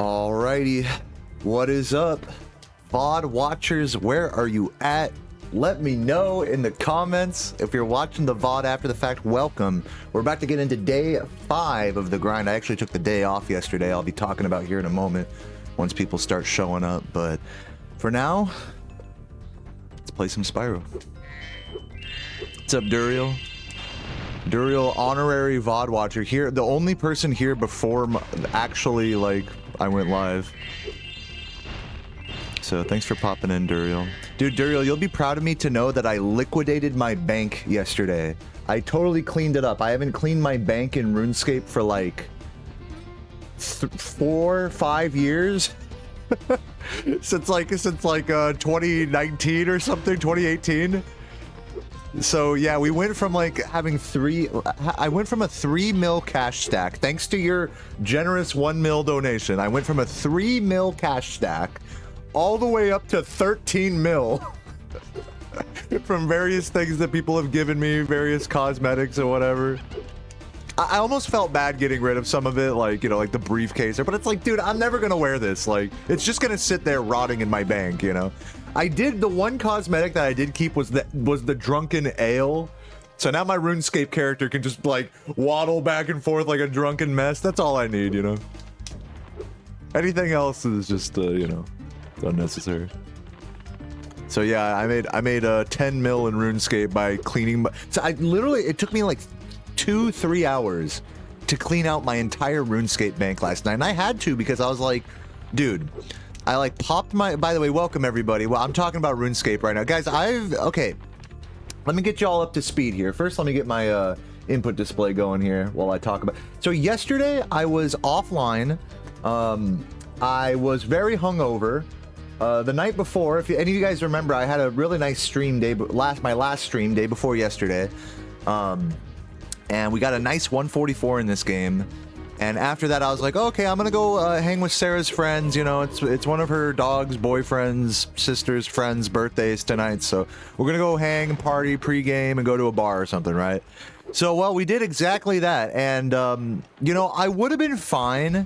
Alrighty, what is up, VOD watchers? Where are you at? Let me know in the comments. If you're watching the VOD after the fact, welcome. We're about to get into day 5 of the grind. I actually took the day off yesterday. I'll be talking about here in a moment once people start showing up. But for now, let's play some Spyro. What's up, Duriel? Duriel, honorary VOD watcher here. The only person here before actually, like, I went live. So thanks for popping in, Duriel. Dude, Duriel, you'll be proud of me to know that I liquidated my bank yesterday. I totally cleaned it up. I haven't cleaned my bank in RuneScape for like 4 or 5 years. since like 2019 or something, 2018. So yeah, we went from like having I went from a 3 mil cash stack, thanks to your generous 1 mil donation. I went from a 3 mil cash stack all the way up to 13 mil from various things that people have given me, various cosmetics or whatever. I almost felt bad getting rid of some of it, like, you know, like the briefcase, but it's like, dude, I'm never gonna wear this. Like, it's just gonna sit there rotting in my bank, you know. The one cosmetic that I did keep was the drunken ale. So now my RuneScape character can just like waddle back and forth like a drunken mess. That's all I need, you know. Anything else is just you know, unnecessary. So yeah, I made 10 mil in RuneScape by cleaning. So it took me like 2-3 hours to clean out my entire RuneScape bank last night, and I had to because I was like, dude, I like popped my, by the way, welcome everybody. Well, I'm talking about RuneScape right now. Guys, okay, let me get you all up to speed here. First, let me get my input display going here while I talk about. So yesterday I was offline. I was very hungover. The night before, if any of you guys remember, I had a really nice stream day, my last stream day before yesterday. And we got a nice 144 in this game. And after that, I was like, okay, I'm gonna go hang with Sarah's friends. You know, it's one of her dog's boyfriend's sister's friends' birthdays tonight, so we're gonna go hang and party pregame and go to a bar or something, right? So, well, we did exactly that, and you know, I would have been fine,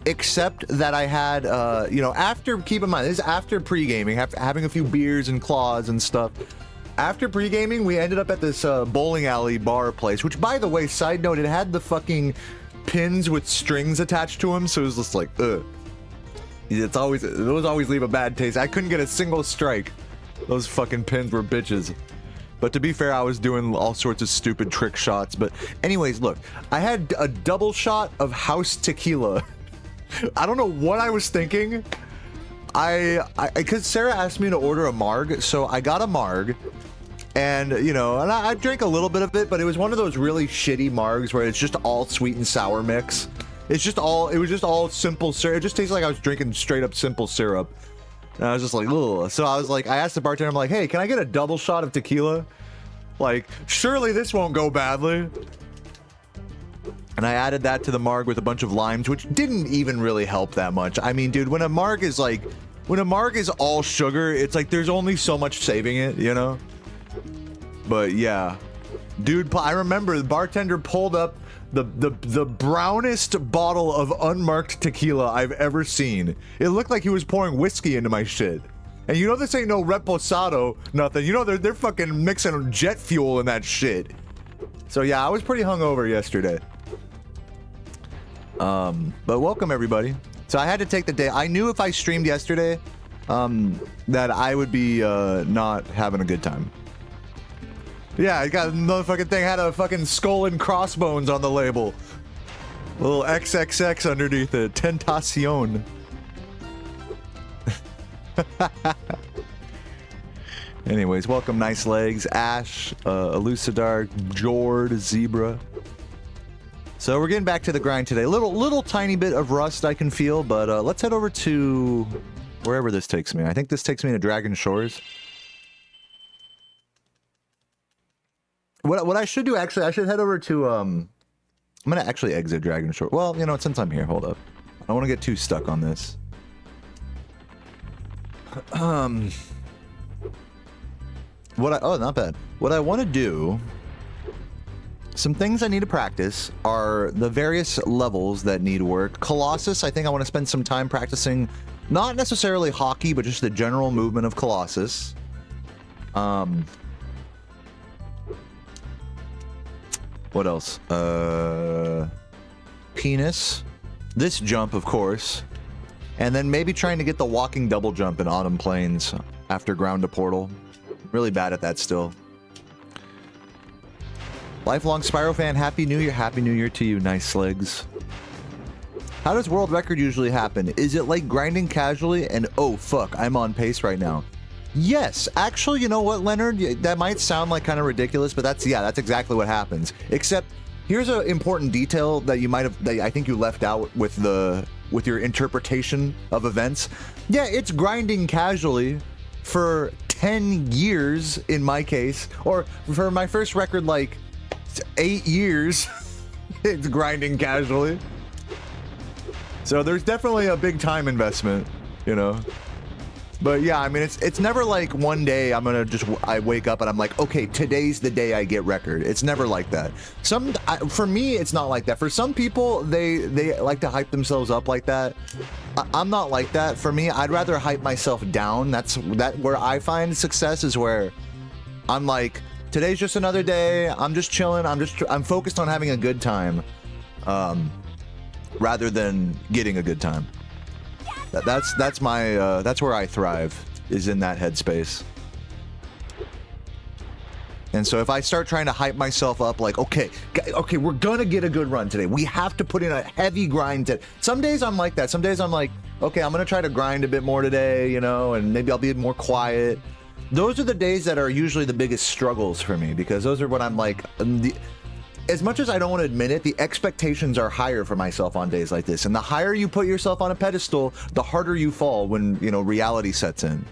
except that I had, you know, keep in mind, this is after pre-gaming, having a few beers and claws and stuff. After pre-gaming, we ended up at this bowling alley bar place, which, by the way, side note, it had the fucking pins with strings attached to them, so it was just like, ugh. Those always leave a bad taste. I couldn't get a single strike. Those fucking pins were bitches. But to be fair, I was doing all sorts of stupid trick shots. But anyways, look, I had a double shot of house tequila. I don't know what I was thinking. Because Sarah asked me to order a marg, so I got a marg. And, you know, and I drank a little bit of it, but it was one of those really shitty margs where it's just all sweet and sour mix. It was just all simple syrup. It just tastes like I was drinking straight up simple syrup. And I was just like, ugh. So I was like, I asked the bartender, I'm like, hey, can I get a double shot of tequila? Like, surely this won't go badly. And I added that to the marg with a bunch of limes, which didn't even really help that much. I mean, dude, when a marg is all sugar, it's like there's only so much saving it, you know? But yeah, dude, I remember the bartender pulled up the brownest bottle of unmarked tequila I've ever seen. It looked like he was pouring whiskey into my shit. And you know this ain't no reposado, nothing. You know they're fucking mixing jet fuel in that shit. So yeah, I was pretty hungover yesterday. But welcome everybody. So I had to take the day. I knew if I streamed yesterday, that I would be not having a good time. Yeah, I got another fucking thing. Had a fucking skull and crossbones on the label. A little XXX underneath it. Tentacion. Anyways, welcome Nice Legs, Ash, Elucidar, Jord, Zebra. So we're getting back to the grind today. Little tiny bit of rust I can feel, but let's head over to wherever this takes me. I think this takes me to Dragon Shores. What I should do, actually, I should head over to, I'm gonna actually exit Dragon Shore. Well, you know, since I'm here, hold up. I don't want to get too stuck on this. Oh, not bad. What I want to do, some things I need to practice are the various levels that need work. Colossus, I think I want to spend some time practicing, not necessarily hockey, but just the general movement of Colossus. What else? Penis. This jump, of course. And then maybe trying to get the walking double jump in Autumn Plains after ground to portal. Really bad at that still. Lifelong Spyro fan, Happy New Year. Happy New Year to you, nice legs. How does world record usually happen? Is it like grinding casually and oh fuck, I'm on pace right now? Yes, actually, you know what, Leonard? That might sound like kind of ridiculous, but that's exactly what happens. Except here's an important detail that you might have, that I think you left out with your interpretation of events. Yeah, it's grinding casually for 10 years in my case, or for my first record, like 8 years. It's grinding casually. So there's definitely a big time investment, you know. But yeah, I mean, it's never like one day I wake up and I'm like, okay, today's the day I get record. It's never like that. For me, it's not like that. For some people, they like to hype themselves up like that. I'm not like that. For me, I'd rather hype myself down. That's where I find success, is where I'm like, today's just another day. I'm just chilling. I'm focused on having a good time, rather than getting a good time. That's where I thrive, is in that headspace. And so if I start trying to hype myself up, like, okay, we're gonna get a good run today. We have to put in a heavy grind. Some days I'm like that. Some days I'm like, okay, I'm gonna try to grind a bit more today, you know, and maybe I'll be more quiet. Those are the days that are usually the biggest struggles for me, because those are when I'm like, as much as I don't want to admit it, the expectations are higher for myself on days like this. And the higher you put yourself on a pedestal, the harder you fall when, you know, reality sets in.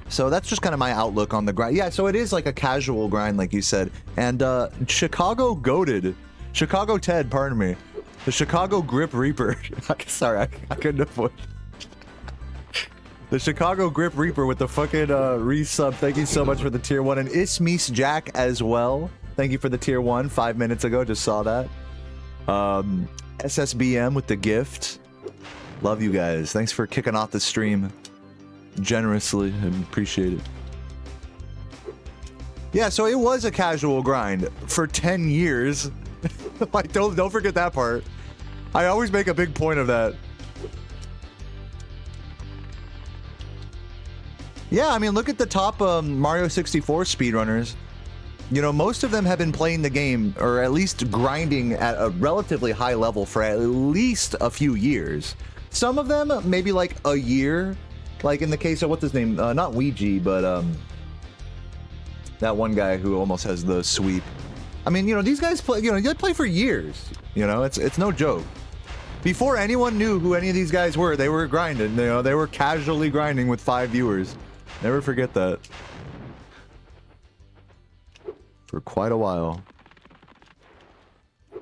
So that's just kind of my outlook on the grind. Yeah, so it is like a casual grind, like you said. And Chicago goated. Chicago Ted, pardon me. The Chicago Grip Reaper. Sorry, I couldn't avoid. The Chicago Grip Reaper with the fucking resub. Thank you so much for the tier 1. And Ismees Jack as well. Thank you for the tier 1 5 minutes ago. Just saw that. SSBM with the gift. Love you guys. Thanks for kicking off the stream generously. I appreciate it. Yeah, so it was a casual grind for 10 years. Like, don't forget that part. I always make a big point of that. Yeah, I mean, look at the top Mario 64 speedrunners. You know, most of them have been playing the game, or at least grinding at a relatively high level for at least a few years. Some of them, maybe like a year. Like in the case of, what's his name? Not Ouija, but that one guy who almost has the sweep. I mean, you know, these guys play, you know, they play for years. You know, it's no joke. Before anyone knew who any of these guys were, they were grinding. You know, they were casually grinding with 5 viewers. Never forget that. For quite a while.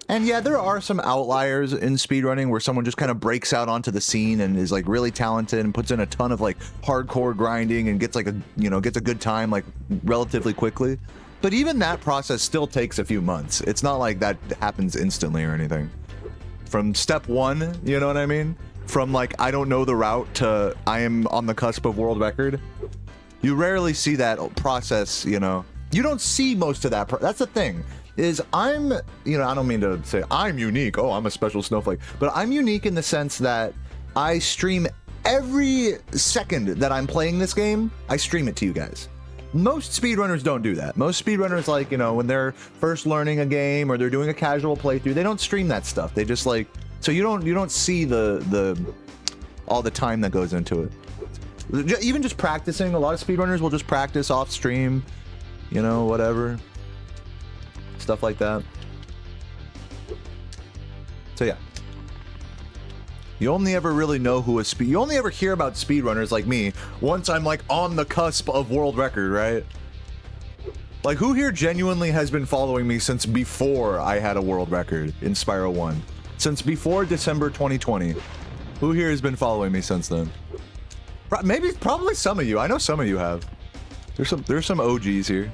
And yeah, there are some outliers in speedrunning where someone just kind of breaks out onto the scene and is like really talented and puts in a ton of like hardcore grinding and gets like gets a good time like relatively quickly. But even that process still takes a few months. It's not like that happens instantly or anything. From step 1, you know what I mean? From like, I don't know the route to I am on the cusp of world record. You rarely see that process, you know. You don't see most of that. That's the thing, is I'm, you know, I don't mean to say I'm unique. Oh, I'm a special snowflake. But I'm unique in the sense that I stream every second that I'm playing this game. I stream it to you guys. Most speedrunners don't do that. Most speedrunners, like, you know, when they're first learning a game or they're doing a casual playthrough, they don't stream that stuff. They just like, so you don't see the all the time that goes into it. Even just practicing, a lot of speedrunners will just practice off stream, you know, whatever. Stuff like that. So yeah. You only ever really know who you only ever hear about speedrunners like me once I'm like on the cusp of world record, right? Like, who here genuinely has been following me since before I had a world record in Spyro 1? Since before December 2020. Who here has been following me since then? Probably some of you. I know some of you have. There's some OGs here.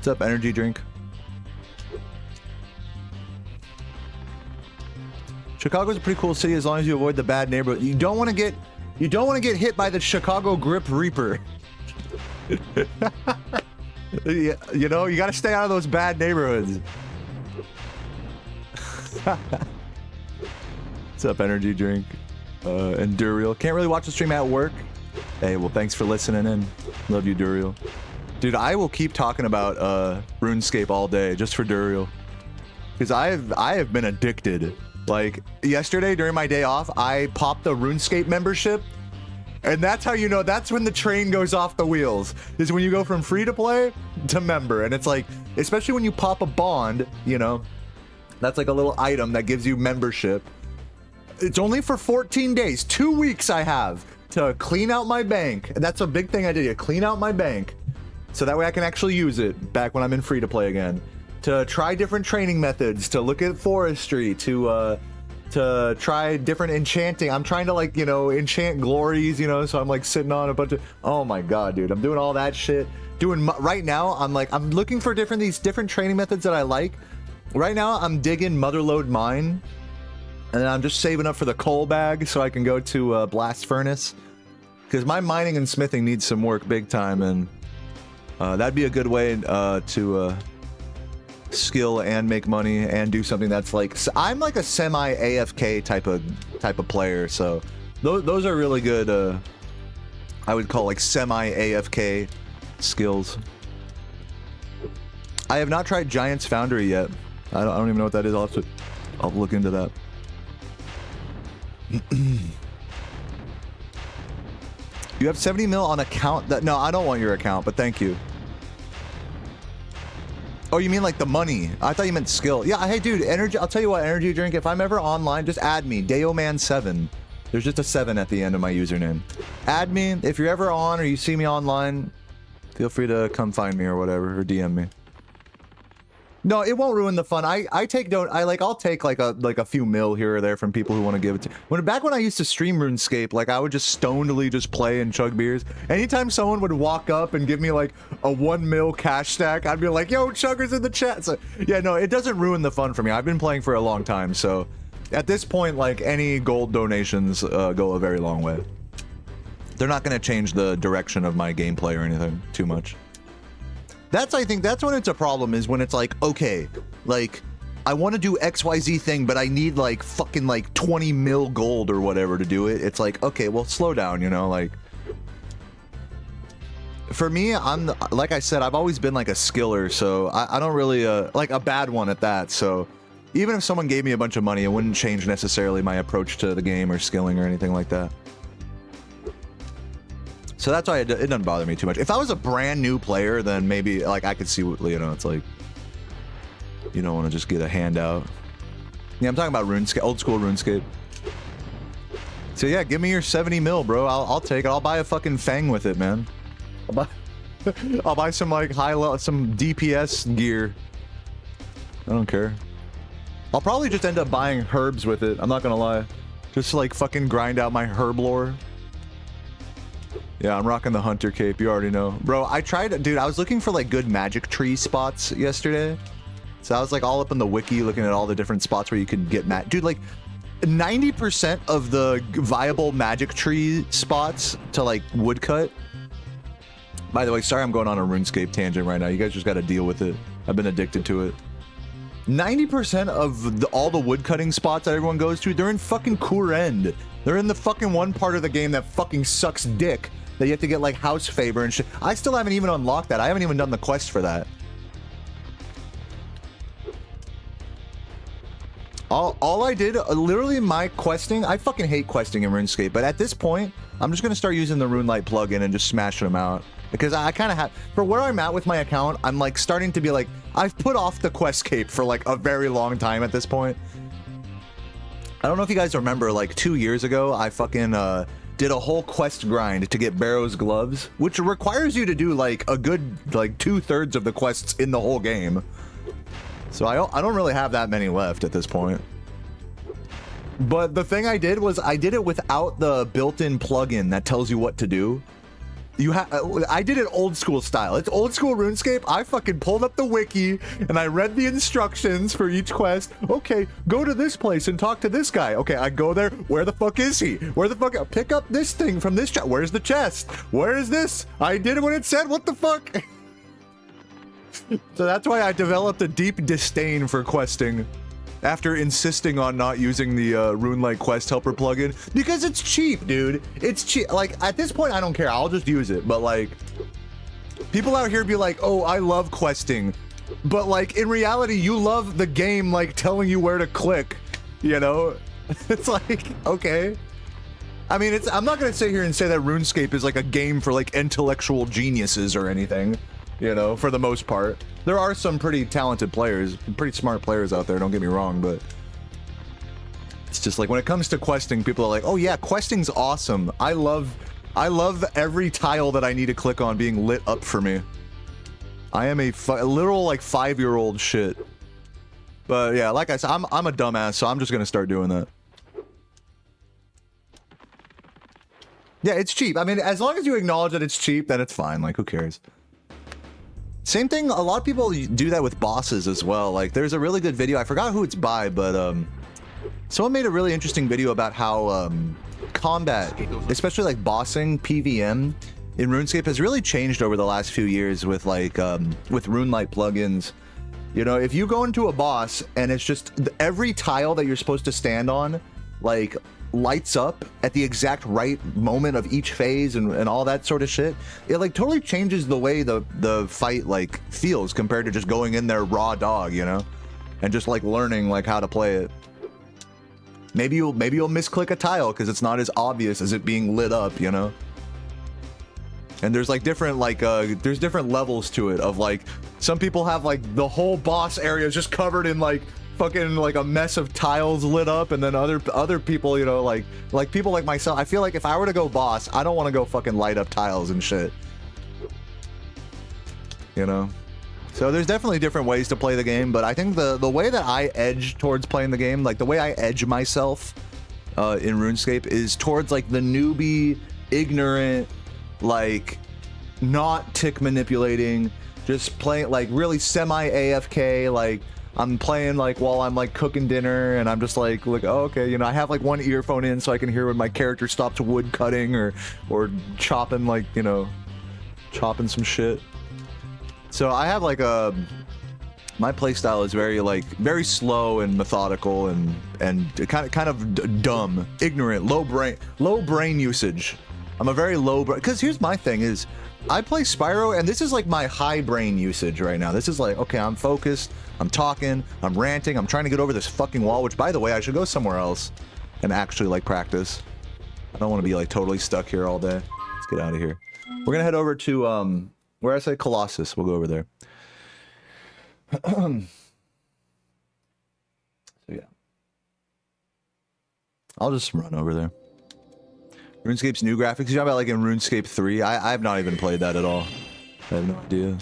What's up, energy drink? Chicago's a pretty cool city as long as you avoid the bad neighborhood. You don't want to get hit by the Chicago Grip Reaper. You know, you got to stay out of those bad neighborhoods. What's up, energy drink? And Duriel. Can't really watch the stream at work. Hey, well, thanks for listening in. Love you, Duriel. Dude, I will keep talking about RuneScape all day just for Duriel. Because I have been addicted. Like, yesterday during my day off, I popped the RuneScape membership. And that's how you know, that's when the train goes off the wheels. Is when you go from free to play to member. And it's like, especially when you pop a bond, you know, that's like a little item that gives you membership. It's only for 14 days, 2 weeks I have to clean out my bank. And that's a big thing I did, clean out my bank. So that way I can actually use it back when I'm in free to play again. To try different training methods, to look at forestry, to try different enchanting. I'm trying to, like, you know, enchant glories, you know, so I'm like sitting on a bunch of, oh my god, dude, I'm doing all that shit. Right now, I'm looking for these different training methods that I like. Right now, I'm digging Motherlode Mine, and then I'm just saving up for the coal bag so I can go to Blast Furnace. Because my mining and smithing needs some work big time, and that'd be a good way to skill and make money and do something that's like, I'm like a semi AFK type of player, so those are really good. I would call like semi AFK skills. I have not tried Giant's Foundry yet. I don't even know what that is. I'll look into that. You have 70 mil on account. No, I don't want your account, but thank you. Oh, you mean like the money? I thought you meant skill. Yeah, hey dude, energy. I'll tell you what, energy drink. If I'm ever online, just add me, Dayoman7. There's just a 7 at the end of my username. Add me if you're ever on or you see me online. Feel free to come find me or whatever, or DM me. No, it won't ruin the fun. I'll take like a few mil here or there from people who want to give it to. Back when I used to stream RuneScape, like I would just stonedly just play and chug beers. Anytime someone would walk up and give me like a 1 mil cash stack, I'd be like, yo, chuggers in the chat. So yeah, no, it doesn't ruin the fun for me. I've been playing for a long time, so at this point, like any gold donations go a very long way. They're not going to change the direction of my gameplay or anything too much. I think that's when it's a problem, is when it's like, okay, like, I want to do XYZ thing, but I need like fucking like 20 mil gold or whatever to do it. It's like, okay, well, slow down, you know, like. For me, like I said, I've always been like a skiller, so I don't really, like a bad one at that, so even if someone gave me a bunch of money, it wouldn't change necessarily my approach to the game or skilling or anything like that. So that's why it doesn't bother me too much. If I was a brand new player, then maybe like I could see what, you know, it's like, you don't want to just get a handout. Yeah, I'm talking about RuneScape, old school RuneScape. So yeah, give me your 70 mil, bro. I'll take it. I'll buy a fucking Fang with it, man. I'll buy some like some DPS gear. I don't care. I'll probably just end up buying herbs with it. I'm not gonna lie. Just to, like fucking grind out my herb lore. Yeah, I'm rocking the hunter cape, you already know. Bro, I was looking for like good magic tree spots yesterday. So I was like all up in the wiki looking at all the different spots where you can get dude, like 90% of the viable magic tree spots to like woodcut. By the way, sorry I'm going on a RuneScape tangent right now. You guys just gotta deal with it. I've been addicted to it. 90% of all the woodcutting spots that everyone goes to, they're in fucking Kurend. They're in the fucking one part of the game that fucking sucks dick. That you have to get like house favor and shit. I still haven't even unlocked that. I haven't even done the quest for that. All I did, literally my questing, I fucking hate questing in RuneScape, but at this point, I'm just gonna start using the RuneLite plugin and just smashing them out. Because I kind of have, for where I'm at with my account, I'm like starting to be like, I've put off the Questscape for like a very long time at this point. I don't know if you guys remember, like 2 years ago, I fucking did a whole quest grind to get Barrow's gloves, which requires you to do like a good like 2/3 of the quests in the whole game. So I don't really have that many left at this point. But the thing I did was I did it without the built-in plugin that tells you what to do. I did it old school style. It's old school RuneScape. I fucking pulled up the wiki and I read the instructions for each quest. Okay, go to this place and talk to this guy. Okay, I go there. Where the fuck is he? Where the fuck? Pick up this thing from this chest. Where's the chest? Where is this? I did it when it said. What the fuck? So that's why I developed a deep disdain for questing. After insisting on not using the RuneLite Quest Helper plugin, because it's cheap, dude. It's cheap. Like, at this point, I don't care. I'll just use it. But, like, people out here be like, oh, I love questing. But, like, in reality, you love the game, like, telling you where to click, you know? It's like, okay. I mean, I'm not going to sit here and say that RuneScape is, like, a game for, like, intellectual geniuses or anything, you know, for the most part. There are some pretty talented players, pretty smart players out there, don't get me wrong, but it's just like when it comes to questing, people are like, oh yeah, questing's awesome. I love every tile that I need to click on being lit up for me. I am a literal like 5-year-old shit. But yeah, like I said, I'm a dumbass, so I'm just gonna start doing that. Yeah, it's cheap. I mean, as long as you acknowledge that it's cheap, then it's fine. Like, who cares? Same thing, a lot of people do that with bosses as well. Like, there's a really good video, I forgot who it's by, but someone made a really interesting video about how combat, especially like bossing, PVM, in RuneScape has really changed over the last few years with like, with RuneLite plugins. You know, if you go into a boss and it's just every tile that you're supposed to stand on, like, lights up at the exact right moment of each phase and all that sort of shit, it like totally changes the way the fight like feels compared to just going in there raw dog, you know, and just like learning like how to play it. Maybe you'll misclick a tile because it's not as obvious as it being lit up, you know. And there's like different like there's different levels to it of like some people have like the whole boss area is just covered in like fucking like a mess of tiles lit up, and then other people, you know, like people like myself, I feel like if I were to go boss, I don't want to go fucking light up tiles and shit, you know. So there's definitely different ways to play the game, but I think the way that I edge towards playing the game, like the way I edge myself in RuneScape is towards like the newbie, ignorant, like not tick manipulating, just playing like really semi AFK, like I'm playing like while I'm like cooking dinner and I'm just like oh, okay, you know, I have like one earphone in so I can hear when my character stops wood cutting or chopping, like, you know, chopping some shit. So I have like my playstyle is very slow and methodical and kind of dumb, ignorant, low brain usage. I'm a very low brain, because here's my thing is I play Spyro and this is like my high brain usage right now. This is like, okay, I'm focused, I'm talking, I'm ranting, I'm trying to get over this fucking wall, which by the way, I should go somewhere else and actually like practice. I don't want to be like totally stuck here all day. Let's get out of here. We're gonna head over to where I say Colossus. We'll go over there. So yeah, I'll just run over there. RuneScape's new graphics. You talking about like in RuneScape 3? I have not even played that at all. I have no idea.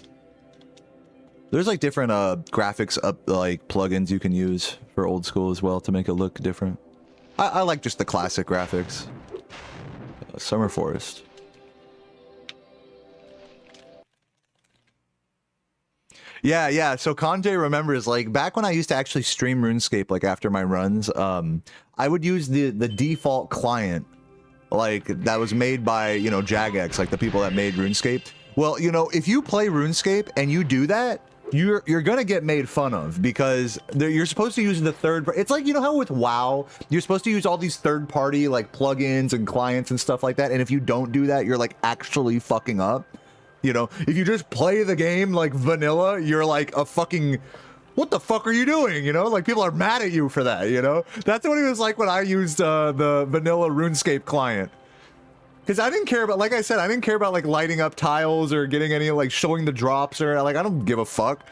There's like different graphics up like plugins you can use for old school as well to make it look different. I like just the classic graphics. Summer Forest. Yeah. So Kanjay remembers, like, back when I used to actually stream RuneScape, like after my runs, I would use the default client, like that was made by, you know, Jagex, like the people that made RuneScape. Well, you know, if you play RuneScape and you do that, you're gonna get made fun of because you're supposed to use the third. It's like, you know how with WoW you're supposed to use all these third-party like plugins and clients and stuff like that, and if you don't do that, you're like actually fucking up. You know, if you just play the game like vanilla, you're like a fucking, what the fuck are you doing? You know, like people are mad at you for that, you know? That's what it was like when I used the vanilla RuneScape client. Because I didn't care about, like I said, I didn't care about like lighting up tiles or getting any, like showing the drops or like, I don't give a fuck.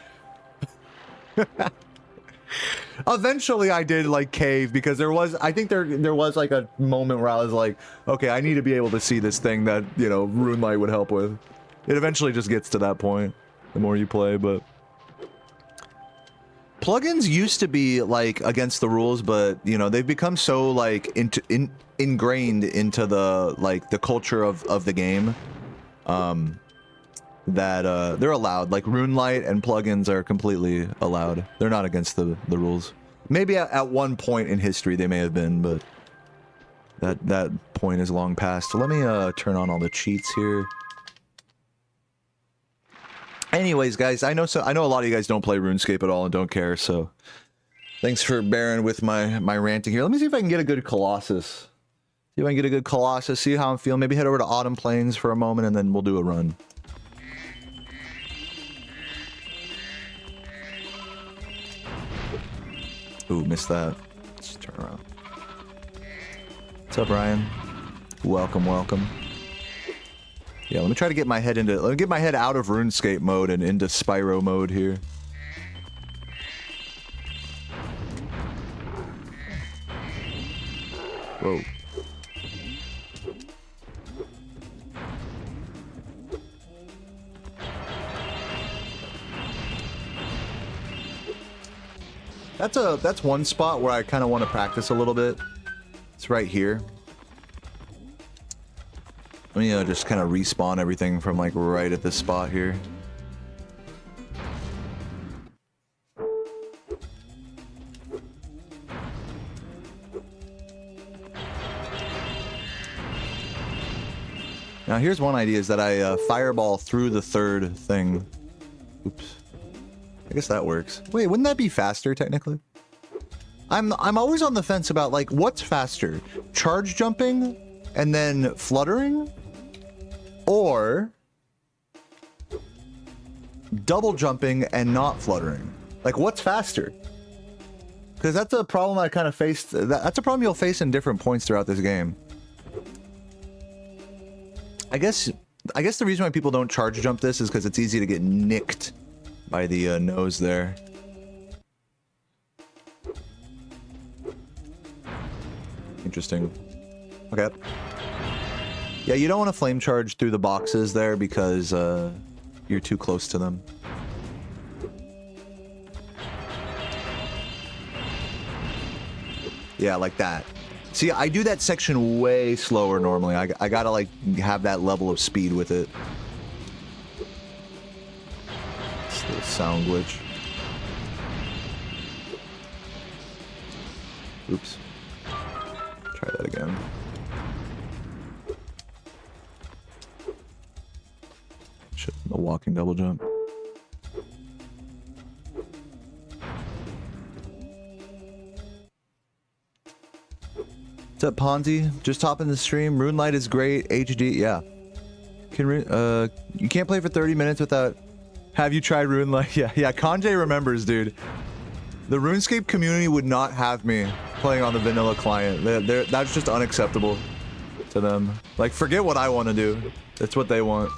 Eventually I did like cave because there was, I think there was like a moment where I was like, okay, I need to be able to see this thing that, you know, RuneLite would help with. It eventually just gets to that point the more you play, but plugins used to be like against the rules, but you know, they've become so like ingrained into the like the culture of the game. that they're allowed. Like RuneLite and plugins are completely allowed. They're not against the rules. Maybe at one point in history they may have been, but that point is long past. So let me turn on all the cheats here. Anyways, guys, I know a lot of you guys don't play RuneScape at all and don't care, so thanks for bearing with my ranting here. Let me see if I can get a good Colossus. See if I can get a good Colossus, see how I'm feeling. Maybe head over to Autumn Plains for a moment and then we'll do a run. Ooh, missed that. Let's turn around. What's up, Ryan? Welcome, welcome. Yeah, let me try to get my head out of RuneScape mode and into Spyro mode here. Whoa. That's one spot where I kind of want to practice a little bit. It's right here. Let me just kind of respawn everything from like right at this spot here. Now here's one idea, is that I fireball through the third thing. Oops. I guess that works. Wait, wouldn't that be faster technically? I'm always on the fence about like what's faster, charge jumping and then fluttering, or double jumping and not fluttering. Like what's faster? Because that's a problem I kind of faced. That's a problem you'll face in different points throughout this game. I guess the reason why people don't charge jump this is because it's easy to get nicked by the nose there. Interesting. Okay. Yeah, you don't want to flame charge through the boxes there because you're too close to them. Yeah, like that. See, I do that section way slower normally. I gotta like have that level of speed with it. It's a sound glitch. Oops. Try that again. Shit, the walking double jump. What's up, Ponzi? Just hopping the stream. RuneLite is great. HD, yeah. You can't play for 30 minutes without... Have you tried RuneLite? Yeah. Kanjay remembers, dude. The RuneScape community would not have me playing on the vanilla client. That's just unacceptable to them. Like, forget what I want to do. That's what they want.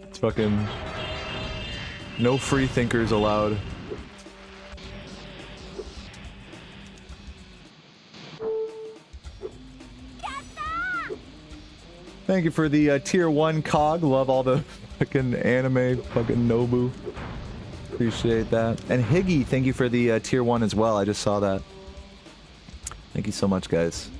It's fucking... No free thinkers allowed. Thank you for the tier 1 cog. Love all the fucking anime fucking Nobu. Appreciate that. And Higgy, thank you for the tier 1 as well. I just saw that. Thank you so much, guys.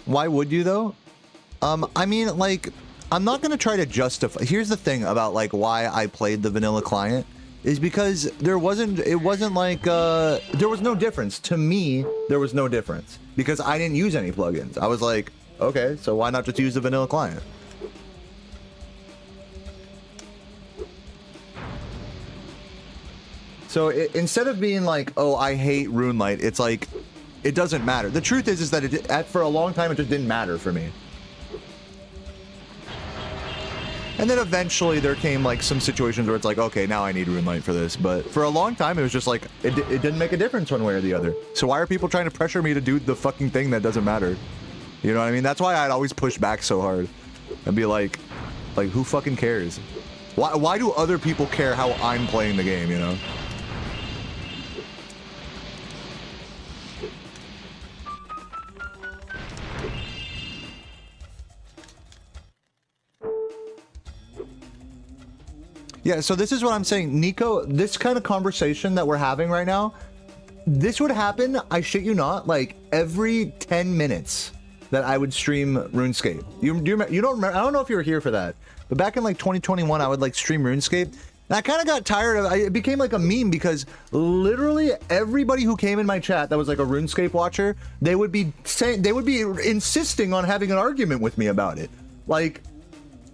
Why would you though? I mean, like, I'm not gonna try to justify. Here's the thing about like why I played the vanilla client is because it wasn't like there was no difference to me. There was no difference because I didn't use any plugins. I was like, okay, so why not just use the vanilla client? So instead of being like, oh, I hate RuneLite, it's like, it doesn't matter. The truth is that for a long time, it just didn't matter for me. And then eventually there came like some situations where it's like, okay, now I need RuneLite for this. But for a long time, it was just like, it didn't make a difference one way or the other. So why are people trying to pressure me to do the fucking thing that doesn't matter? You know what I mean? That's why I'd always push back so hard and be like who fucking cares? Why do other people care how I'm playing the game, you know? Yeah, so this is what I'm saying. Nico, this kind of conversation that we're having right now, this would happen, I shit you not, like every 10 minutes that I would stream RuneScape. You don't remember, I don't know if you were here for that, but back in like 2021, I would like stream RuneScape. And I kind of got tired of it. It became like a meme because literally everybody who came in my chat that was like a RuneScape watcher, they would be insisting on having an argument with me about it. Like,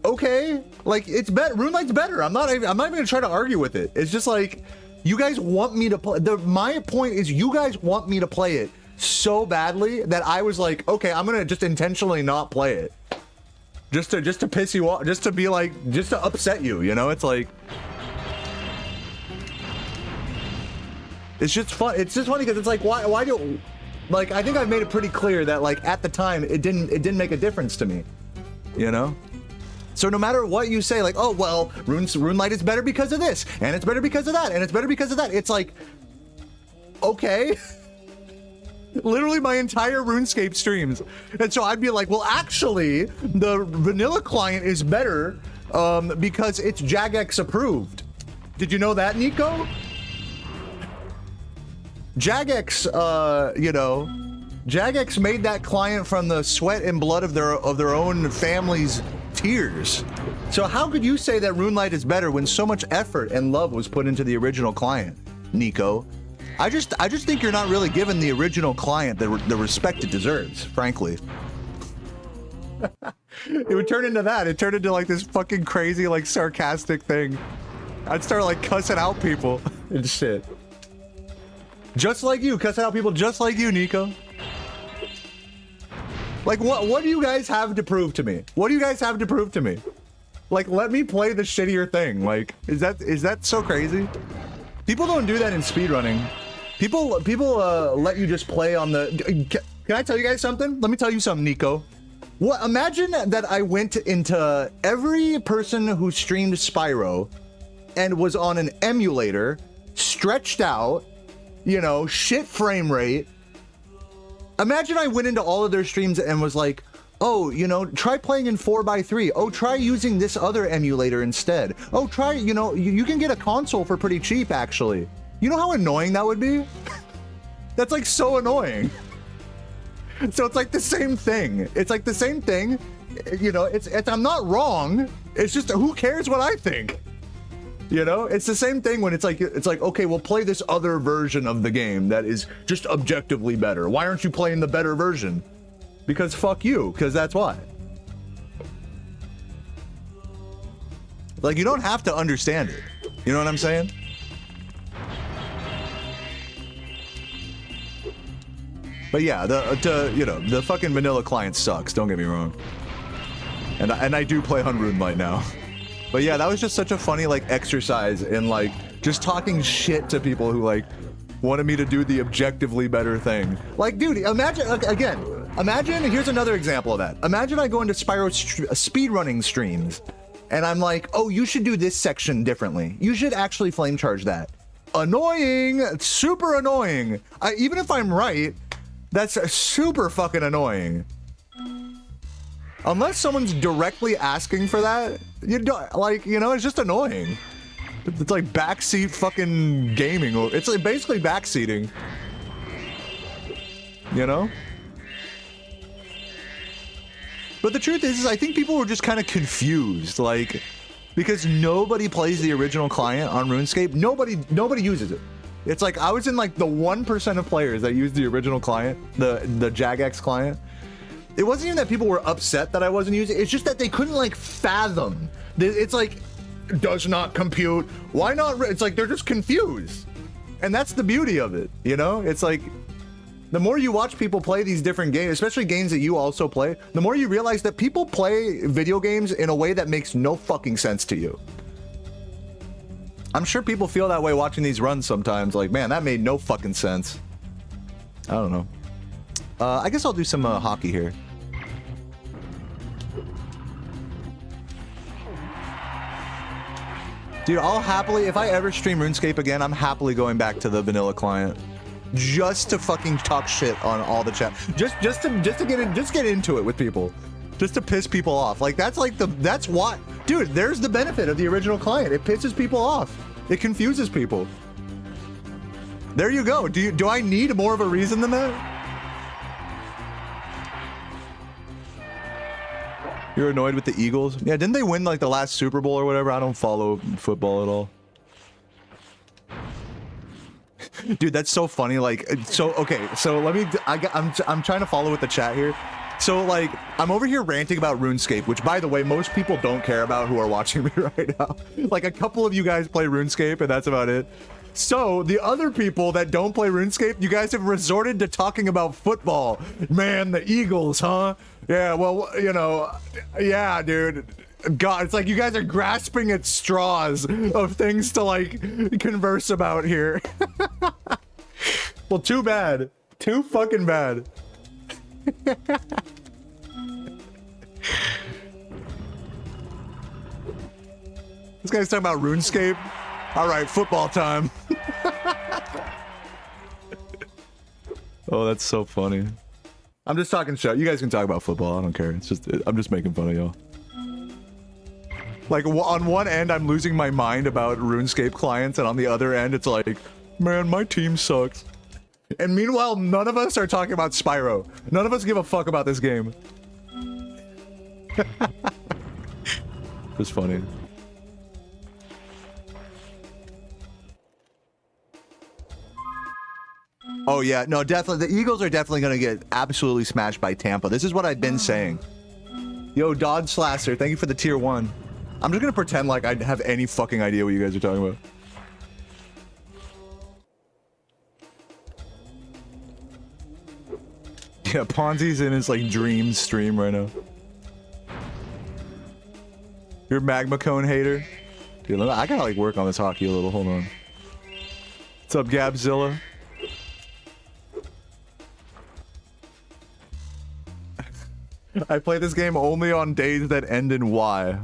okay, like it's better. RuneLite's better. I'm not even gonna try to argue with it. It's just like, you guys want me to play. My point is, you guys want me to play it so badly that I was like, okay, I'm gonna just intentionally not play it, just to piss you off, just to be like, just to upset you. You know, it's like, it's just fun. It's just funny because it's like, why do, like, I think I've made it pretty clear that like at the time it didn't make a difference to me, you know. So no matter what you say, like, oh, well, RuneLite is better because of this, and it's better because of that, and it's better because of that. It's like, okay. Literally my entire RuneScape streams. And so I'd be like, well, actually, the vanilla client is better because it's Jagex approved. Did you know that, Nico? Jagex, you know, Jagex made that client from the sweat and blood of their own family's tears. So how could you say that RuneLite is better when so much effort and love was put into the original client, Nico? I just think you're not really giving the original client the respect it deserves, frankly. It would turn into that. It turned into like this fucking crazy, like sarcastic thing. I'd start like cussing out people and shit. Just like you, cussing out people just like you, Nico. Like, what do you guys have to prove to me? What do you guys have to prove to me? Like, let me play the shittier thing. Like, is that so crazy? People don't do that in speedrunning. People let you just play on the... Can I tell you guys something? Let me tell you something, Nico. What? Imagine that I went into every person who streamed Spyro and was on an emulator, stretched out, you know, shit frame rate. Imagine I went into all of their streams and was like, oh, you know, try playing in 4x3. Oh, try using this other emulator instead. Oh, try, you know, you can get a console for pretty cheap, actually. You know how annoying that would be? That's like so annoying. So it's like the same thing. It's like the same thing. You know, it's I'm not wrong. It's just, who cares what I think? You know, it's the same thing when it's like, okay, we'll play this other version of the game that is just objectively better. Why aren't you playing the better version? Because fuck you, because that's why. Like, you don't have to understand it. You know what I'm saying? But yeah, you know, the fucking vanilla client sucks, don't get me wrong. And I do play on RuneLite now. But yeah, that was just such a funny, like, exercise in, like, just talking shit to people who, like, wanted me to do the objectively better thing. Like, dude, imagine, again, here's another example of that. Imagine I go into Spyro speedrunning streams, and I'm like, oh, you should do this section differently. You should actually flame charge that. Annoying, super annoying. Even if I'm right, that's super fucking annoying. Unless someone's directly asking for that, you don't, like, you know, it's just annoying. It's like backseat fucking gaming. It's like basically backseating. You know? But the truth is I think people were just kind of confused, like, because nobody plays the original client on RuneScape. Nobody uses it. It's like I was in like the 1% of players that use the original client, the Jagex client. It wasn't even that people were upset that I wasn't using it. It's just that they couldn't like fathom. It's like, does not compute. Why not? It's like they're just confused. And that's the beauty of it, you know? It's like, the more you watch people play these different games, especially games that you also play, the more you realize that people play video games in a way that makes no fucking sense to you. I'm sure people feel that way watching these runs sometimes. Like, man, that made no fucking sense. I don't know. I guess I'll do some hockey here. Dude, I'll happily, if I ever stream RuneScape again, I'm happily going back to the vanilla client. Just to fucking talk shit on all the chat. Just get into it with people. Just to piss people off. Like, that's like that's what, Dude, there's the benefit of the original client. It pisses people off. It confuses people. There you go. Do I need more of a reason than that? You're annoyed with the Eagles? Yeah, didn't they win like the last Super Bowl or whatever? I don't follow football at all. Dude, that's so funny. Like, so okay, so let me. I'm trying to follow with the chat here. So like, I'm over here ranting about RuneScape, which by the way, most people don't care about who are watching me right now. Like a couple of you guys play RuneScape, and that's about it. So the other people that don't play RuneScape, you guys have resorted to talking about football. Man, the Eagles, huh? Yeah, well, you know, yeah, dude. God, it's like you guys are grasping at straws of things to like converse about here. Well, too bad. Too fucking bad. This guy's talking about RuneScape. All right, football time. Oh, that's so funny. I'm just talking shit. You guys can talk about football. I don't care. It's just I'm just making fun of y'all. Like on one end, I'm losing my mind about RuneScape clients, and on the other end, it's like, man, my team sucks. And meanwhile, none of us are talking about Spyro. None of us give a fuck about this game. It's funny. Oh yeah, no, definitely. The Eagles are definitely going to get absolutely smashed by Tampa. This is what I've been saying. Yo, Dodd Slasser, thank you for the tier 1. I'm just going to pretend like I have any fucking idea what you guys are talking about. Yeah, Ponzi's in his like dream stream right now. You're a Magma Cone hater? Dude, I gotta like work on this hockey a little, hold on. What's up, Gabzilla? I play this game only on days that end in Y.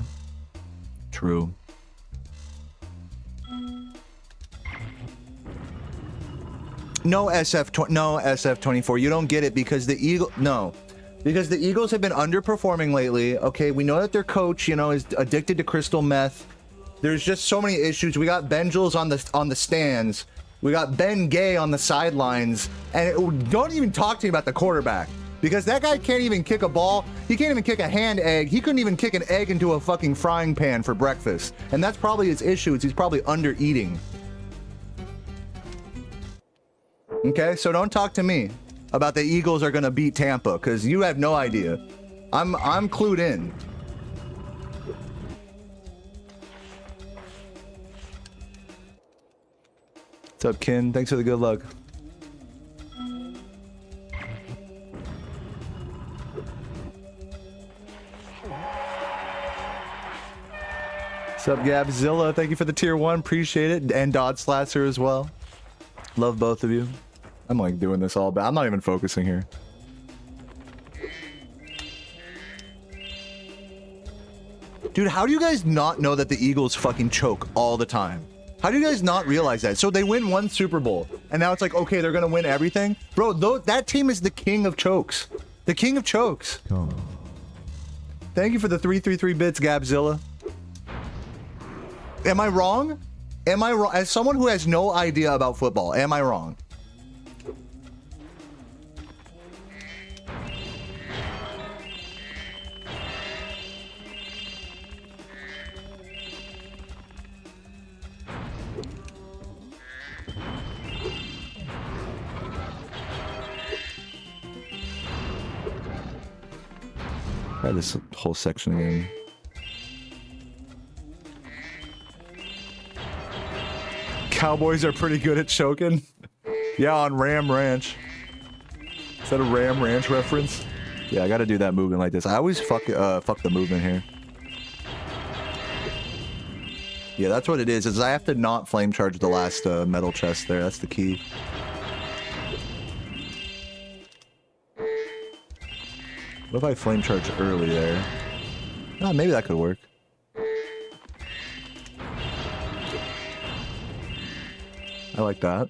True. No SF24. You don't get it because the because the Eagles have been underperforming lately. Okay, we know that their coach, you know, is addicted to crystal meth. There's just so many issues. We got Ben Jules on the stands. We got Ben Gay on the sidelines, and don't even talk to me about the quarterback. Because that guy can't even kick a ball. He can't even kick a hand egg. He couldn't even kick an egg into a fucking frying pan for breakfast. And that's probably his issue, is he's probably under eating. Okay, so don't talk to me about the Eagles are gonna beat Tampa, because you have no idea. I'm clued in. What's up, Kin? Thanks for the good luck. What's up, Gabzilla? Thank you for the tier 1. Appreciate it. And Dodd Slasser as well. Love both of you. I'm like doing this all, but I'm not even focusing here. Dude, how do you guys not know that the Eagles fucking choke all the time? How do you guys not realize that? So they win one Super Bowl, and now it's like, okay, they're gonna win everything? Bro, that team is the king of chokes. The king of chokes. Oh. Thank you for the 333 bits, Gabzilla. Am I wrong? Am I wrong? As someone who has no idea about football, am I wrong? Try this whole section again. Cowboys are pretty good at choking. Yeah, on Ram Ranch. Is that a Ram Ranch reference? Yeah, I gotta do that movement like this. I always fuck the movement here. Yeah, that's what it is I have to not flame charge the last metal chest there. That's the key. What if I flame charge early there? Ah, maybe that could work. I like that.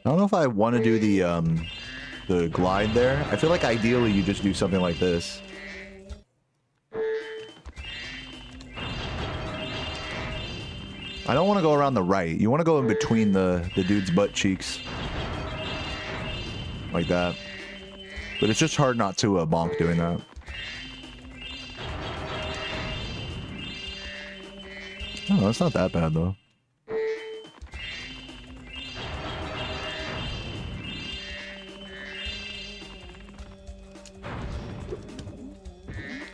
I don't know if I want to do the glide there. I feel like ideally you just do something like this. I don't want to go around the right. You want to go in between the dude's butt cheeks. Like that. But it's just hard not to bonk doing that. Oh, that's not that bad though.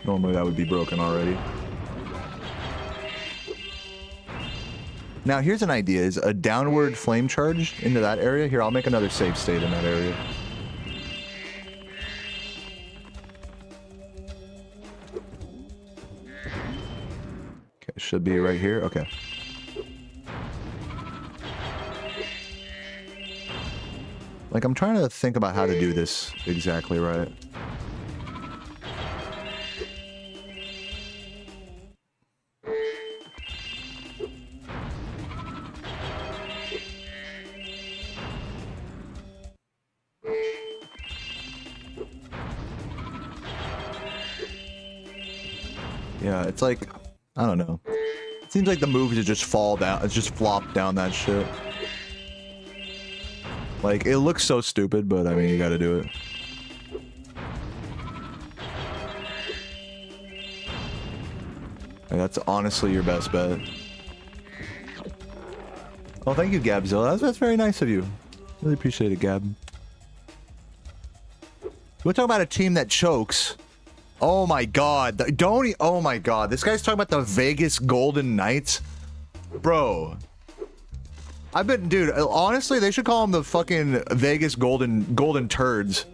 Normally that would be broken already. Now here's an idea, is a downward flame charge into that area. Here, I'll make another save state in that area. Okay, should be right here, okay. Like, I'm trying to think about how to do this exactly right. Yeah, it's like, I don't know. It seems like the move is just fall down, it's just flop down that shit. Like, it looks so stupid, but I mean, you gotta do it. Like, that's honestly your best bet. Oh, thank you, Gabzilla. That's very nice of you. Really appreciate it, Gab. We're talking about a team that chokes. Oh my god. Oh my god. This guy's talking about the Vegas Golden Knights? Bro. Dude, honestly, they should call them the fucking Vegas Golden Turds.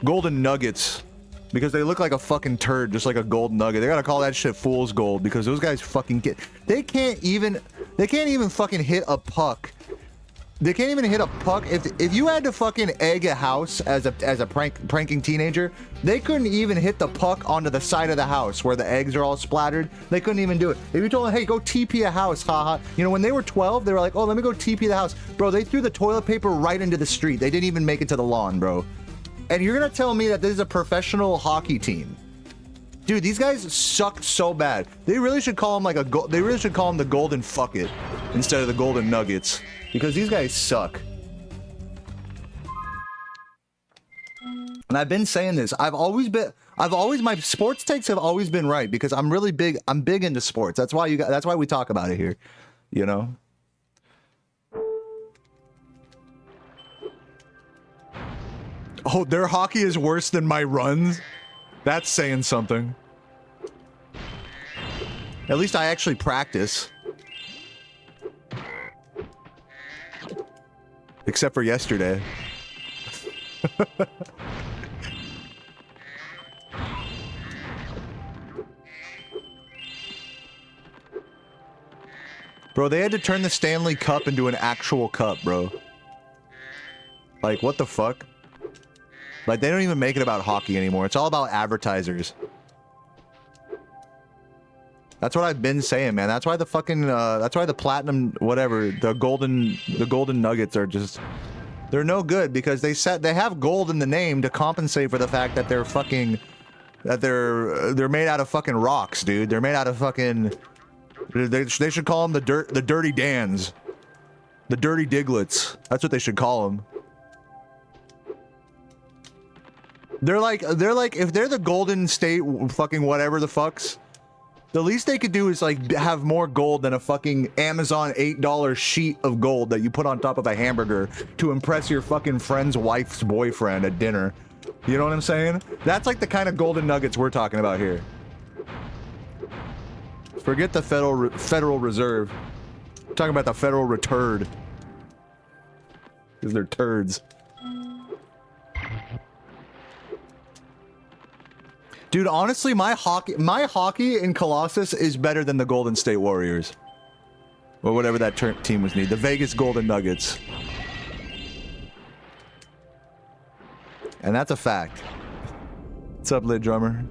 Golden Nuggets. Because they look like a fucking turd, just like a gold nugget. They gotta call that shit fool's gold because those guys fucking they can't even fucking hit a puck. They can't even hit a puck. If you had to fucking egg a house as a pranking teenager, they couldn't even hit the puck onto the side of the house where the eggs are all splattered. They couldn't even do it. If you told them, hey, go TP a house, haha. You know, when they were 12, they were like, oh, let me go TP the house. Bro, they threw the toilet paper right into the street. They didn't even make it to the lawn, bro. And you're gonna tell me that this is a professional hockey team? Dude, these guys suck so bad. They really should call them they really should call them the Golden Fuck It instead of the Golden Nuggets. Because these guys suck. And I've been saying this. My sports takes have always been right because I'm big into sports. That's why we talk about it here. You know? Oh, their hockey is worse than my runs? That's saying something. At least I actually practice. Except for yesterday. Bro, they had to turn the Stanley Cup into an actual cup, bro. Like, what the fuck? Like, they don't even make it about hockey anymore. It's all about advertisers. That's what I've been saying, man. That's why the fucking, that's why the platinum, whatever, the golden nuggets are just, they're no good because they have gold in the name to compensate for the fact that they're fucking, they're made out of fucking rocks, dude. They're made out of fucking, they should call them the Dirty Dans. The Dirty Diglets. That's what they should call them. They're like, if they're the Golden State fucking whatever the fucks, the least they could do is like have more gold than a fucking Amazon $8 sheet of gold that you put on top of a hamburger to impress your fucking friend's wife's boyfriend at dinner. You know what I'm saying? That's like the kind of golden nuggets we're talking about here. Forget the Federal Reserve. I'm talking about the Federal Returd. Because they're turds. Dude, honestly, my hockey in Colossus is better than the Golden State Warriors. Or whatever that team was named. The Vegas Golden Nuggets. And that's a fact. What's up, Lid Drummer?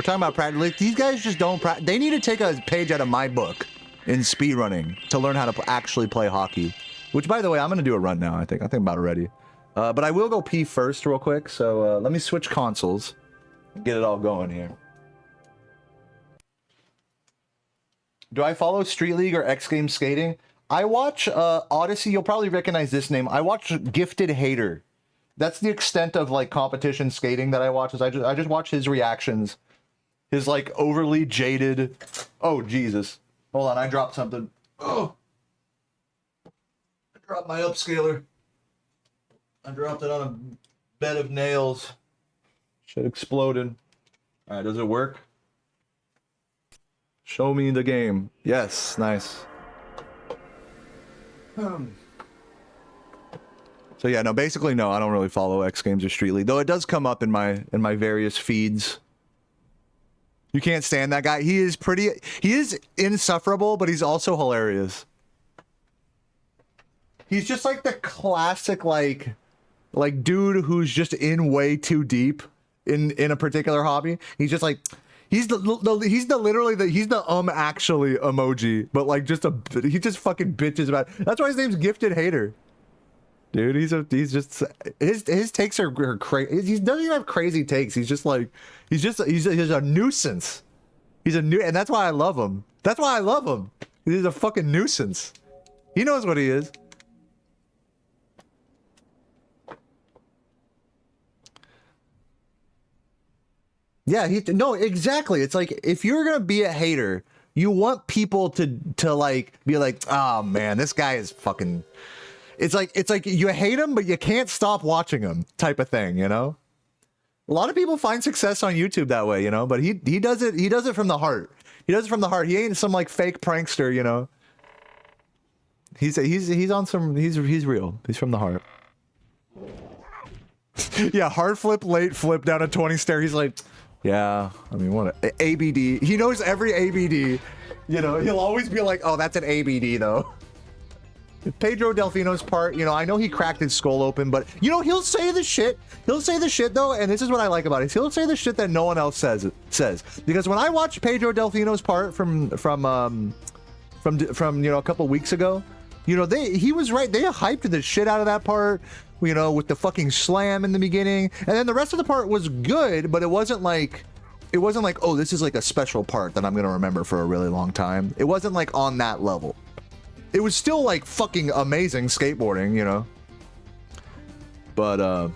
We're talking about practice. Like, these guys just don't practice. They need to take a page out of my book in speedrunning to learn how to actually play hockey. Which, by the way, I'm going to do a run now, I think. I think I'm about ready. But I will go pee first real quick. So let me switch consoles. Get it all going here. Do I follow Street League or X Games Skating? I watch Odyssey. You'll probably recognize this name. I watch Gifted Hater. That's the extent of like competition skating that I watch. Is I just watch his reactions. His like overly jaded. Oh Jesus! Hold on, I dropped something. Oh, I dropped my upscaler. I dropped it on a bed of nails. Shit exploded. All right, does it work? Show me the game. Yes, nice. So yeah, no, basically no, I don't really follow X Games or Street League, though it does come up in my various feeds. You can't stand that guy. He is insufferable, but he's also hilarious. He's just like the classic like dude who's just in way too deep in a particular hobby. He's just like he's the actually emoji, but like he just fucking bitches about it. That's why his name's Gifted Hater. Dude, he's just his takes are crazy. He doesn't even have crazy takes. He's just he's a nuisance. And that's why I love him. That's why I love him. He's a fucking nuisance. He knows what he is. Yeah, no, exactly. It's like if you're gonna be a hater, you want people to like be like, oh man, this guy is fucking. It's like you hate him, but you can't stop watching him, type of thing, you know. A lot of people find success on YouTube that way, you know. But he does it. He does it from the heart. He does it from the heart. He ain't some like fake prankster, you know. He's on some. He's real. He's from the heart. Yeah, hard flip, late flip down a 20 stair. He's like, yeah. I mean, what ABD? He knows every ABD. You know, he'll always be like, oh, that's an ABD though. Pedro Delfino's part, you know, I know he cracked his skull open, but you know, he'll say the shit though, and this is what I like about it. He'll say the shit that no one else says. Because when I watched Pedro Delfino's part from you know, a couple weeks ago, you know, he was right. They hyped the shit out of that part, you know, with the fucking slam in the beginning, and then the rest of the part was good, but it wasn't like, oh, this is like a special part that I'm gonna remember for a really long time. It wasn't like on that level. It was still like fucking amazing skateboarding, you know. But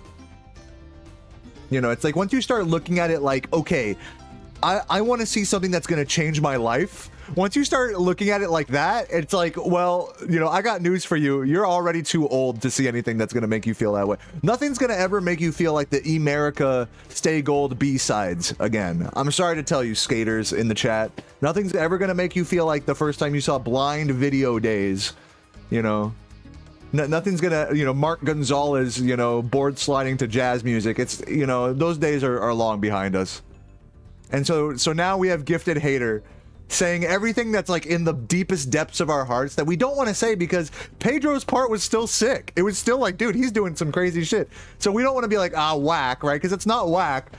you know, it's like once you start looking at it like, okay, I want to see something that's gonna change my life. Once you start looking at it like that, it's like, well, you know, I got news for you. You're already too old to see anything that's gonna make you feel that way. Nothing's gonna ever make you feel like the Emerica Stay Gold B-sides again. I'm sorry to tell you, skaters in the chat. Nothing's ever gonna make you feel like the first time you saw Blind Video Days. You know, nothing's gonna, you know, Mark Gonzalez, you know, board sliding to jazz music. It's, you know, those days are long behind us. And so now we have Gifted Hater saying everything that's like in the deepest depths of our hearts that we don't want to say, because Pedro's part was still sick. It was still like, dude, he's doing some crazy shit. So we don't want to be like, whack, right? Because it's not whack.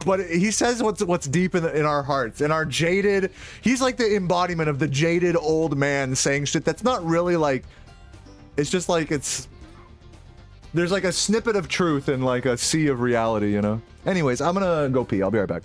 But he says what's deep in our hearts, and our jaded. He's like the embodiment of the jaded old man saying shit that's not really like. It's just like there's like a snippet of truth in like a sea of reality, you know. Anyways, I'm gonna go pee. I'll be right back.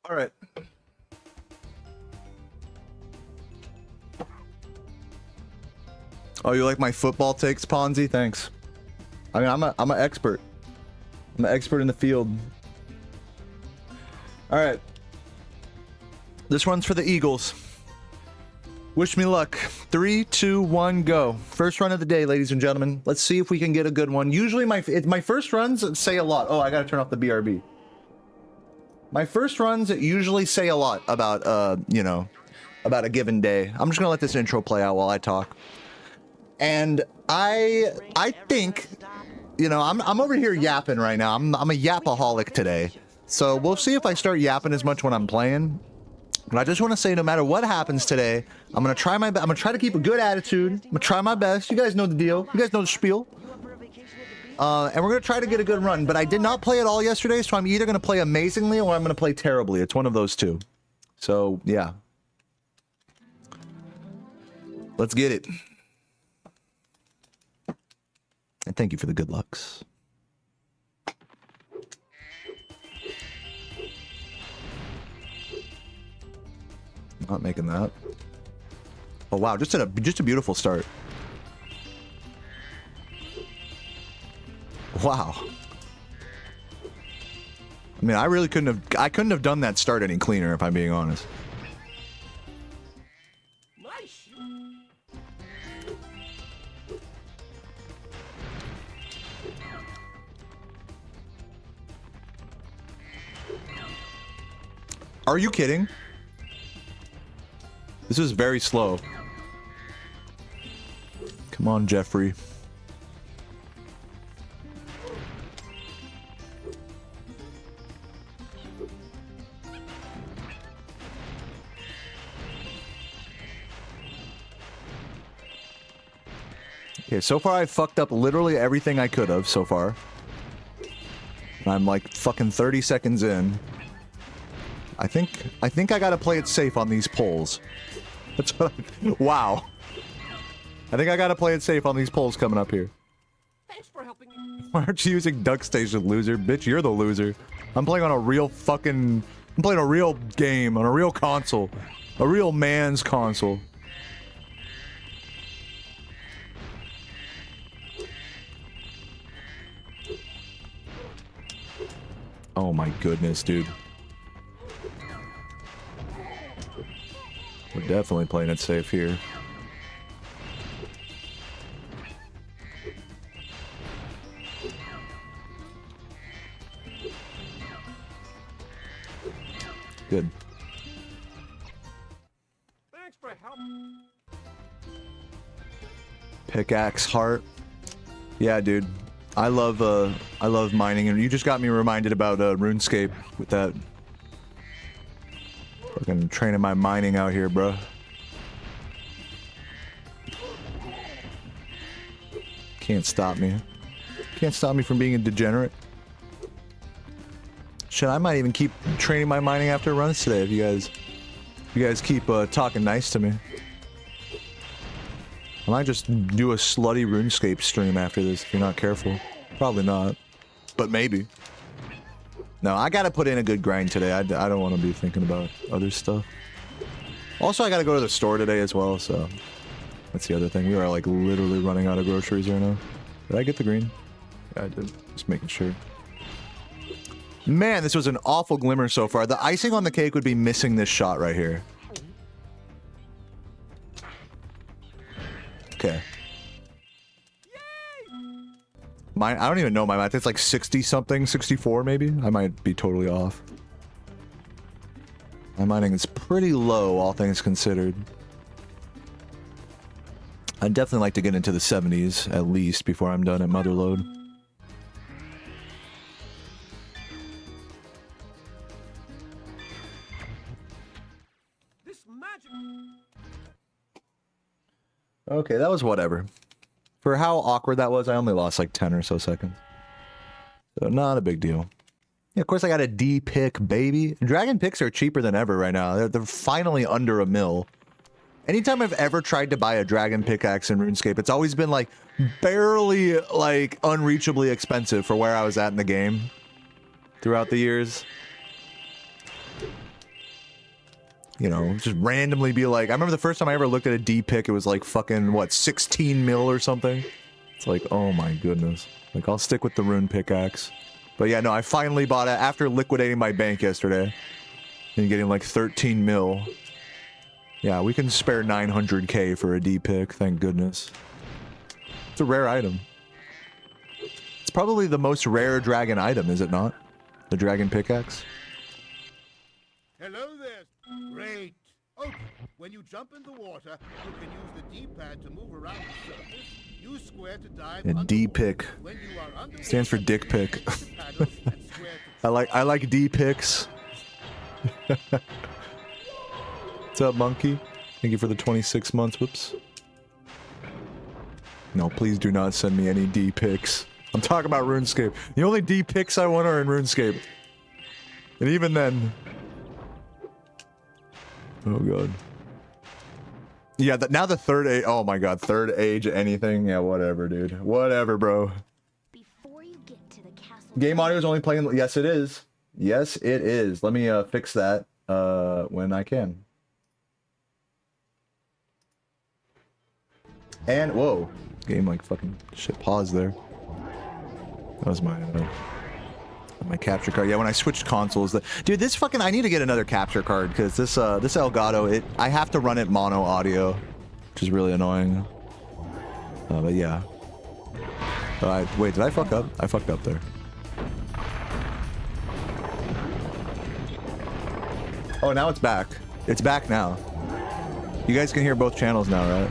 All right. Oh, you like my football takes, Ponzi? Thanks. I mean, I'm an expert. I'm an expert in the field. All right. This one's for the Eagles. Wish me luck. 3, 2, 1, go. First run of the day, ladies and gentlemen. Let's see if we can get a good one. Usually my first runs say a lot. Oh, I gotta turn off the BRB. My first runs usually say a lot about, you know, about a given day. I'm just gonna let this intro play out while I talk. And I think, you know, I'm over here yapping right now. I'm a yapaholic today. So we'll see if I start yapping as much when I'm playing. But I just want to say, no matter what happens today, I'm gonna try to keep a good attitude. I'm gonna try my best. You guys know the deal. You guys know the spiel. And we're gonna try to get a good run. But I did not play at all yesterday, so I'm either gonna play amazingly or I'm gonna play terribly. It's one of those two. So yeah, let's get it. And thank you for the good lucks. Not making that. Oh wow, just a beautiful start. Wow. I mean, I really couldn't have done that start any cleaner if I'm being honest. Are you kidding? This is very slow. Come on, Jeffrey. Okay, so far I've fucked up literally everything I could have so far. I'm like fucking 30 seconds in. I think I gotta play it safe on these poles. That's what wow. I think I gotta play it safe on these poles coming up here. Thanks for helping me. Why aren't you using Duck Station, loser? Bitch, you're the loser. I'm playing on a real fucking... I'm playing a real game on a real console. A real man's console. Oh my goodness, dude. We're definitely playing it safe here. Good. Thanks for help. Pickaxe heart. Yeah, dude. I love mining, and you just got me reminded about RuneScape with that. Fucking training my mining out here, bro. Can't stop me. Can't stop me from being a degenerate. Shit, I might even keep training my mining after runs today if you guys keep talking nice to me. I might just do a slutty RuneScape stream after this if you're not careful. Probably not, but maybe. No, I gotta put in a good grind today. I don't want to be thinking about other stuff. Also, I gotta go to the store today as well, so that's the other thing. We are like literally running out of groceries right now. Did I get the green? Yeah, I did. Just making sure. Man, this was an awful glimmer so far. The icing on the cake would be missing this shot right here. Okay. Mine, I don't even know my math. It's like 60 something, 64 maybe. I might be totally off. My mining is pretty low, all things considered. I'd definitely like to get into the 70s at least before I'm done at Motherload. This magic. Okay, that was whatever. For how awkward that was, I only lost like 10 or so seconds. So not a big deal. Yeah, of course I got a D pick, baby. Dragon picks are cheaper than ever right now. They're finally under $1 mil. Anytime I've ever tried to buy a dragon pickaxe in RuneScape, it's always been like barely like unreachably expensive for where I was at in the game throughout the years. you know, just randomly be like, I remember the first time I ever looked at a D pick, it was like fucking, what, 16 mil or something? It's like, oh my goodness. Like, I'll stick with the rune pickaxe. But yeah, no, I finally bought it after liquidating my bank yesterday. And getting like 13 mil. Yeah, we can spare 900k for a D pick, thank goodness. It's a rare item. It's probably the most rare dragon item, is it not? The dragon pickaxe? Hello there. Great. Okay, when you jump in the water, you can use the D-pad to move around the surface. Use square to dive. A D pick. When you are underwater, Stands for dick pick. use the paddles and square to I like D picks. What's up, monkey? Thank you for the 26 months. Whoops. No, please do not send me any D pics. I'm talking about RuneScape. The only D pics I want are in RuneScape. And even then... Oh god. Yeah, now the third age... Oh my god, third age anything? Yeah, whatever, dude. Whatever, bro. Before you get to the castle, Game audio is only playing... Yes, it is. Yes, it is. Let me fix that when I can. And, whoa. Game like fucking shit paused there. That was my capture card. Yeah, when I switched consoles, dude, this fucking, I need to get another capture card because this Elgato, I have to run it mono audio, which is really annoying. But yeah. Wait, did I fuck up? I fucked up there. Oh, now it's back. It's back now. You guys can hear both channels now, right?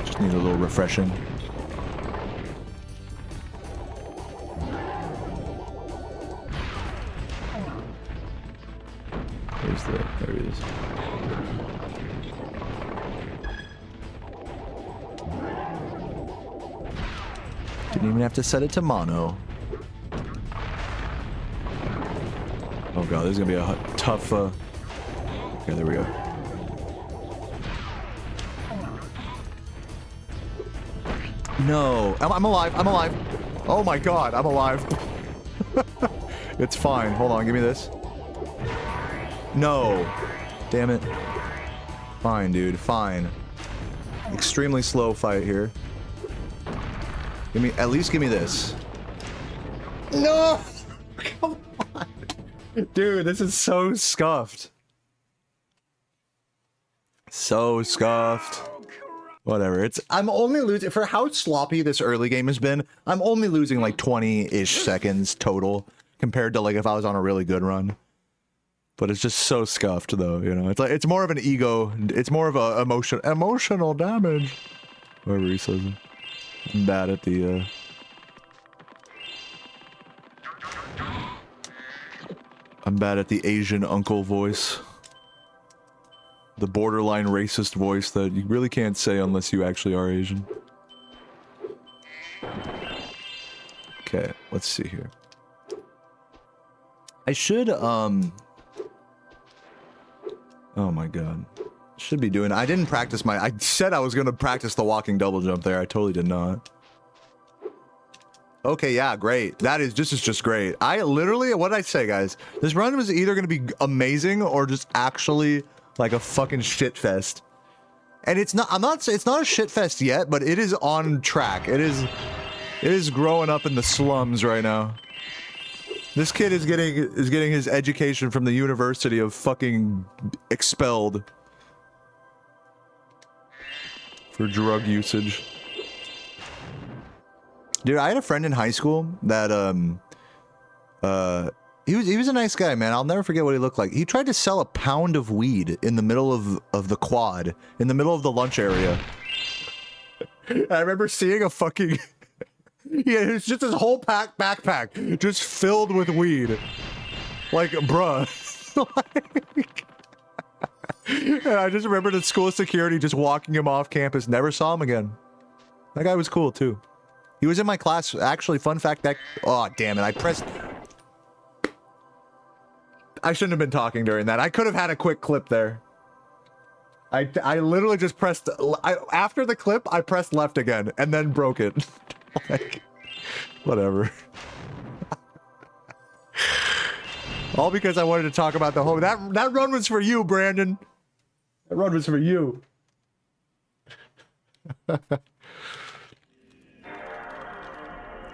Just need a little refreshing. There he is. Didn't even have to set it to mono. Oh god, this is gonna be a tough, okay, there we go. No, I'm alive, I'm alive. Oh my god, I'm alive. It's fine, hold on, give me this. No, damn it. Fine, dude, fine. Extremely slow fight here. At least give me this. No! Come on. Dude, this is so scuffed. So scuffed. Whatever, I'm only losing, for how sloppy this early game has been, I'm only losing like 20-ish seconds total, compared to like if I was on a really good run. But it's just so scuffed though, you know, it's more of an ego, it's more of a emotional damage. Whatever he says. I'm bad at the, I'm bad at the Asian uncle voice. The borderline racist voice that you really can't say unless you actually are Asian. Okay, let's see here. I should, oh my god. Should be doing, I didn't practice I said I was gonna practice the walking double jump there. I totally did not. Okay, yeah, great. This is just great. I literally, what did I say, guys? This run was either gonna be amazing or just actually like a fucking shit fest. And it's not a shit fest yet, but it is on track. It is growing up in the slums right now. This kid is getting his education from the University of fucking expelled for drug usage. Dude, I had a friend in high school that he was a nice guy, man. I'll never forget what he looked like. He tried to sell a pound of weed in the middle of the quad, in the middle of the lunch area. I remember seeing a fucking yeah, it's just his whole backpack just filled with weed. Like, bruh. Like, and I just remember the school security just walking him off campus. Never saw him again. That guy was cool too. He was in my class. Actually, fun fact, that, oh damn it, I shouldn't have been talking during that. I could have had a quick clip there. I literally just pressed, after the clip, I pressed left again and then broke it. Like, whatever. All because I wanted to talk about the home. That run was for you, Brandon. That run was for you.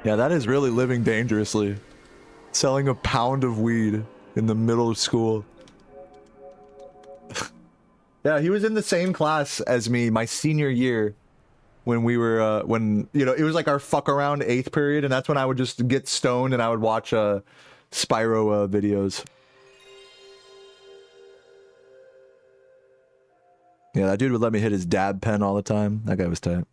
Yeah, that is really living dangerously. Selling a pound of weed in the middle of school. Yeah, he was in the same class as me my senior year when we were, when, you know, it was like our fuck around 8th period, and that's when I would just get stoned and I would watch Spyro videos. Yeah, that dude would let me hit his dab pen all the time. That guy was tight.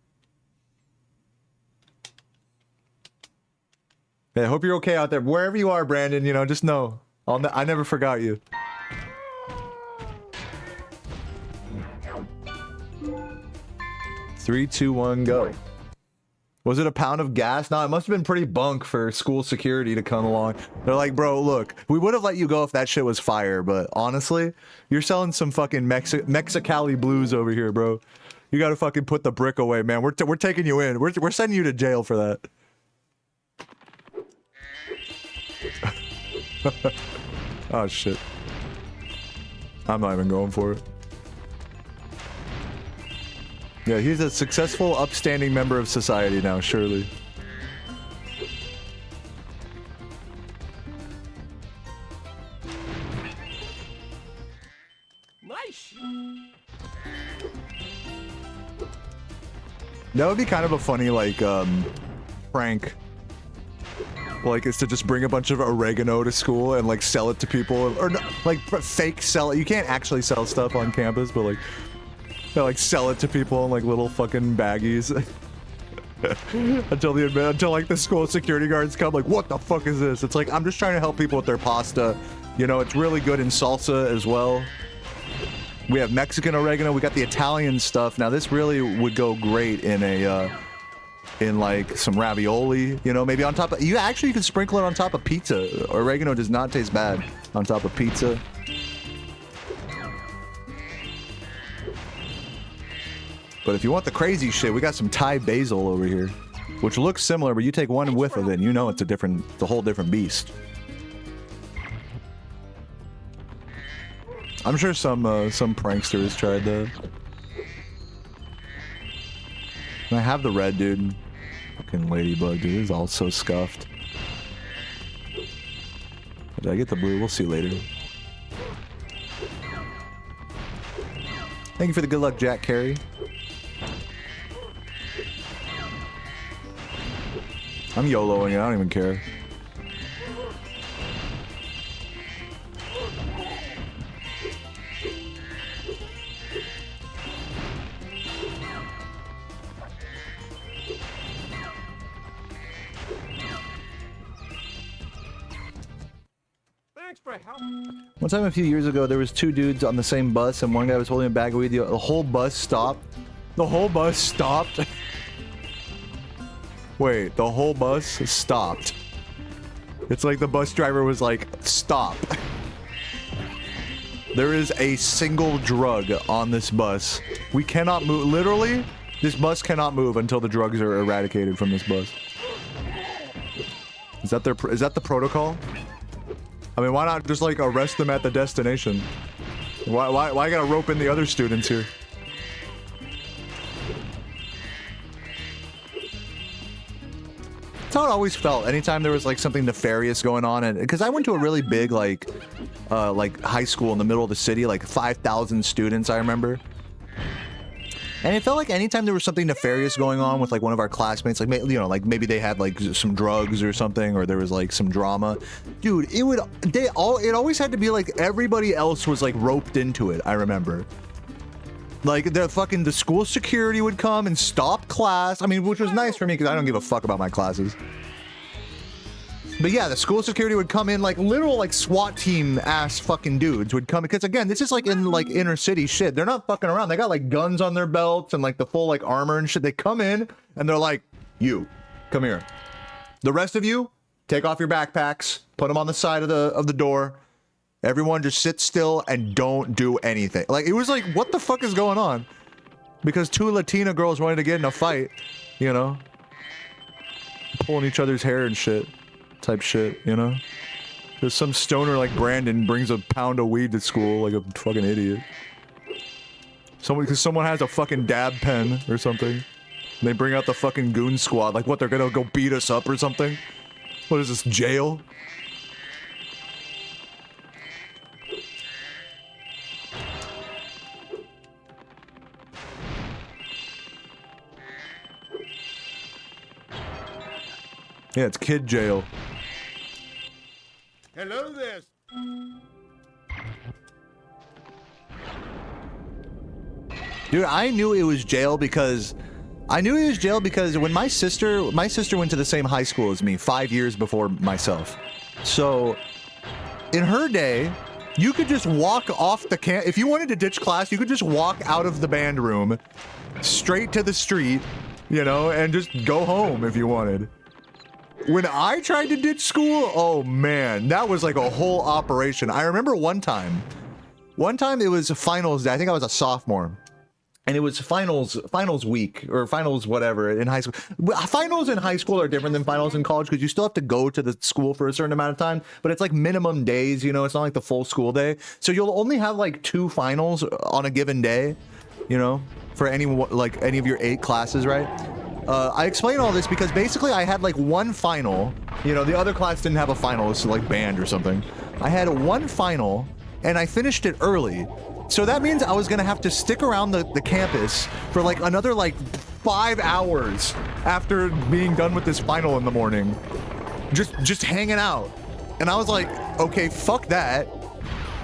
Hey, I hope you're okay out there. Wherever you are, Brandon, you know, just know. I never forgot you. Three, two, one, go. Was it a pound of gas? No, it must have been pretty bunk for school security to come along. They're like, bro, look, we would have let you go if that shit was fire, but honestly, you're selling some fucking Mexicali blues over here, bro. You gotta fucking put the brick away, man. We're taking you in. We're sending you to jail for that. Oh shit. I'm not even going for it. Yeah, he's a successful, upstanding member of society now, surely. Nice. That would be kind of a funny, like, prank. Like, is to just bring a bunch of oregano to school and, like, sell it to people. Or, like, fake sell it. You can't actually sell stuff on campus, but, like, like sell it to people in, like, little fucking baggies. until, like, the school security guards come, like, what the fuck is this? It's like, I'm just trying to help people with their pasta. You know, it's really good in salsa as well. We have Mexican oregano. We got the Italian stuff. Now, this really would go great in a, in like some ravioli, you know, maybe on top of, you can sprinkle it on top of pizza. Oregano does not taste bad on top of pizza. But if you want the crazy shit, we got some Thai basil over here, which looks similar, but you take one whiff of it and you know it's a whole different beast. I'm sure some pranksters tried that. And I have the red, dude. Fucking ladybug, dude. It's all so scuffed. Did I get the blue? We'll see later. Thank you for the good luck, Jack Carey. I'm YOLOing it. I don't even care. One time a few years ago, there was two dudes on the same bus, and one guy was holding a bag of weed. The whole bus stopped. The whole bus stopped. Wait, the whole bus stopped. It's like the bus driver was like, stop. There is a single drug on this bus. We cannot move. Literally, this bus cannot move until the drugs are eradicated from this bus. Is that the protocol? I mean, why not just, like, arrest them at the destination? Why gotta rope in the other students here? That's how it always felt. Anytime there was, like, something nefarious going on, and because I went to a really big, like high school in the middle of the city, like 5,000 students, I remember. And it felt like anytime there was something nefarious going on with, like, one of our classmates, like, you know, like maybe they had, like, some drugs or something, or there was, like, some drama, dude, it always had to be like everybody else was, like, roped into it. I remember, like, the school security would come and stop class. I mean, which was nice for me because I don't give a fuck about my classes. But yeah, the school security would come in, like, literal, like, SWAT team ass fucking dudes would come, because again, this is like in, like, inner city shit. They're not fucking around. They got, like, guns on their belts and, like, the full, like, armor and shit. They come in and they're like, you, come here. The rest of you, take off your backpacks, put them on the side of the door. Everyone just sit still and don't do anything. Like, it was like, what the fuck is going on? Because two Latina girls wanted to get in a fight, you know, pulling each other's hair and shit. Type shit, you know? There's some stoner like Brandon brings a pound of weed to school like a fucking idiot. Because someone has a fucking dab pen or something. And they bring out the fucking goon squad. Like what, they're gonna go beat us up or something? What is this, jail? Yeah, it's kid jail. Hello there. Dude, I knew it was jail because when my sister went to the same high school as me 5 years before myself. So in her day, you could just walk off the if you wanted to ditch class, you could just walk out of the band room straight to the street, you know, and just go home if you wanted. When I tried to ditch school, oh man, that was like a whole operation. I remember one time it was finals day. I think I was a sophomore. And it was finals week or finals whatever in high school. Finals in high school are different than finals in college because you still have to go to the school for a certain amount of time, but it's like minimum days, you know, it's not like the full school day. So you'll only have like 2 finals on a given day, you know, for any of your 8 classes, right? I explain all this because basically I had like 1 final, you know, the other class didn't have a final, it's like band or something. I had 1 final and I finished it early. So that means I was gonna have to stick around the campus for like another like 5 hours after being done with this final in the morning. Just hanging out. And I was like, okay, fuck that.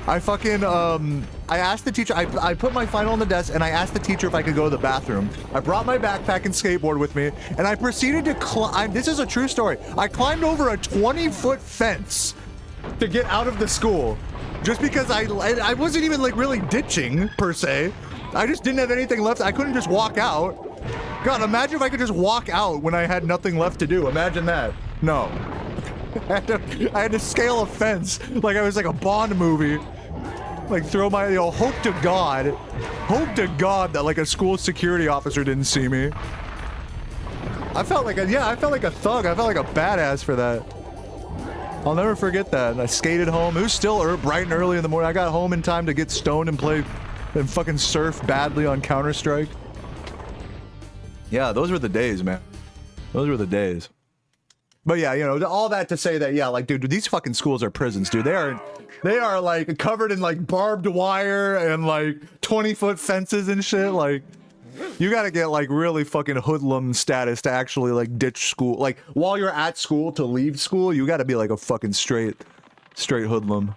I fucking, I asked the teacher, I put my final on the desk and I asked the teacher if I could go to the bathroom. I brought my backpack and skateboard with me and I proceeded to climb, this is a true story. I climbed over a 20-foot fence to get out of the school. Just because I wasn't even like really ditching per se. I just didn't have anything left. I couldn't just walk out. God, imagine if I could just walk out when I had nothing left to do. Imagine that. No. I had to scale a fence like I was like a Bond movie. Like throw my, you know, hope to God that like a school security officer didn't see me. I felt like a thug. I felt like a badass for that. I'll never forget that. And I skated home. It was still bright and early in the morning. I got home in time to get stoned and play and fucking surf badly on Counter-Strike. Yeah, those were the days, man. Those were the days. But yeah, you know, all that to say that, yeah, like, dude, these fucking schools are prisons, dude. They are like covered in like barbed wire and like 20-foot fences and shit. Like, you gotta get like really fucking hoodlum status to actually like ditch school. Like while you're at school to leave school, you gotta be like a fucking straight hoodlum.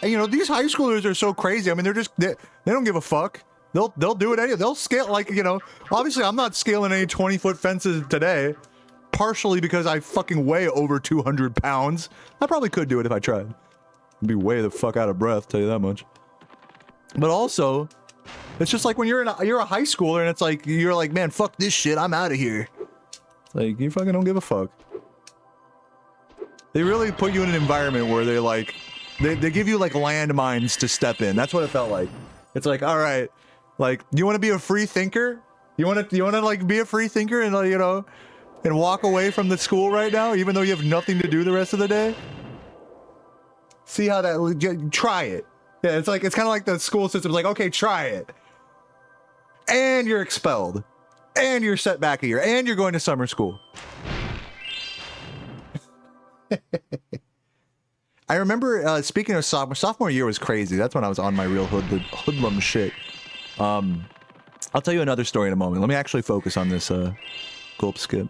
And you know, these high schoolers are so crazy. I mean, they don't give a fuck. They'll do it they'll scale, like, you know, obviously I'm not scaling any 20-foot fences today. Partially because I fucking weigh over 200 pounds. I probably could do it if I tried. I'd be way the fuck out of breath, tell you that much. But also, it's just like when you're a high schooler and it's like, you're like, man, fuck this shit, I'm out of here. Like, you fucking don't give a fuck. They really put you in an environment where they like, they give you like landmines to step in. That's what it felt like. It's like, all right, like, you want to be a free thinker? You want to like be a free thinker and, you know, and walk away from the school right now, even though you have nothing to do the rest of the day? See how that, try it. Yeah, it's like, it's kind of like the school system's like, okay, try it. And you're expelled. And you're set back a year. And you're going to summer school. I remember, speaking of sophomore year was crazy. That's when I was on my real hoodlum shit. I'll tell you another story in a moment. Let me actually focus on this, gulp skip.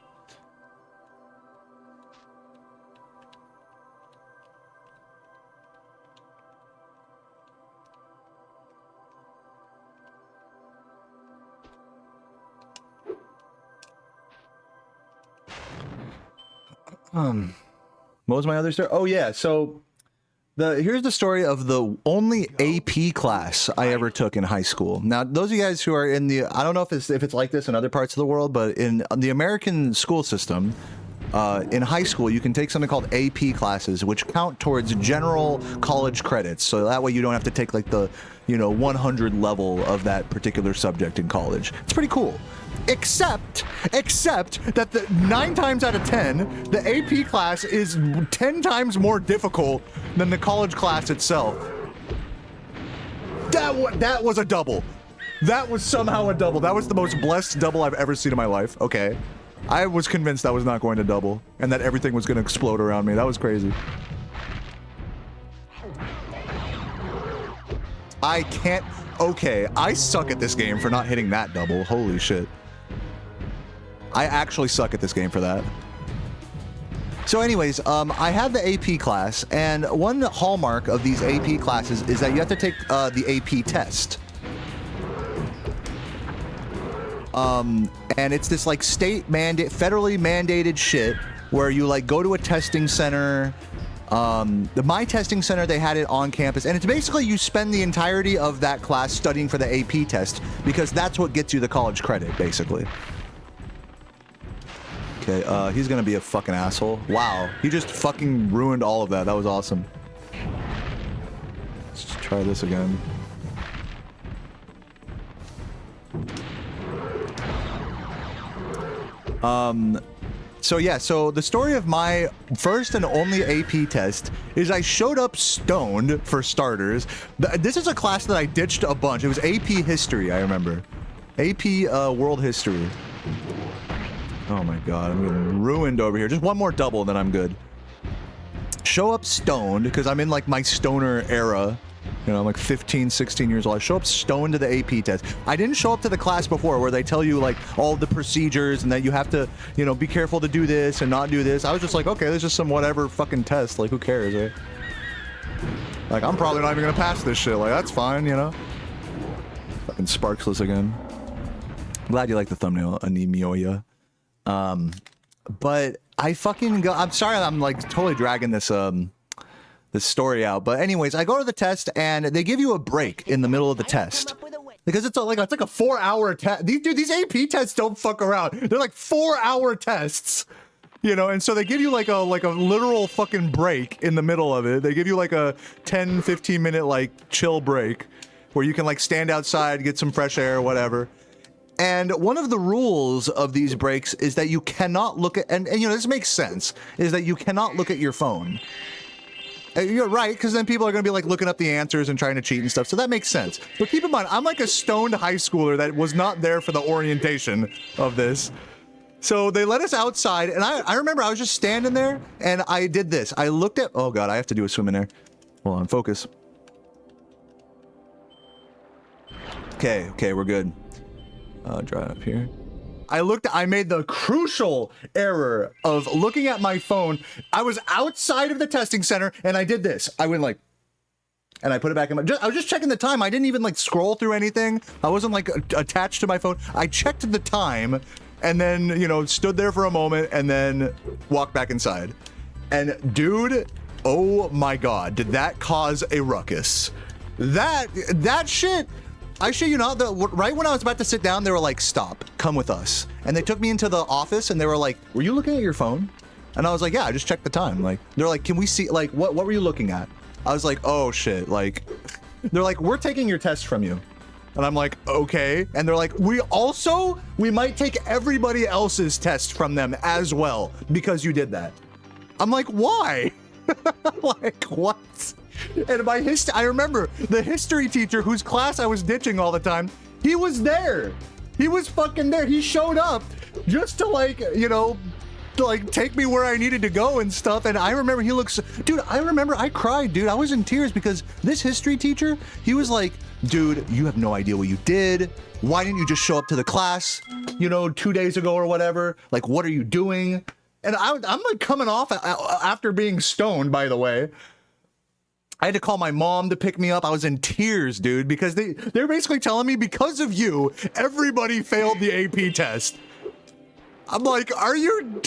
What was my other story? Oh yeah, so here's the story of the only AP class I ever took in high school. Now, those of you guys who are in the, I don't know if it's like this in other parts of the world, but in the American school system, in high school, you can take something called AP classes, which count towards general college credits. So that way you don't have to take like the, 100 level of that particular subject in college. It's pretty cool. Except that the 9 times out of 10, the AP class is 10 times more difficult than the college class itself. That was a double. That was somehow a double. That was the most blessed double I've ever seen in my life. Okay. I was convinced I was not going to double and that everything was going to explode around me. That was crazy. I can't... Okay, I suck at this game for not hitting that double. Holy shit. I actually suck at this game for that. So anyways, I had the AP class, and one hallmark of these AP classes is that you have to take the AP test. And it's this like federally mandated shit where you like go to a testing center. My testing center, they had it on campus, and it's basically you spend the entirety of that class studying for the AP test because that's what gets you the college credit, basically. Okay, he's gonna be a fucking asshole. Wow, he just fucking ruined all of that. That was awesome. Let's just try this again. So yeah, so the story of my first and only AP test is I showed up stoned, for starters. This is a class that I ditched a bunch. It was AP History, I remember. AP World History. Oh my god, I'm getting ruined over here. Just one more double, then I'm good. Show up stoned, because I'm in like my stoner era. I'm like 15, 16 years old. I show up stoned to the AP test. I didn't show up to the class before where they tell you like all the procedures and that you have to, be careful to do this and not do this. I was just like, okay, there's just some whatever fucking test. Like, who cares, right? Like, I'm probably not even gonna pass this shit. Like, that's fine, Fucking Sparkless again. Glad you like the thumbnail, Anemioya. But I fucking go. I'm sorry, I'm like totally dragging this story out, but anyways, I go to the test and they give you a break in the middle of the test because it's like a 4-hour test. These AP tests don't fuck around. They're like 4-hour tests, and so they give you like a literal fucking break in the middle of it. They give you like a 10-15 minute like chill break where you can like stand outside, get some fresh air, whatever. And one of the rules of these breaks is that you cannot look at, and this makes sense, is that you cannot look at your phone. You're right, because then people are going to be like looking up the answers and trying to cheat and stuff, so that makes sense. But keep in mind, I'm like a stoned high schooler that was not there for the orientation of this. So they let us outside, and I remember I was just standing there, and I did this. I looked at, oh god, I have to do a swim in there. Hold on, focus. Okay, we're good. Dry up here. I made the crucial error of looking at my phone. I was outside of the testing center and I did this. I went like, and I put it back in my, I was just checking the time. I didn't even like scroll through anything. I wasn't like attached to my phone. I checked the time and then, stood there for a moment and then walked back inside. And dude, oh my God, did that cause a ruckus? That shit. I shit you not, right when I was about to sit down, they were like, stop, come with us. And they took me into the office and they were like, were you looking at your phone? And I was like, yeah, I just checked the time. Like, they're like, can we see, like, what were you looking at? I was like, oh shit, like, they're like, we're taking your test from you. And I'm like, okay. And they're like, we might take everybody else's test from them as well because you did that. I'm like, why? Like, what? And I remember the history teacher whose class I was ditching all the time, he was there. He was fucking there. He showed up just to like, take me where I needed to go and stuff. And I remember dude, I cried, dude. I was in tears because this history teacher, he was like, dude, you have no idea what you did. Why didn't you just show up to the class, 2 days ago or whatever? Like, what are you doing? And I'm like coming off after being stoned, by the way. I had to call my mom to pick me up. I was in tears, dude, because they were basically telling me because of you, everybody failed the AP test. I'm like, are you?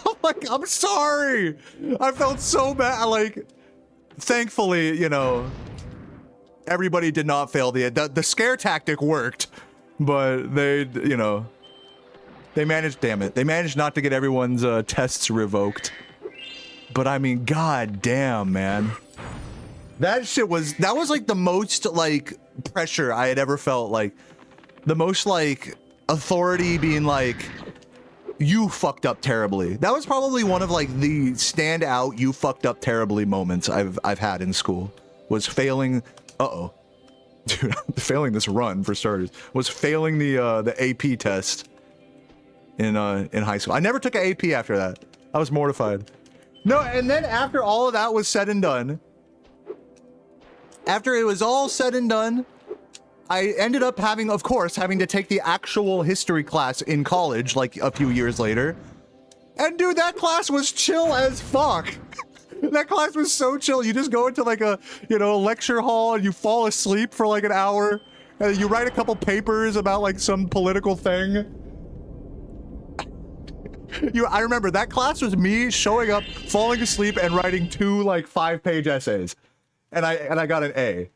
I'm like, I'm sorry. I felt so bad. Like, thankfully, everybody did not fail the scare tactic worked, but they, They managed, damn it, they managed not to get everyone's tests revoked. But I mean, god damn, man. That shit was, that was like the most like pressure I had ever felt, like the most like authority being like, you fucked up terribly. That was probably one of like the standout you fucked up terribly moments I've had in school. Was failing, dude, failing this run for starters. Was failing the AP test in high school. I never took an AP after that. I was mortified. No, and then after all of that was said and done, after it was all said and done, I ended up having to take the actual history class in college, like a few years later. And dude, that class was chill as fuck. That class was so chill. You just go into like a, lecture hall and you fall asleep for like an hour. And you write a couple papers about like some political thing. I remember that class was me showing up, falling asleep, and writing 2 like 5-page essays. And I got an A.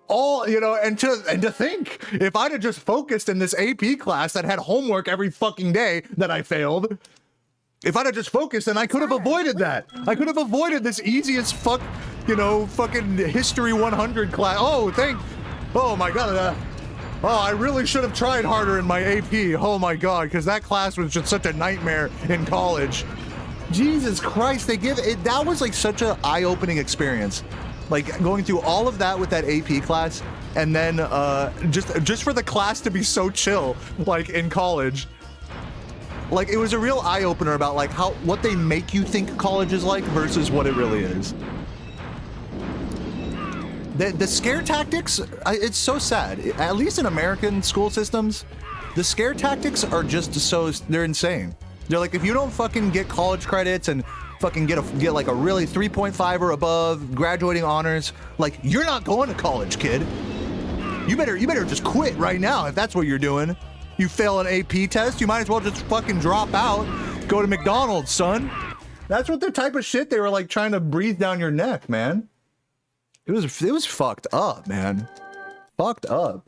All, and to think, if I'd have just focused in this AP class that had homework every fucking day that I failed, if I'd have just focused, then I could have avoided that. I could have avoided this easy as fuck, fucking History 100 class. Oh my god. I really should have tried harder in my AP. Oh my god, because that class was just such a nightmare in college. Jesus Christ, that was like such an eye-opening experience. Like going through all of that with that AP class, and then just for the class to be so chill, like in college. Like it was a real eye-opener about like what they make you think college is like versus what it really is. The scare tactics, it's so sad. At least in American school systems, the scare tactics are just they're insane. They're like, if you don't fucking get college credits and fucking get like a really 3.5 or above, graduating honors, like you're not going to college, kid. You better just quit right now if that's what you're doing. You fail an AP test, you might as well just fucking drop out, go to McDonald's, son. That's what the type of shit they were like trying to breathe down your neck, man. It was fucked up, man. Fucked up.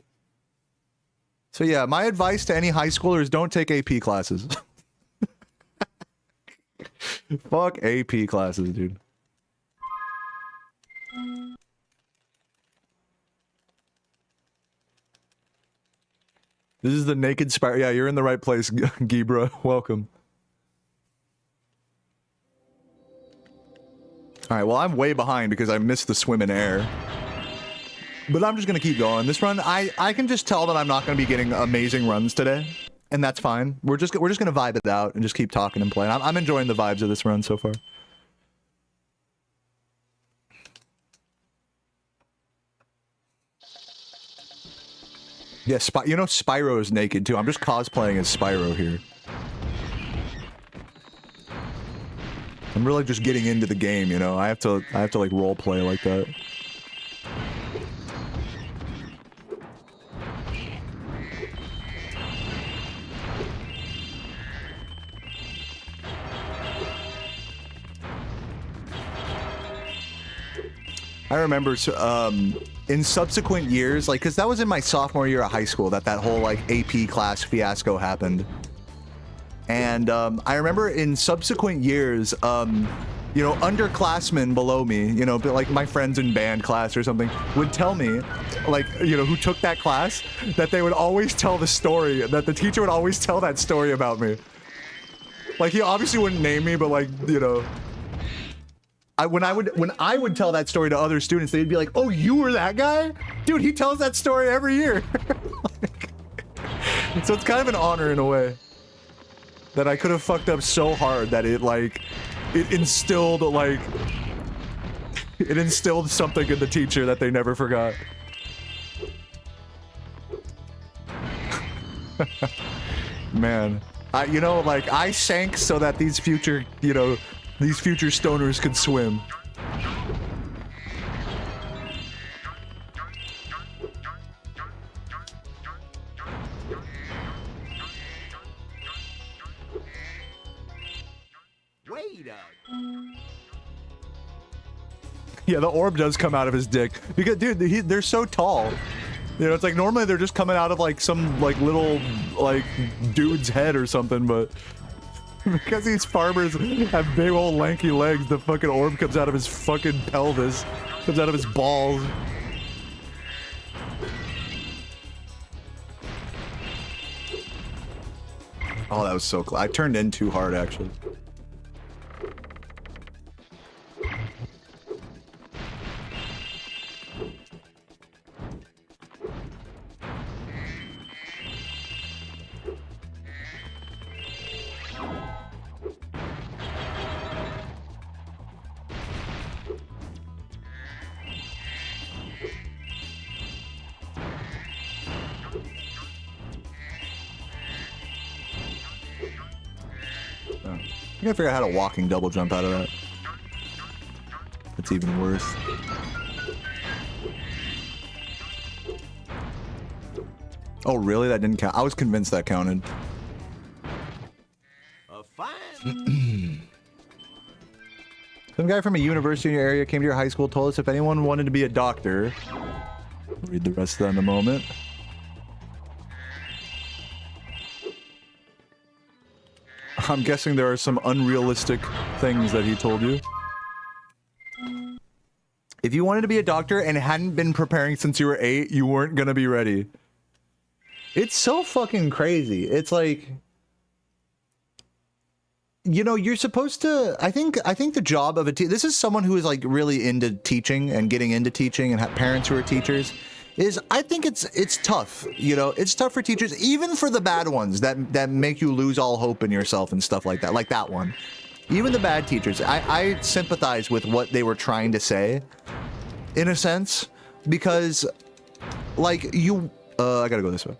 So yeah, my advice to any high schoolers, don't take AP classes. Fuck AP classes, dude. This is the naked Spyro. Yeah, you're in the right place, Gibra. Welcome. Alright, well, I'm way behind because I missed the swim in air. But I'm just gonna keep going. This run, I can just tell that I'm not gonna be getting amazing runs today. And that's fine. We're just gonna vibe it out and just keep talking and playing. I'm enjoying the vibes of this run so far. Yeah, Spyro is naked too. I'm just cosplaying as Spyro here. I'm really just getting into the game, I have to like role play like that. I remember in subsequent years, like, because that was in my sophomore year of high school that whole like AP class fiasco happened. And I remember in subsequent years, underclassmen below me, like my friends in band class or something, would tell me, like, who took that class, that they would always tell the story, that the teacher would always tell that story about me. Like, he obviously wouldn't name me, but like, when I would tell that story to other students, they'd be like, "Oh, you were that guy? Dude, he tells that story every year." So it's kind of an honor in a way that I could have fucked up so hard that it instilled something in the teacher that they never forgot. Man, I sank so that these future stoners could swim. Wait up. Yeah, the orb does come out of his dick. Because, dude, they're so tall. You know, it's like normally they're just coming out of like some like little like dude's head or something, but because these farmers have big old lanky legs, the fucking orb comes out of his fucking pelvis, comes out of his balls. Oh, that was so close. I turned in too hard, actually. I gotta figure out how to walking double jump out of that. It's even worse. Oh, really? That didn't count? I was convinced that counted. Fine. Some guy from a university in your area came to your high school, told us if anyone wanted to be a doctor. I'll read the rest of that in a moment. I'm guessing there are some unrealistic things that he told you. If you wanted to be a doctor and hadn't been preparing since you were 8, you weren't gonna be ready. It's so fucking crazy. It's like, you know, you're supposed to, I think the job of a teacher, this is someone who is like really into teaching and getting into teaching and have parents who are teachers, is I think it's tough, you know, it's tough for teachers, even for the bad ones that make you lose all hope in yourself and stuff like that one. Even the bad teachers, I sympathize with what they were trying to say, in a sense, because, like, I gotta go this way.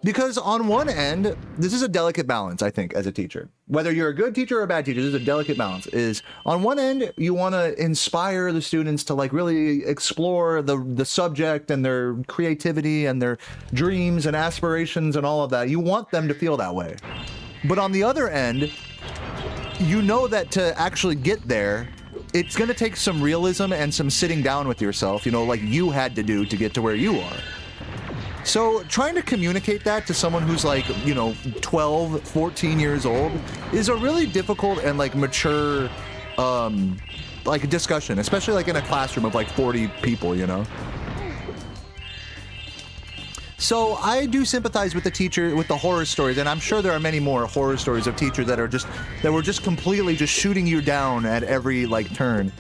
Because on one end, this is a delicate balance, I think, as a teacher. Whether you're a good teacher or a bad teacher, this is a delicate balance. Is on one end, you want to inspire the students to like really explore the subject and their creativity and their dreams and aspirations and all of that. You want them to feel that way. But on the other end, you know that to actually get there, it's going to take some realism and some sitting down with yourself, you know, like you had to do to get to where you are. So trying to communicate that to someone who's like, you know, 12, 14 years old is a really difficult and like mature, like discussion, especially like in a classroom of like 40 people, you know? So I do sympathize with the teacher, with the horror stories, and I'm sure there are many more horror stories of teachers that were just completely just shooting you down at every like turn.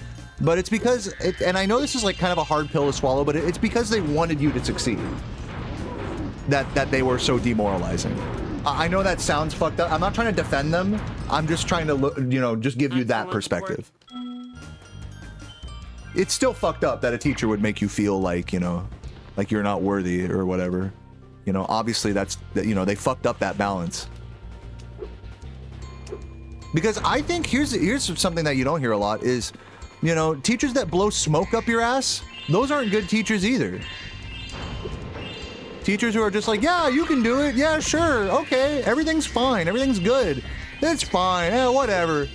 But it's because, and I know this is like kind of a hard pill to swallow, but it's because they wanted you to succeed. That they were so demoralizing. I know that sounds fucked up. I'm not trying to defend them. I'm just trying to, you know, just give you that perspective. It's still fucked up that a teacher would make you feel like, you know, like you're not worthy or whatever. You know, obviously you know, they fucked up that balance. Because I think here's something that you don't hear a lot is, you know, teachers that blow smoke up your ass, those aren't good teachers either. Teachers who are just like, yeah, you can do it. Yeah, sure. Okay. Everything's fine. Everything's good. It's fine. Yeah, whatever.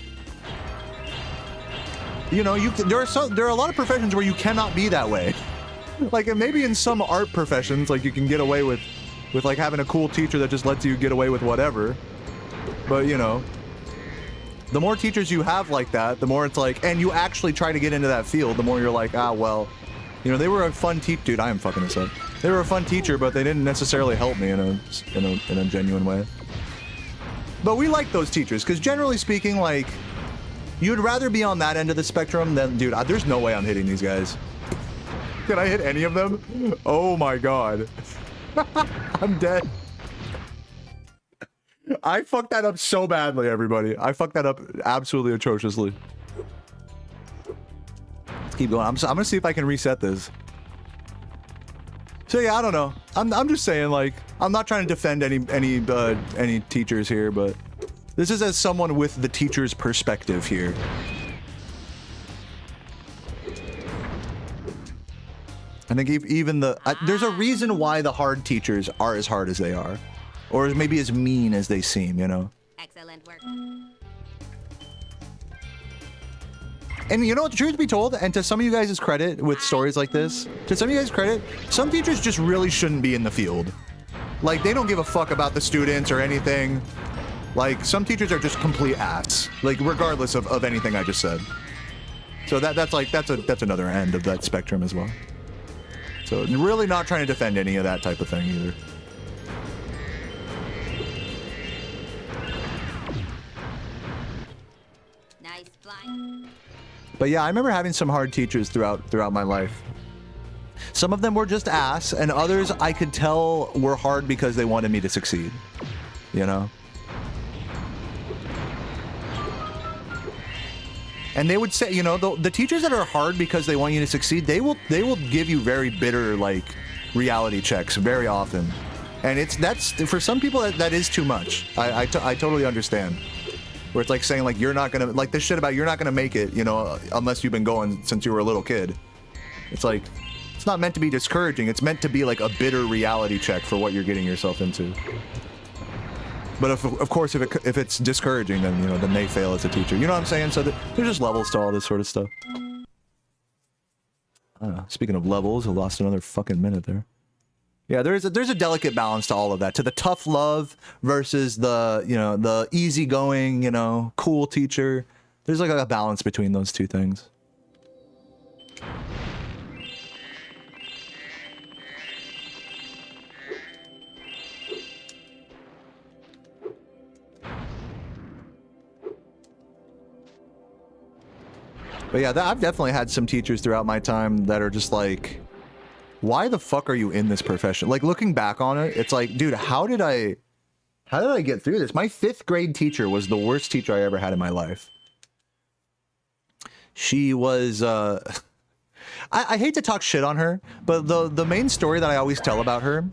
You know, there are a lot of professions where you cannot be that way. Like, and maybe in some art professions, like you can get away with like having a cool teacher that just lets you get away with whatever. But, you know, the more teachers you have like that, the more it's like, and you actually try to get into that field, the more you're like, ah, well, you know, they were a fun teacher. Dude, I am fucking this up. They were a fun teacher, but they didn't necessarily help me in a genuine way. But we like those teachers, because generally speaking, like, you'd rather be on that end of the spectrum than, dude, there's no way I'm hitting these guys. Can I hit any of them? Oh my god. I'm dead. I fucked that up so badly, everybody. I fucked that up absolutely atrociously. Let's keep going. I'm gonna see if I can reset this. So yeah, I don't know. I'm just saying, like, I'm not trying to defend any teachers here, but this is as someone with the teacher's perspective here. I think even there's a reason why the hard teachers are as hard as they are, or maybe as mean as they seem, you know. Excellent work. And you know what, the truth be told, and to some of you guys' credit with stories like this, to some of you guys' credit, some teachers just really shouldn't be in the field. Like, they don't give a fuck about the students or anything. Like, some teachers are just complete ass, like, regardless of anything I just said. So that's another end of that spectrum as well. So really not trying to defend any of that type of thing either. Nice flying. But yeah, I remember having some hard teachers throughout my life. Some of them were just ass, and others I could tell were hard because they wanted me to succeed. You know? And they would say, you know, the teachers that are hard because they want you to succeed, they will give you very bitter, like, reality checks very often. And that's for some people that is too much. I totally understand. Where it's like saying, like, you're not gonna, like, this shit about you're not gonna make it, you know, unless you've been going since you were a little kid. It's like, it's not meant to be discouraging. It's meant to be like a bitter reality check for what you're getting yourself into. But of course, if it's discouraging, then, you know, then they fail as a teacher. You know what I'm saying? So there's just levels to all this sort of stuff. I don't know. Speaking of levels, I lost another fucking minute there. Yeah, there's a delicate balance to all of that. To the tough love versus the, you know, the easygoing, you know, cool teacher. There's like a balance between those two things. But yeah, I've definitely had some teachers throughout my time that are just like, why the fuck are you in this profession? Like, looking back on it, it's like, dude, how did I get through this? My 5th grade teacher was the worst teacher I ever had in my life. She was, I hate to talk shit on her, but the main story that I always tell about her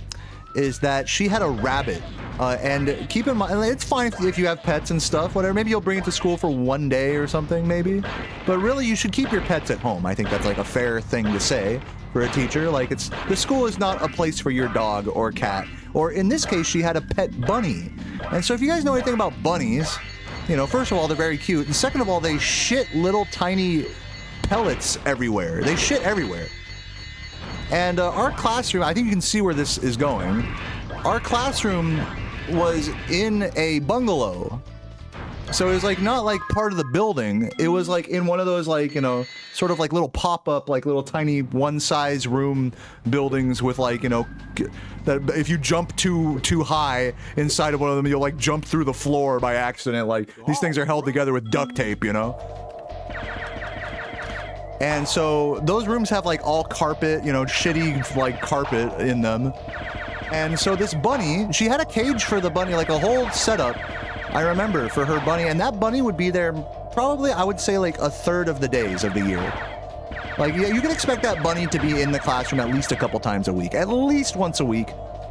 is that she had a rabbit. And keep in mind, it's fine if you have pets and stuff, whatever. Maybe you'll bring it to school for one day or something, maybe. But really, you should keep your pets at home. I think that's like a fair thing to say for a teacher. Like, the school is not a place for your dog or cat. Or in this case, she had a pet bunny. And so if you guys know anything about bunnies, you know, first of all, they're very cute. And second of all, they shit little tiny pellets everywhere. They shit everywhere. And our classroom, I think you can see where this is going. Our classroom was in a bungalow. So it was like not like part of the building. It was like in one of those, like, you know, sort of like little pop-up, like little tiny one-size room buildings with, like, you know, that if you jump too high inside of one of them, you'll like jump through the floor by accident. Like, these things are held together with duct tape, you know? And so those rooms have like all carpet, you know, shitty like carpet in them. And so this bunny, she had a cage for the bunny, like a whole setup, I remember, for her bunny. And that bunny would be there probably, I would say, like a third of the days of the year. Like, yeah, you can expect that bunny to be in the classroom at least a couple times a week. At least once a week,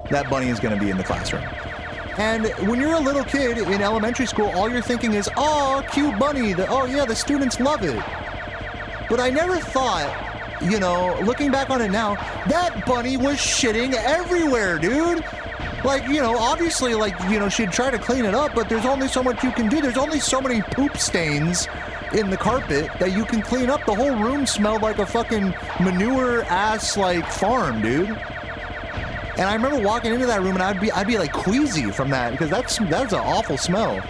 that bunny is going to be in the classroom. And when you're a little kid in elementary school, all you're thinking is, oh, cute bunny. Oh, yeah, the students love it. But I never thought, you know, looking back on it now, that bunny was shitting everywhere, dude. Like, you know, obviously, like, you know, she'd try to clean it up, but there's only so much you can do. There's only so many poop stains in the carpet that you can clean up. The whole room smelled like a fucking manure-ass, like, farm, dude. And I remember walking into that room, and I'd be like queasy from that, because that's an awful smell.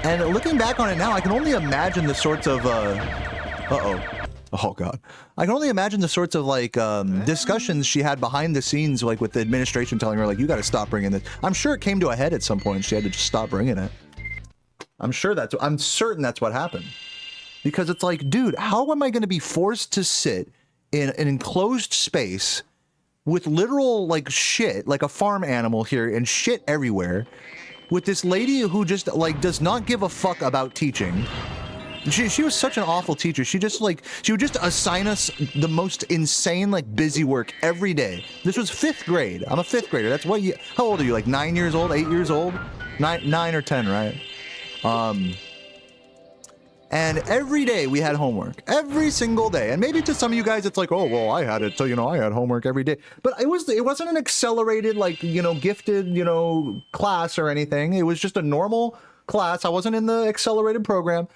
And looking back on it now, I can only imagine the sorts of, oh God. I can only imagine the sorts of, like, discussions she had behind the scenes, like, with the administration telling her, like, you gotta stop bringing this. I'm sure it came to a head at some point. She had to just stop bringing it. I'm certain that's what happened. Because it's like, dude, how am I gonna be forced to sit in an enclosed space with literal, like, shit, like a farm animal here, and shit everywhere, with this lady who just, like, does not give a fuck about teaching. She was such an awful teacher. She would just assign us the most insane, like, busy work every day. This was 5th grade. I'm a 5th grader. That's what you, how old are you? Like 9 years old, 8 years old? 9 or 10, right? And every day we had homework. Every single day. And maybe to some of you guys, it's like, oh, well, I had it. So, you know, I had homework every day. But it wasn't an accelerated, like, you know, gifted, you know, class or anything. It was just a normal class. I wasn't in the accelerated program.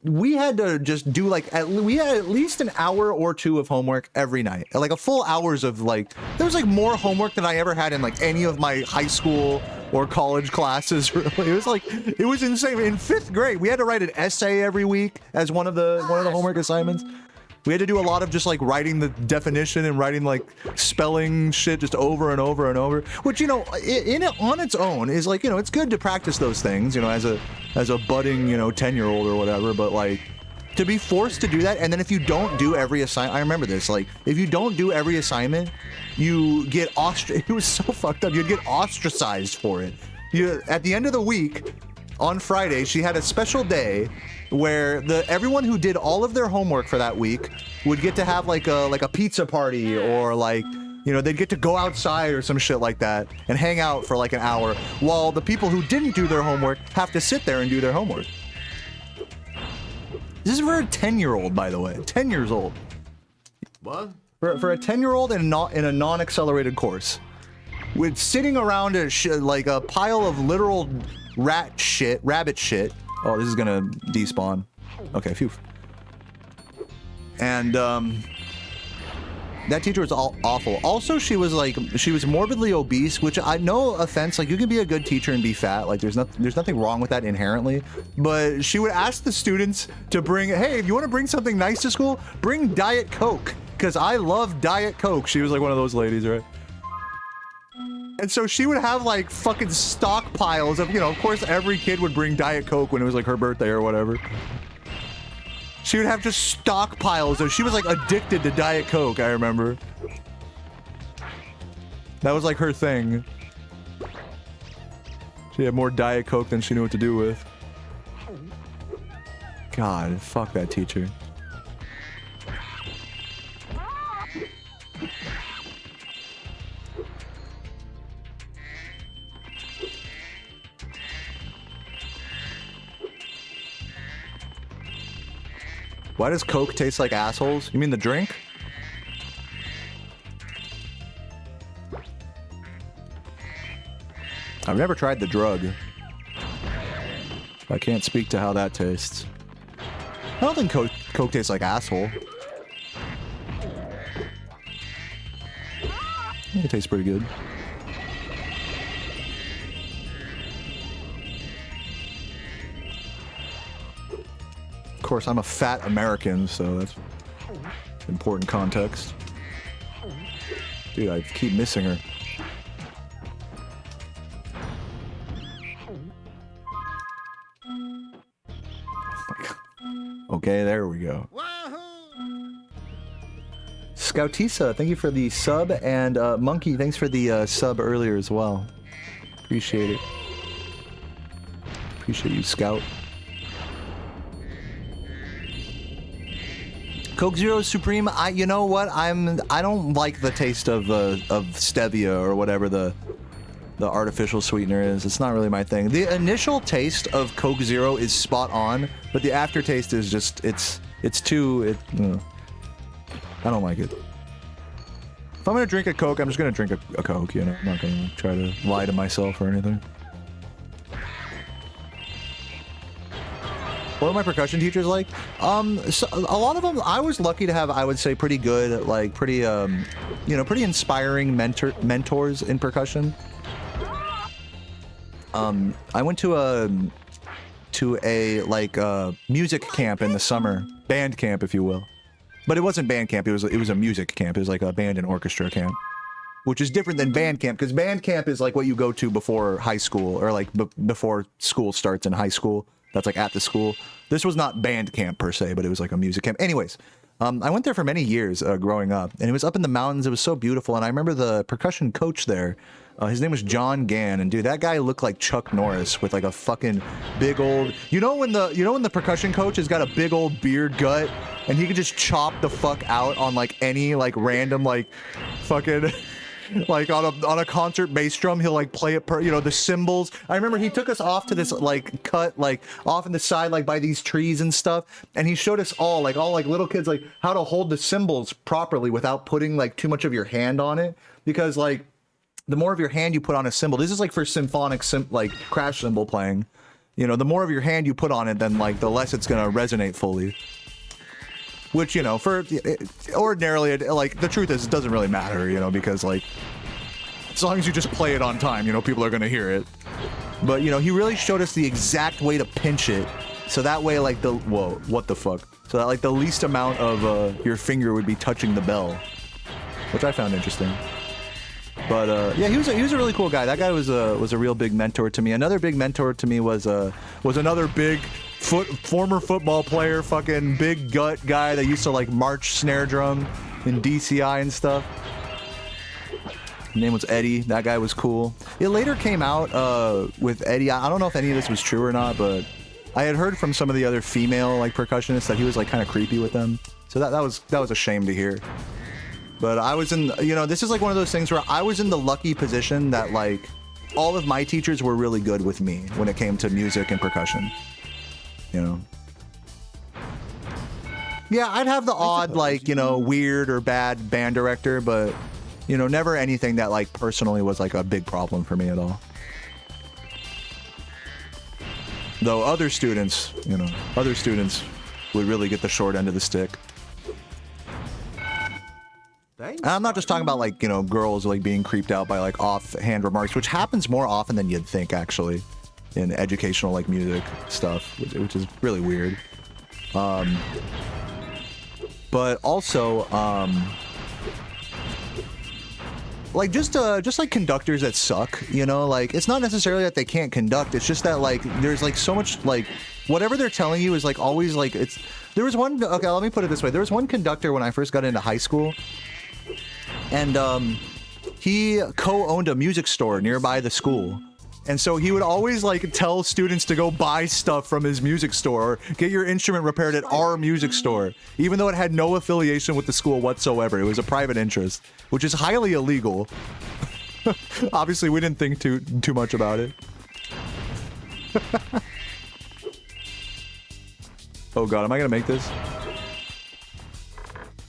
we had to just do like we had at least an hour or two of homework every night, like a full hours of like, there was like more homework than I ever had in like any of my high school or college classes. Really, it was insane. In 5th grade, we had to write an essay every week as one of the homework assignments. We had to do a lot of just like writing the definition and writing like spelling shit just over and over and over, which, you know, on its own is like, you know, it's good to practice those things, you know, as a budding, you know, 10-year-old or whatever, but like to be forced to do that, and then if you don't do every assignment, I remember this, like if you don't do every assignment, you get it was so fucked up. You'd get ostracized for it. At the end of the week, on Friday, she had a special day where everyone who did all of their homework for that week would get to have like a pizza party, or like, you know, they'd get to go outside or some shit like that and hang out for like an hour, while the people who didn't do their homework have to sit there and do their homework. This is for a 10-year-old, by the way. 10 years old. What? For a 10-year-old in a non-accelerated course, with sitting around like a pile of literal rabbit shit. Oh, this is gonna despawn. Okay, phew. And that teacher was awful. Also, she was morbidly obese, which, no offense, like you can be a good teacher and be fat. Like there's nothing wrong with that inherently. But she would ask the students to bring, hey, if you want to bring something nice to school, bring Diet Coke, because I love Diet Coke. She was like one of those ladies, right? And so she would have like fucking stockpiles of, you know, of course every kid would bring Diet Coke when it was like her birthday or whatever. She would have just stockpiles of, she was like addicted to Diet Coke, I remember. That was like her thing. She had more Diet Coke than she knew what to do with. God, fuck that teacher. Why does Coke taste like assholes? You mean the drink? I've never tried the drug. I can't speak to how that tastes. I don't think Coke tastes like asshole. I think it tastes pretty good. Of course, I'm a fat American, so that's important context. Dude, I keep missing her. Okay, there we go. Scoutisa, thank you for the sub, and Monkey, thanks for the sub earlier as well. Appreciate it. Appreciate you, Scout. Coke Zero Supreme, you know what? I don't like the taste of stevia or whatever the artificial sweetener is. It's not really my thing. The initial taste of Coke Zero is spot on, but the aftertaste is just it's too I don't like it. If I'm gonna drink a Coke, I'm just gonna drink a Coke, you know. I'm not gonna try to lie to myself or anything. What are my percussion teachers like? So a lot of them, I was lucky to have, I would say, pretty good, like pretty, you know, pretty inspiring mentors in percussion. I went to a like music camp in the summer, band camp, if you will, but it wasn't band camp. It was a music camp. It was like a band and orchestra camp, which is different than band camp, because band camp is like what you go to before high school, or like before school starts in high school. That's like at the school. This was not band camp per se, but it was like a music camp. Anyways, I went there for many years growing up, and it was up in the mountains. It was so beautiful, and I remember the percussion coach there. His name was John Gann, and dude, that guy looked like Chuck Norris with like a fucking big old. You know when the percussion coach has got a big old beard gut, and he could just chop the fuck out on like any like random like fucking. Like on a concert bass drum, he'll like play it you know, the cymbals. I remember he took us off to this like cut like off in the side like by these trees and stuff, and he showed us all like little kids like how to hold the cymbals properly without putting like too much of your hand on it, because like the more of your hand you put on a cymbal, this is like for symphonic like crash cymbal playing, you know, the more of your hand you put on it, then like the less it's gonna resonate fully. Which, you know, for ordinarily, like the truth is, it doesn't really matter, you know, because like as long as you just play it on time, you know, people are gonna hear it. But you know, he really showed us the exact way to pinch it, so that way, like the what the fuck? So that like the least amount of your finger would be touching the bell, which I found interesting. But yeah, he was a really cool guy. That guy was a real big mentor to me. Another big mentor to me was another big former football player, fucking big gut guy that used to like march snare drum in DCI and stuff. His name was Eddie. That guy was cool. It later came out with Eddie. I don't know if any of this was true or not, but I had heard from some of the other female like percussionists that he was like kind of creepy with them. So that was a shame to hear. But I was in, you know, this is like one of those things where I was in the lucky position that like all of my teachers were really good with me when it came to music and percussion. You know. Yeah, I'd have the odd like, you know, weird or bad band director, but you know, never anything that like personally was like a big problem for me at all. Though other students, you know, would really get the short end of the stick. And I'm not just talking about like, you know, girls like being creeped out by like offhand remarks, which happens more often than you'd think actually in educational like music stuff, which is really weird. But also, like just like conductors that suck, you know, like it's not necessarily that they can't conduct, it's just that like there's like so much like whatever they're telling you is like always like there was one, okay, let me put it this way, there was one conductor when I first got into high school, and he co-owned a music store nearby the school. And so he would always like tell students to go buy stuff from his music store, get your instrument repaired at our music store, even though it had no affiliation with the school whatsoever. It was a private interest, which is highly illegal. Obviously, we didn't think too much about it. Oh god, am I gonna make this?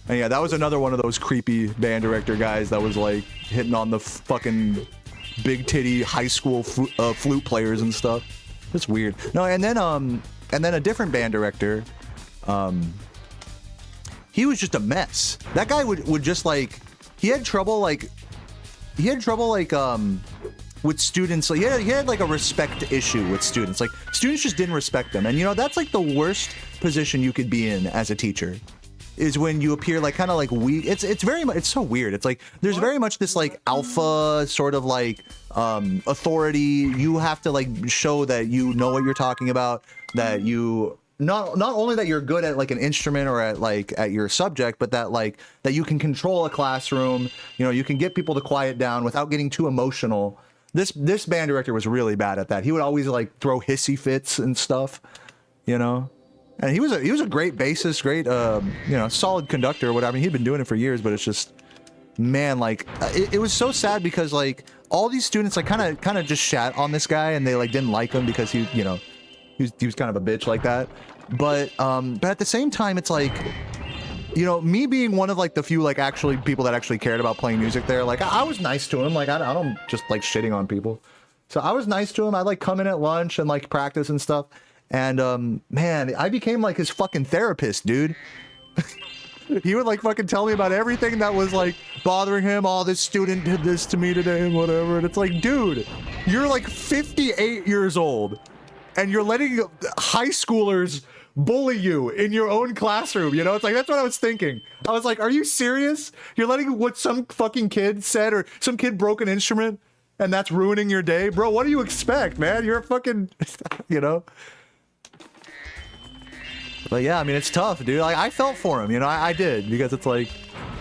And yeah, that was another one of those creepy band director guys that was like hitting on the fucking big titty high school flute players and stuff. It's weird. No, and then a different band director, he was just a mess. That guy would just like, he had trouble like with students. Like he had like a respect issue with students. Like students just didn't respect them. And you know, that's like the worst position you could be in as a teacher, is when you appear like kind of like weak. It's very much, it's so weird. It's like there's very much this like alpha sort of like authority. You have to like show that you know what you're talking about, that you not only that you're good at like an instrument or at your subject, but that you can control a classroom. You know, you can get people to quiet down without getting too emotional. This band director was really bad at that. He would always like throw hissy fits and stuff, you know. And he was a great bassist, great you know, solid conductor or whatever. I mean, he'd been doing it for years, but it's just, man, like it was so sad because like all these students like kind of just shat on this guy, and they like didn't like him because he, you know, he was kind of a bitch like that. But at the same time, it's like, you know, me being one of like the few like actually people that actually cared about playing music there, like I was nice to him. Like I don't just like shitting on people. So I was nice to him. I'd like come in at lunch and like practice and stuff. And man, I became like his fucking therapist, dude. He would like fucking tell me about everything that was like bothering him. Oh, this student did this to me today and whatever. And it's like, dude, you're like 58 years old and you're letting high schoolers bully you in your own classroom, you know? It's like, that's what I was thinking. I was like, are you serious? You're letting what some fucking kid said, or some kid broke an instrument, and that's ruining your day? Bro, what do you expect, man? You're a fucking, you know? But yeah, I mean, it's tough, dude. Like, I felt for him, you know? I did, because it's like,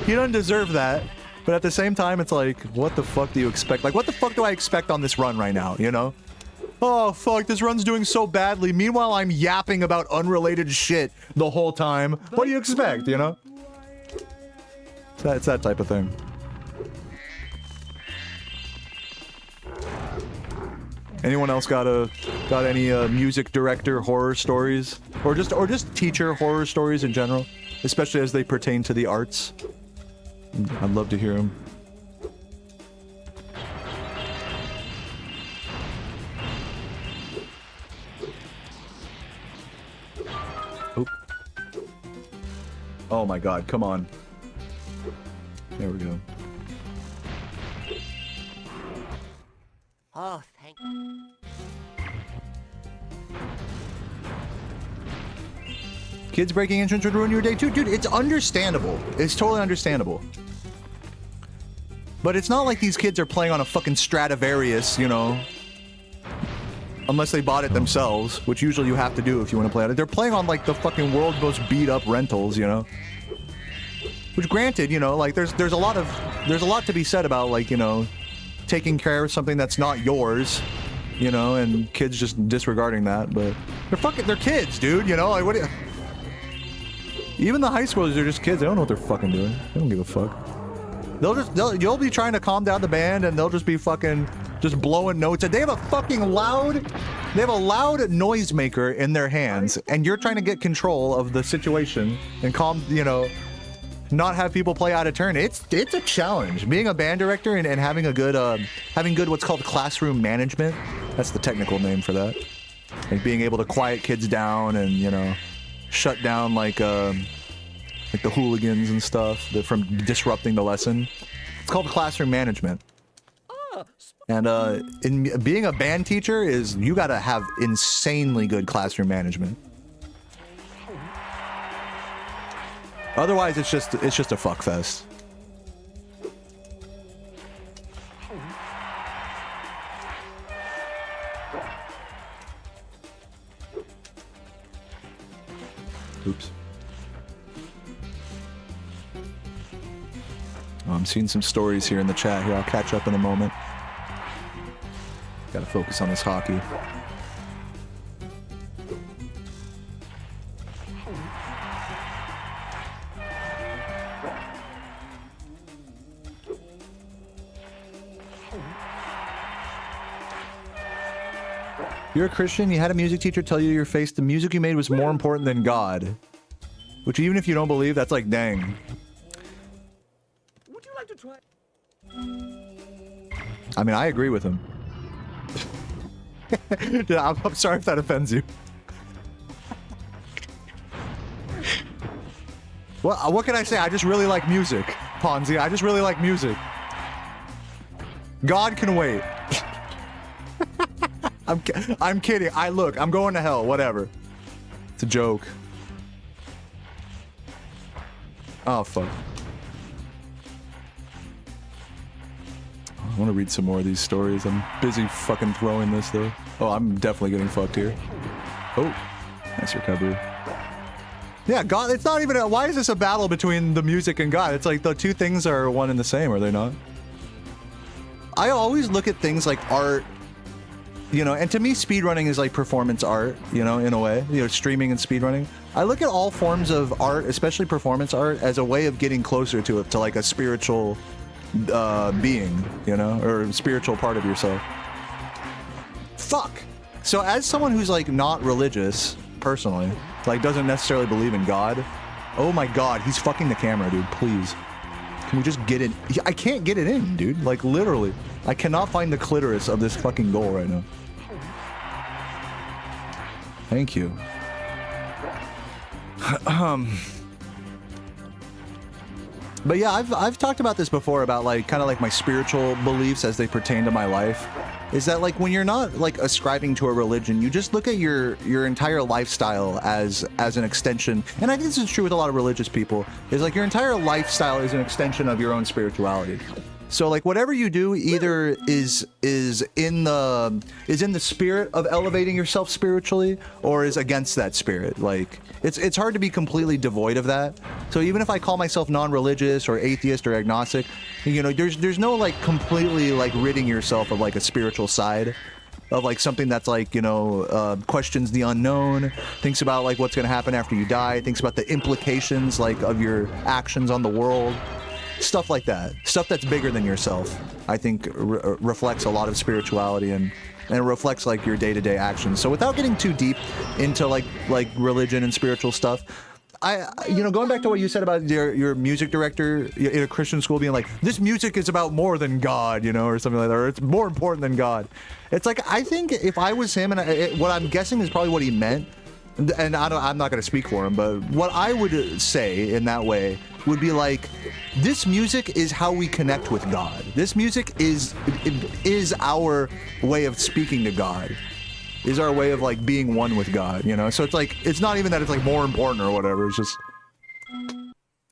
he doesn't deserve that. But at the same time, it's like, what the fuck do you expect? Like, what the fuck do I expect on this run right now, you know? Oh, fuck, this run's doing so badly. Meanwhile, I'm yapping about unrelated shit the whole time. What do you expect, you know? It's that type of thing. Anyone else got any music director horror stories, or just teacher horror stories in general, especially as they pertain to the arts? I'd love to hear them. Oh my god, come on. There we go. Oh, thank. Kids breaking entrance would ruin your day too. Dude, it's understandable. It's totally understandable. But it's not like these kids are playing on a fucking Stradivarius, you know. Unless they bought it themselves, which usually you have to do if you want to play on it. They're playing on like the fucking world's most beat up rentals, you know. Which granted, you know, like there's a lot to be said about like, you know, taking care of something that's not yours, you know, and kids just disregarding that, but they're kids, dude, you know, like what do you... Even the high schoolers are just kids. They don't know what they're fucking doing. They don't give a fuck. You'll be trying to calm down the band and they'll just be fucking just blowing notes. And they have a loud noisemaker in their hands and you're trying to get control of the situation and calm, you know, not have people play out of turn. It's a challenge. Being a band director and having a good, what's called classroom management. That's the technical name for that. Like being able to quiet kids down and, you know, shut down like the hooligans and stuff from disrupting the lesson. It's called classroom management. And in being a band teacher is you gotta have insanely good classroom management. Otherwise, it's just a fuck fest. Oops. Oh, I'm seeing some stories here in the chat here. I'll catch up in a moment. Gotta focus on this hockey. You're a Christian, you had a music teacher tell you to your face the music you made was more important than God. Which even if you don't believe, that's like, dang. Would you like to try? I mean, I agree with him. I'm sorry if that offends you. What can I say? I just really like music, Ponzi. I just really like music. God can wait. I'm kidding. I'm going to hell. Whatever. It's a joke. Oh, fuck. I want to read some more of these stories. I'm busy fucking throwing this, though. Oh, I'm definitely getting fucked here. Oh, nice recovery. Yeah, God, it's not even why is this a battle between the music and God? It's like the two things are one and the same, are they not? I always look at things like art, you know, and to me, speedrunning is like performance art, you know, in a way, you know, streaming and speedrunning. I look at all forms of art, especially performance art, as a way of getting closer to it, to like a spiritual being, you know, or a spiritual part of yourself. Fuck. So as someone who's like not religious, personally, like doesn't necessarily believe in God, oh my God, he's fucking the camera, dude, please. Can we just get it? I can't get it in, dude. Like literally, I cannot find the clitoris of this fucking goal right now. Thank you. But yeah, I've talked about this before about like kind of like my spiritual beliefs as they pertain to my life. Is that like when you're not like ascribing to a religion, you just look at your entire lifestyle as an extension. And I think this is true with a lot of religious people. Is like your entire lifestyle is an extension of your own spirituality. So like whatever you do either is in the spirit of elevating yourself spiritually or is against that spirit. Like it's hard to be completely devoid of that. So even if I call myself non-religious or atheist or agnostic, you know, there's no like completely like ridding yourself of like a spiritual side of like something that's like, you know, questions the unknown, thinks about like what's going to happen after you die, thinks about the implications like of your actions on the world. Stuff like that. Stuff that's bigger than yourself, I think reflects a lot of spirituality and it reflects like your day-to-day actions. So without getting too deep into like religion and spiritual stuff, you know, going back to what you said about your music director in a Christian school being like, this music is about more than God, you know, or something like that, or it's more important than God. It's like, I think if I was him, and what I'm guessing is probably what he meant, and I'm not going to speak for him, but what I would say in that way would be like, this music is how we connect with God. This music is our way of speaking to God, is our way of like being one with God, you know? So it's like, it's not even that it's like more important or whatever. It's just,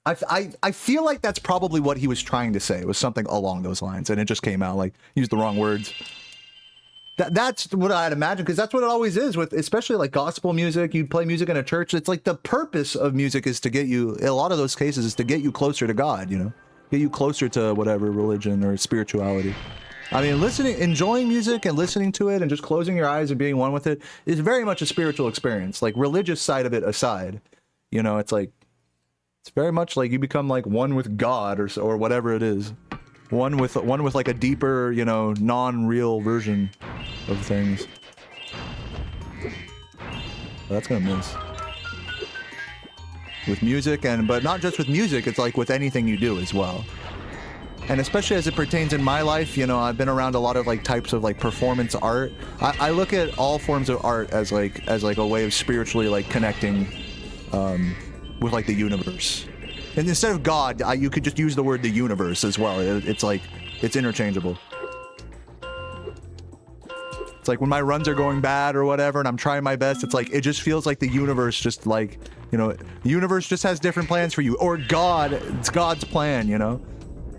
I feel like that's probably what he was trying to say, was something along those lines, and it just came out like, he used the wrong words. That's what I'd imagine, because that's what it always is with, especially like gospel music. You play music in a church. It's like the purpose of music is to get you, in a lot of those cases, is to get you closer to God, you know, get you closer to whatever religion or spirituality. I mean, enjoying music and listening to it and just closing your eyes and being one with it is very much a spiritual experience. Like, religious side of it aside, you know, it's like, it's very much like you become like one with God or whatever it is. One with like a deeper, you know, non-real version of things. That's gonna miss. With music, but not just with music, it's like with anything you do as well. And especially as it pertains in my life, you know, I've been around a lot of like types of like performance art. I look at all forms of art as like a way of spiritually like connecting with like the universe. And instead of God, you could just use the word the universe as well. It's like, it's interchangeable. It's like when my runs are going bad or whatever and I'm trying my best, it's like, it just feels like the universe just like, you know, the universe just has different plans for you. Or God, it's God's plan, you know?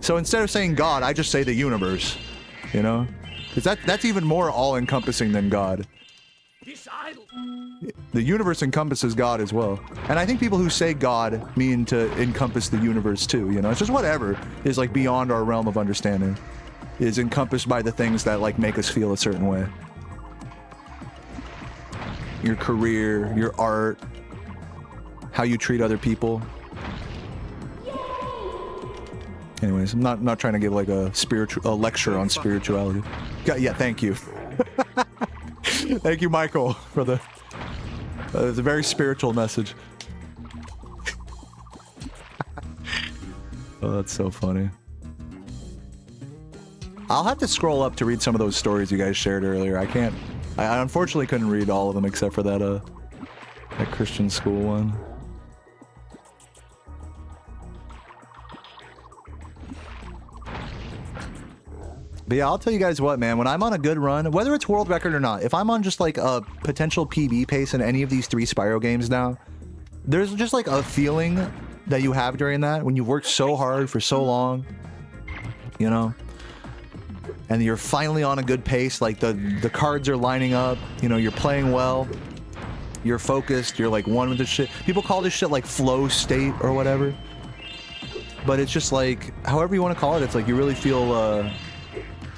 So instead of saying God, I just say the universe, you know? Because that's even more all-encompassing than God. The universe encompasses God as well. And I think people who say God mean to encompass the universe too, you know? It's just whatever is like beyond our realm of understanding is encompassed by the things that like make us feel a certain way. Your career, your art, how you treat other people. Anyways, I'm not trying to give like a lecture on spirituality. Yeah, thank you. Thank you, Michael, for the it's a very spiritual message. Oh, that's so funny. I'll have to scroll up to read some of those stories you guys shared earlier. I unfortunately couldn't read all of them except for that Christian school one. But yeah, I'll tell you guys what, man, when I'm on a good run, whether it's world record or not, if I'm on just like a potential PB pace in any of these 3 Spyro games now, there's just like a feeling that you have during that when you've worked so hard for so long, you know, and you're finally on a good pace, like the cards are lining up, you know, you're playing well, you're focused, you're like one with the shit. People call this shit like flow state or whatever, but it's just like, however you want to call it, it's like you really feel,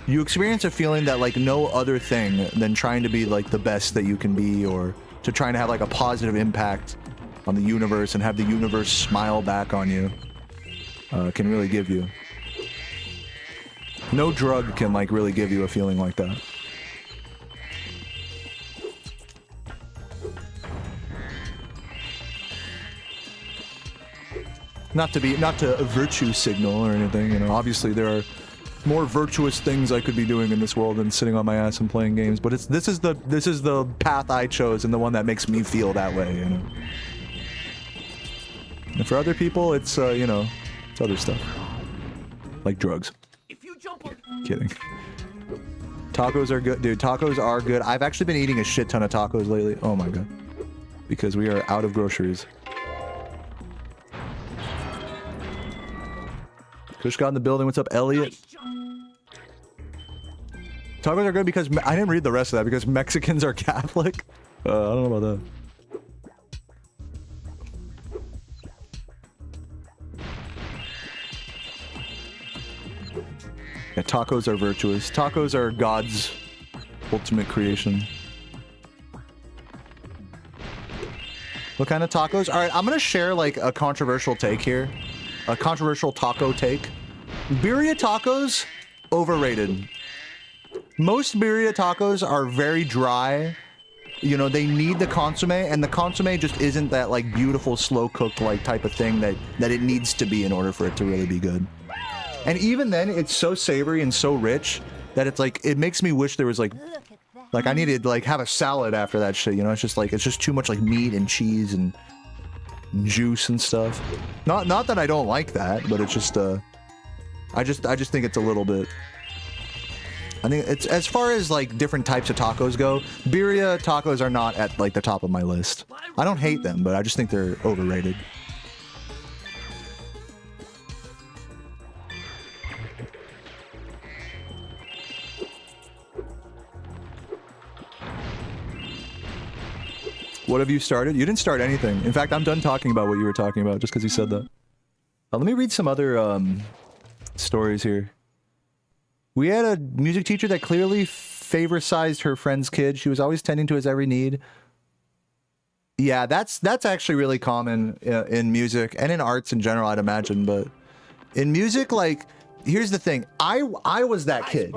you experience a feeling that like no other thing than trying to be like the best that you can be, or to trying to have like a positive impact on the universe and have the universe smile back on you can really give you. No drug can like really give you a feeling like that. Not to virtue signal or anything, you know, obviously there are more virtuous things I could be doing in this world than sitting on my ass and playing games, but this is the path I chose and the one that makes me feel that way, you know. And for other people, it's you know, it's other stuff, like drugs. If you jump on... Kidding. Tacos are good, dude. Tacos are good. I've actually been eating a shit ton of tacos lately. Oh my god, because we are out of groceries. Kush got in the building. What's up, Elliot? Tacos are good because I didn't read the rest of that, because Mexicans are Catholic. I don't know about that. Yeah, tacos are virtuous. Tacos are God's ultimate creation. What kind of tacos? All right, I'm gonna share like a controversial take here. A controversial taco take. Birria tacos, overrated. Most birria tacos are very dry. You know, they need the consomme, and the consomme just isn't that like beautiful slow cooked like type of thing that it needs to be in order for it to really be good. And even then, it's so savory and so rich that it's like, it makes me wish there was like Like I need to like have a salad after that shit, you know? It's just too much like meat and cheese and juice and stuff. Not that I don't like that, but it's just I just think it's a little bit. I think it's, as far as like different types of tacos go, birria tacos are not at like the top of my list. I don't hate them, but I just think they're overrated. What have you started? You didn't start anything. In fact, I'm done talking about what you were talking about just because you said that. Let me read some other stories here. We had a music teacher that clearly favoritized her friend's kid. She was always tending to his every need. Yeah, that's actually really common in music and in arts in general, I'd imagine. But in music, like, here's the thing. I was that kid.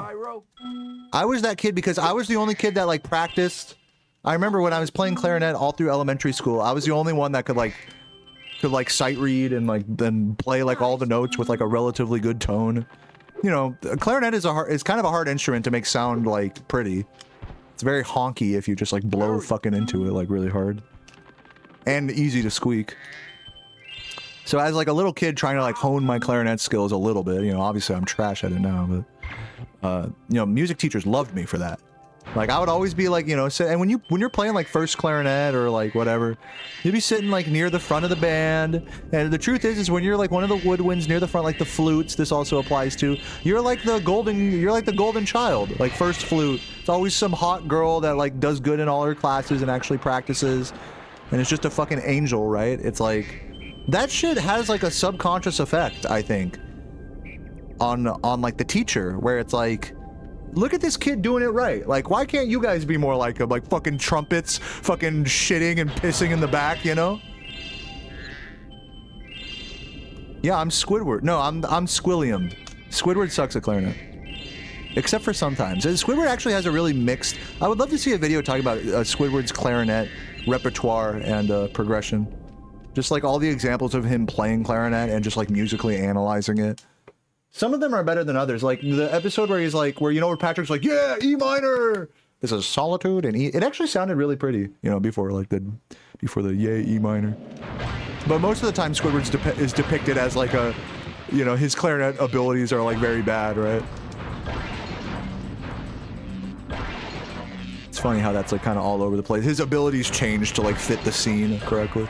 I was that kid because I was the only kid that like practiced. I remember when I was playing clarinet all through elementary school, I was the only one that could sight read and like then play like all the notes with like a relatively good tone. You know, clarinet is kind of a hard instrument to make sound like pretty. It's very honky if you just like blow fucking into it like really hard. And easy to squeak. So as like a little kid trying to like hone my clarinet skills a little bit, you know, obviously I'm trash at it now, but you know, music teachers loved me for that. Like I would always be like, you know, and when you're playing like first clarinet or like whatever, you'd be sitting like near the front of the band. And the truth is when you're like one of the woodwinds near the front, like the flutes, this also applies to, you're like the golden child, like first flute. It's always some hot girl that like does good in all her classes and actually practices. And it's just a fucking angel, right? It's like, that shit has like a subconscious effect, I think, on like the teacher, where it's like, look at this kid doing it right. Like, why can't you guys be more like him? Like fucking trumpets, fucking shitting and pissing in the back, you know? Yeah, I'm Squidward. No, I'm Squilliam. Squidward sucks at clarinet. Except for sometimes. Squidward actually has a really mixed... I would love to see a video talking about Squidward's clarinet repertoire and progression. Just like all the examples of him playing clarinet and just like musically analyzing it. Some of them are better than others. Like the episode where he's like, where Patrick's like, yeah, E minor. This is Solitude and E. It actually sounded really pretty, you know, before the yay E minor. But most of the time, Squidward is depicted as like a, you know, his clarinet abilities are like very bad, right? It's funny how that's like kind of all over the place. His abilities change to like fit the scene correctly.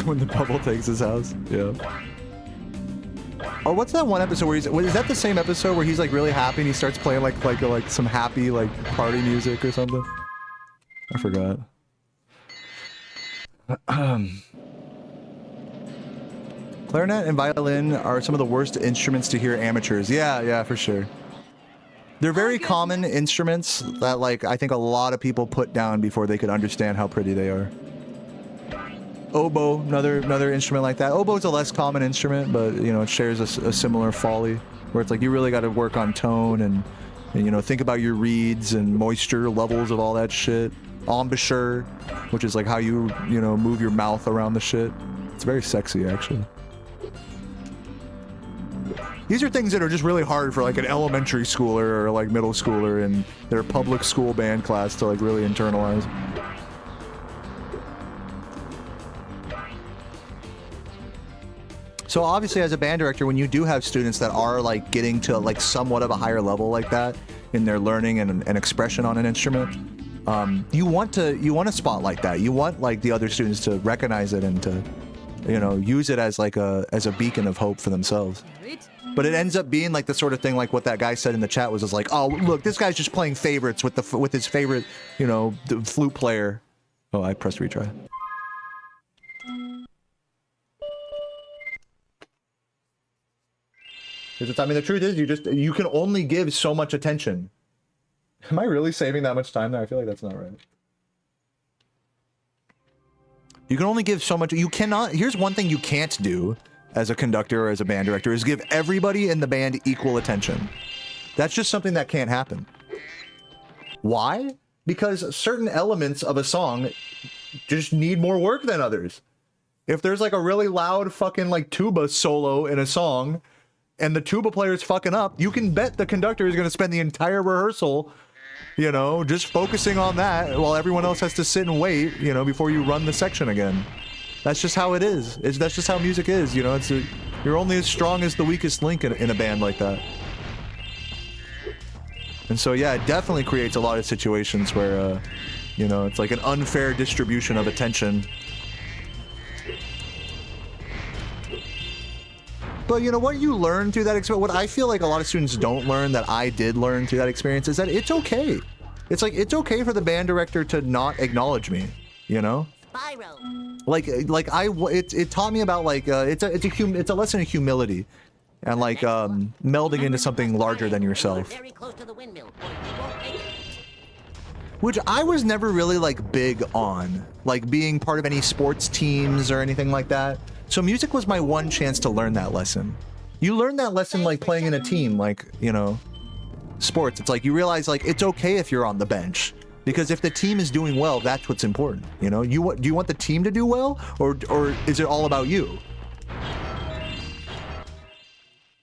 When the bubble takes his house, yeah. Or what's that one episode where is that the same episode where he's like really happy and he starts playing like some happy like party music or something? I forgot. Clarinet and violin are some of the worst instruments to hear amateurs. Yeah, for sure. They're very common instruments that like I think a lot of people put down before they could understand how pretty they are. Oboe, another instrument like that. Oboe's a less common instrument, but you know it shares a similar folly, where it's like you really got to work on tone and you know think about your reeds and moisture levels of all that shit. Embouchure, which is like how you know move your mouth around the shit. It's very sexy actually. These are things that are just really hard for like an elementary schooler or like middle schooler in their public school band class to like really internalize. So obviously as a band director, when you do have students that are like getting to like somewhat of a higher level like that in their learning and expression on an instrument, you want to spotlight that. You want like the other students to recognize it and to, you know, use it as like a beacon of hope for themselves. But it ends up being like the sort of thing like what that guy said in the chat was like, oh look, this guy's just playing favorites with his favorite, you know, the flute player. Oh, I pressed retry. I mean, the truth is, you can only give so much attention. Am I really saving that much time there? I feel like that's not right. You can only give so much. You cannot. Here's one thing you can't do as a conductor or as a band director is give everybody in the band equal attention. That's just something that can't happen. Why? Because certain elements of a song just need more work than others. If there's like a really loud fucking like tuba solo in a song and the tuba player's fucking up, you can bet the conductor is going to spend the entire rehearsal, you know, just focusing on that while everyone else has to sit and wait, you know, before you run the section again. That's just how it is. That's just how music is, you know. You're only as strong as the weakest link in a band like that. And so, yeah, it definitely creates a lot of situations where, you know, it's like an unfair distribution of attention. But, you know, what you learn through that experience, what I feel like a lot of students don't learn that I did learn through that experience is that it's okay. It's like, it's okay for the band director to not acknowledge me, you know? Spyro. It taught me about, like, it's a lesson of humility. And like melding into something larger than yourself. Very close to the windmill, or you won't make it. Which I was never really like big on, like being part of any sports teams or anything like that. So music was my one chance to learn that lesson. You learn that lesson like playing in a team, like, you know, sports. It's like you realize like it's okay if you're on the bench. Because if the team is doing well, that's what's important. You know, do you want the team to do well, or is it all about you?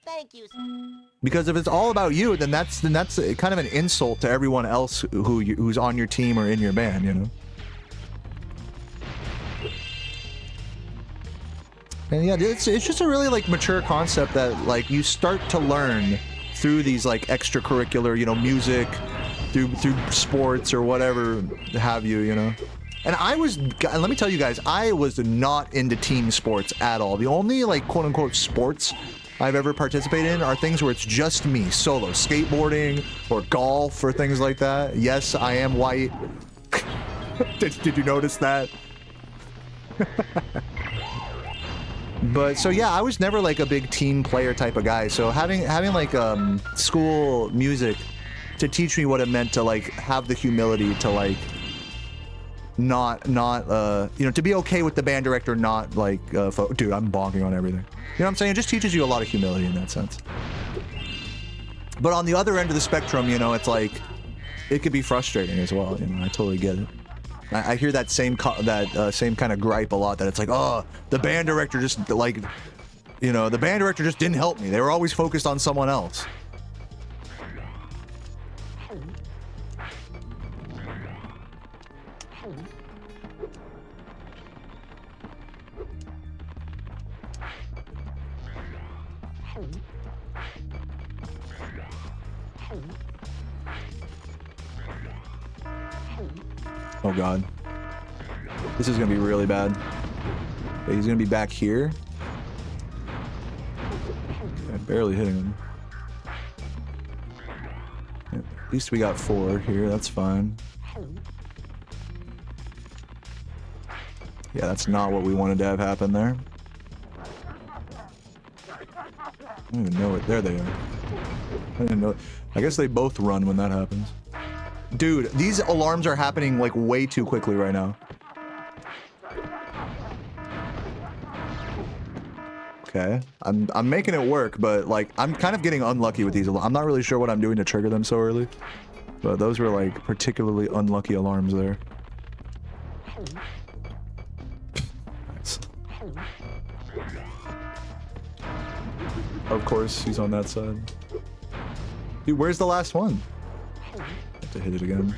Thank you. Because if it's all about you, then that's kind of an insult to everyone else who's on your team or in your band, you know. And yeah, it's just a really like mature concept that like you start to learn through these like extracurricular, you know, music, through sports or whatever have you, you know. And let me tell you guys, I was not into team sports at all. The only like quote unquote sports I've ever participated in are things where it's just me, solo, skateboarding or golf or things like that. Yes, I am white. Did you notice that? But so yeah, I was never like a big team player type of guy. So having like school music to teach me what it meant to like have the humility to like not you know, to be okay with the band director not like dude, I'm bonking on everything. You know what I'm saying? It just teaches you a lot of humility in that sense. But on the other end of the spectrum, you know, it's like it could be frustrating as well. You know, I totally get it. I hear that same kind of gripe a lot. That it's like, oh, the band director just like, you know, the band director just didn't help me. They were always focused on someone else. Oh god. This is gonna be really bad. Okay, he's gonna be back here. Okay, barely hitting him. Yeah, at least we got 4 here, that's fine. Yeah, that's not what we wanted to have happen there. I don't even know it. There they are. I didn't know. I guess they both run when that happens. Dude, these alarms are happening like way too quickly right now. Okay, I'm making it work, but like I'm kind of getting unlucky with these. I'm not really sure what I'm doing to trigger them so early, but those were like particularly unlucky alarms there. Nice. Of course, he's on that side. Dude, where's the last one? To hit it again.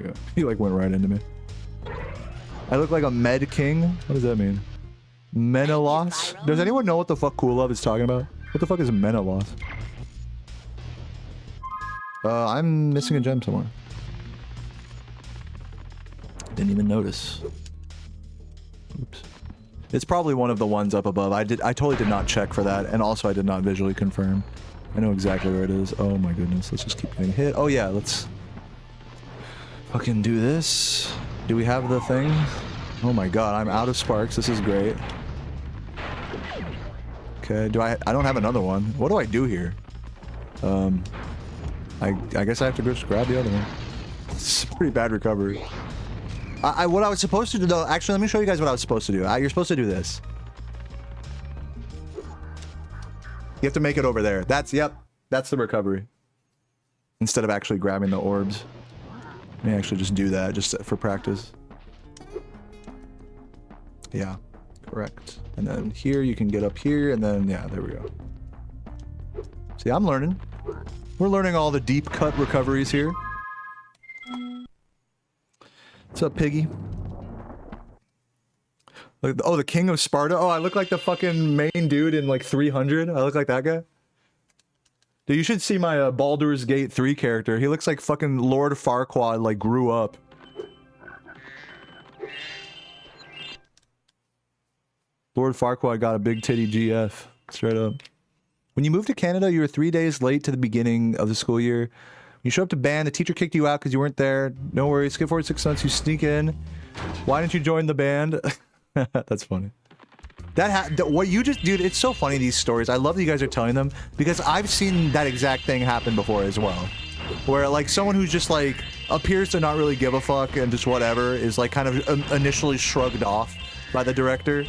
Yeah, he like went right into me. I look like a med king. What does that mean? Menelaus? Does anyone know what the fuck Cool Love is talking about? What the fuck is Menelaus? I'm missing a gem somewhere. Didn't even notice. Oops. It's probably one of the ones up above. I totally did not check for that, and also I did not visually confirm. I know exactly where it is. Oh my goodness, let's just keep getting hit. Oh yeah, let's fucking do this. Do we have the thing? Oh my god, I'm out of sparks. This is great. Okay, I don't have another one. What do I do here? I guess I have to go just grab the other one. It's a pretty bad recovery. What I was supposed to do, though, actually, let me show you guys what I was supposed to do. You're supposed to do this. You have to make it over there. Yep, that's the recovery. Instead of actually grabbing the orbs. Let me actually just do that, just for practice. Yeah, correct. And then here, you can get up here, and then, yeah, there we go. See, I'm learning. We're learning all the deep cut recoveries here. What's up, Piggy? Look, oh, the King of Sparta. Oh, I look like the fucking main dude in like 300. I look like that guy. Dude, you should see my Baldur's Gate 3 character. He looks like fucking Lord Farquaad, like, grew up. Lord Farquaad got a big titty GF. Straight up. When you moved to Canada, you were 3 days late to the beginning of the school year. When you showed up to band, the teacher kicked you out because you weren't there. No worries. Skip forward 6 months, you sneak in. Why didn't you join the band? That's funny. What you just, dude, it's so funny, these stories. I love that you guys are telling them because I've seen that exact thing happen before as well. Where, like, someone who's just, like, appears to not really give a fuck and just whatever is, like, kind of initially shrugged off by the director.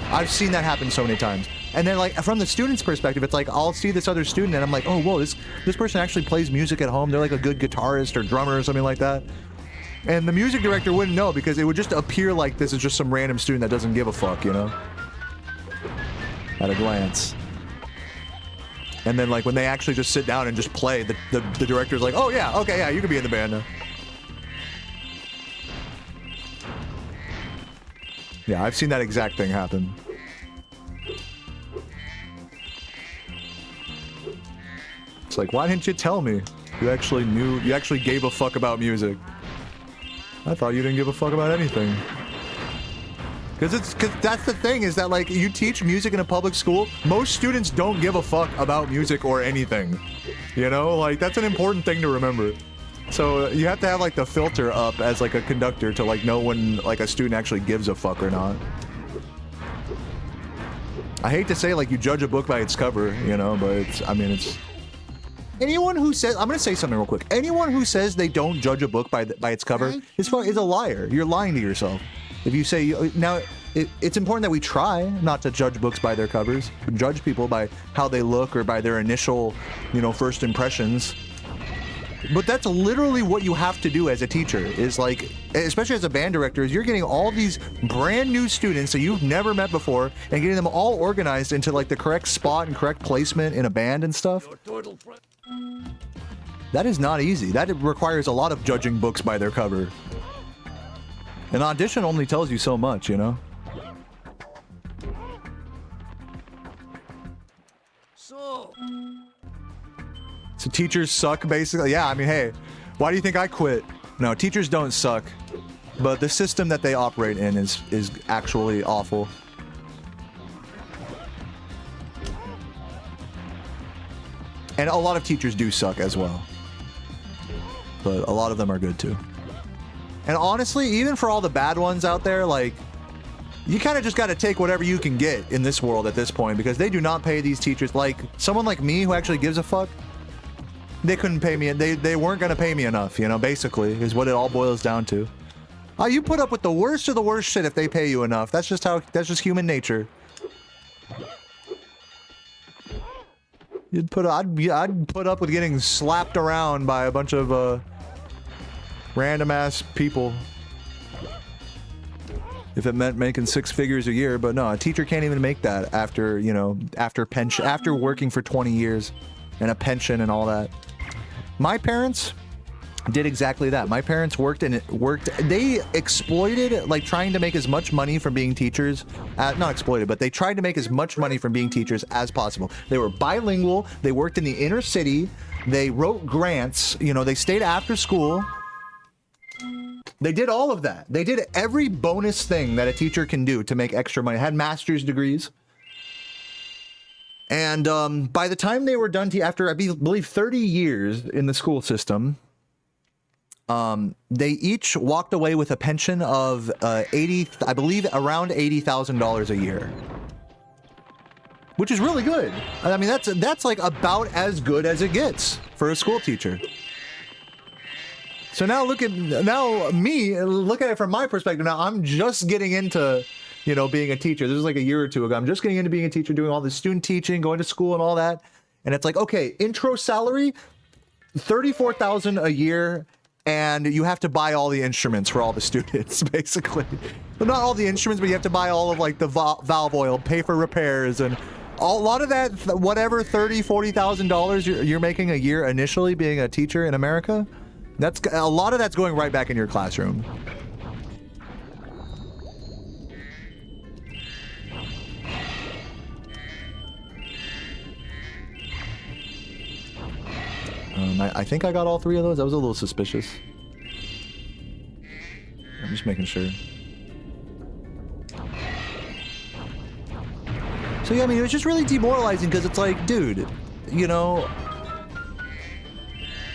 I've seen that happen so many times. And then, like, from the student's perspective, it's like, I'll see this other student and I'm like, oh, whoa, this person actually plays music at home. They're like a good guitarist or drummer or something like that. And the music director wouldn't know because it would just appear like this is just some random student that doesn't give a fuck, you know? At a glance. And then, like, when they actually just sit down and just play, the director's like, oh, yeah, okay, yeah, you can be in the band now. Yeah, I've seen that exact thing happen. It's like, why didn't you tell me? You actually gave a fuck about music. I thought you didn't give a fuck about anything. Because that's the thing, is that, like, you teach music in a public school, most students don't give a fuck about music or anything. You know? Like, that's an important thing to remember. So you have to have, like, the filter up as, like, a conductor to, like, know when, like, a student actually gives a fuck or not. I hate to say, like, you judge a book by its cover, you know, but it's, I mean, it's... Anyone who says, I'm gonna say something real quick. Anyone who says they don't judge a book by its cover is a liar. You're lying to yourself. If you say, now, it's important that we try not to judge books by their covers, judge people by how they look or by their initial, you know, first impressions. But that's literally what you have to do as a teacher, is like, especially as a band director, is you're getting all these brand new students that you've never met before and getting them all organized into, like, the correct spot and correct placement in a band and stuff. That is not easy. That requires a lot of judging books by their cover. An audition only tells you so much, you know? So teachers suck, basically? Yeah, I mean, hey, why do you think I quit? No, teachers don't suck. But the system that they operate in is actually awful. And a lot of teachers do suck as well. But a lot of them are good too. And honestly, even for all the bad ones out there, like, you kind of just got to take whatever you can get in this world at this point, because they do not pay these teachers. Like, someone like me who actually gives a fuck, they couldn't pay me. They weren't going to pay me enough, you know, basically, is what it all boils down to. You put up with the worst of the worst shit if they pay you enough. That's just human nature. I'd put up with getting slapped around by a bunch of random ass people if it meant making 6 figures a year. But no, a teacher can't even make that after, you know, after pension, after working for 20 years and a pension and all that. My parents did exactly that. My parents they exploited, like, trying to make as much money from being teachers, not exploited, but they tried to make as much money from being teachers as possible. They were bilingual, they worked in the inner city, they wrote grants, you know, they stayed after school. They did all of that. They did every bonus thing that a teacher can do to make extra money. Had master's degrees. And by the time they were done, after I believe 30 years in the school system, they each walked away with a pension of around $80,000 a year, which is really good. I mean, that's like about as good as it gets for a school teacher. So now look at it from my perspective. Now I'm just getting into, you know, being a teacher. This is like a year or two ago. I'm just getting into being a teacher, doing all this student teaching, going to school and all that. And it's like, okay, intro salary, $34,000 a year, and you have to buy all the instruments for all the students, basically. But not all the instruments, but you have to buy all of like the valve oil, pay for repairs, and a lot of that, whatever $30,000-$40,000 you're making a year initially being a teacher in America. That's a lot of that's going right back in your classroom. I think I got all three of those. That was a little suspicious. I'm just making sure. So yeah, I mean, it was just really demoralizing because it's like, dude, you know,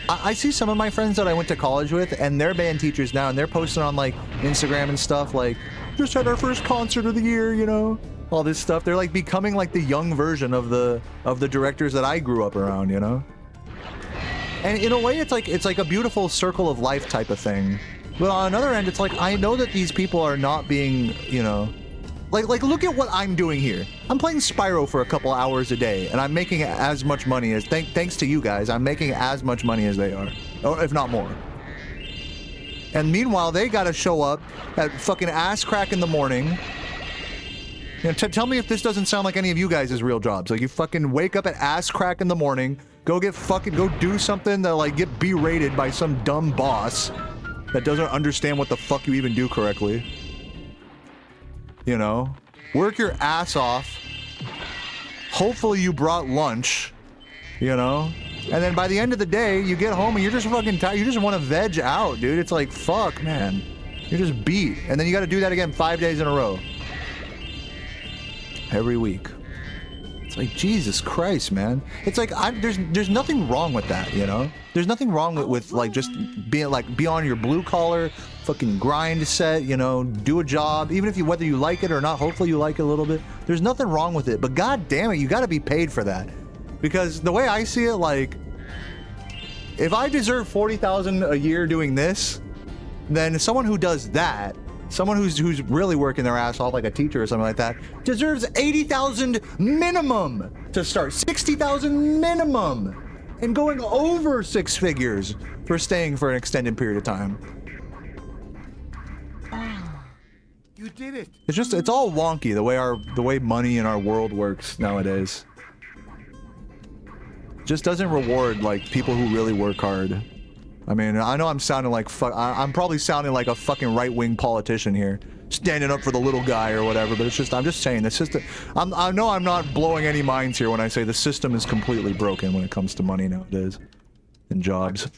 I see some of my friends that I went to college with, and they're band teachers now, and they're posting on like Instagram and stuff like, just had our first concert of the year, you know, all this stuff. They're like becoming like the young version of the directors that I grew up around, you know. And in a way, it's like a beautiful circle of life type of thing. But on another end, it's like I know that these people are not being, you know, like look at what I'm doing here. I'm playing Spyro for a couple hours a day, and I'm making as much money as thanks to you guys. I'm making as much money as they are, or if not more. And meanwhile, they got to show up at fucking ass crack in the morning. You know, tell me if this doesn't sound like any of you guys' real jobs. Like you fucking wake up at ass crack in the morning, go do something that like get berated by some dumb boss that doesn't understand what the fuck you even do correctly. You know, work your ass off. Hopefully you brought lunch, you know, and then by the end of the day, you get home and you're just fucking tired. You just want to veg out, dude. It's like, fuck, man. You're just beat. And then you got to do that again 5 days in a row. Every week. It's like, Jesus Christ, man. It's like, there's nothing wrong with that, you know? There's nothing wrong with like just being like, be on your blue collar, fucking grind set, you know, do a job, even if whether you like it or not, hopefully you like it a little bit. There's nothing wrong with it, but god damn it, you gotta be paid for that. Because the way I see it, like, if I deserve $40,000 a year doing this, then someone who does that, someone who's really working their ass off like a teacher or something like that, deserves $80,000 minimum to start, $60,000 minimum, and going over six figures for staying for an extended period of time. You did it. It's all wonky the way money in our world works nowadays. Just doesn't reward like people who really work hard. I mean, I know I'm sounding like I'm probably sounding like a fucking right-wing politician here, standing up for the little guy or whatever. But it's just I'm just saying the system. I know I'm not blowing any minds here when I say the system is completely broken when it comes to money nowadays and jobs.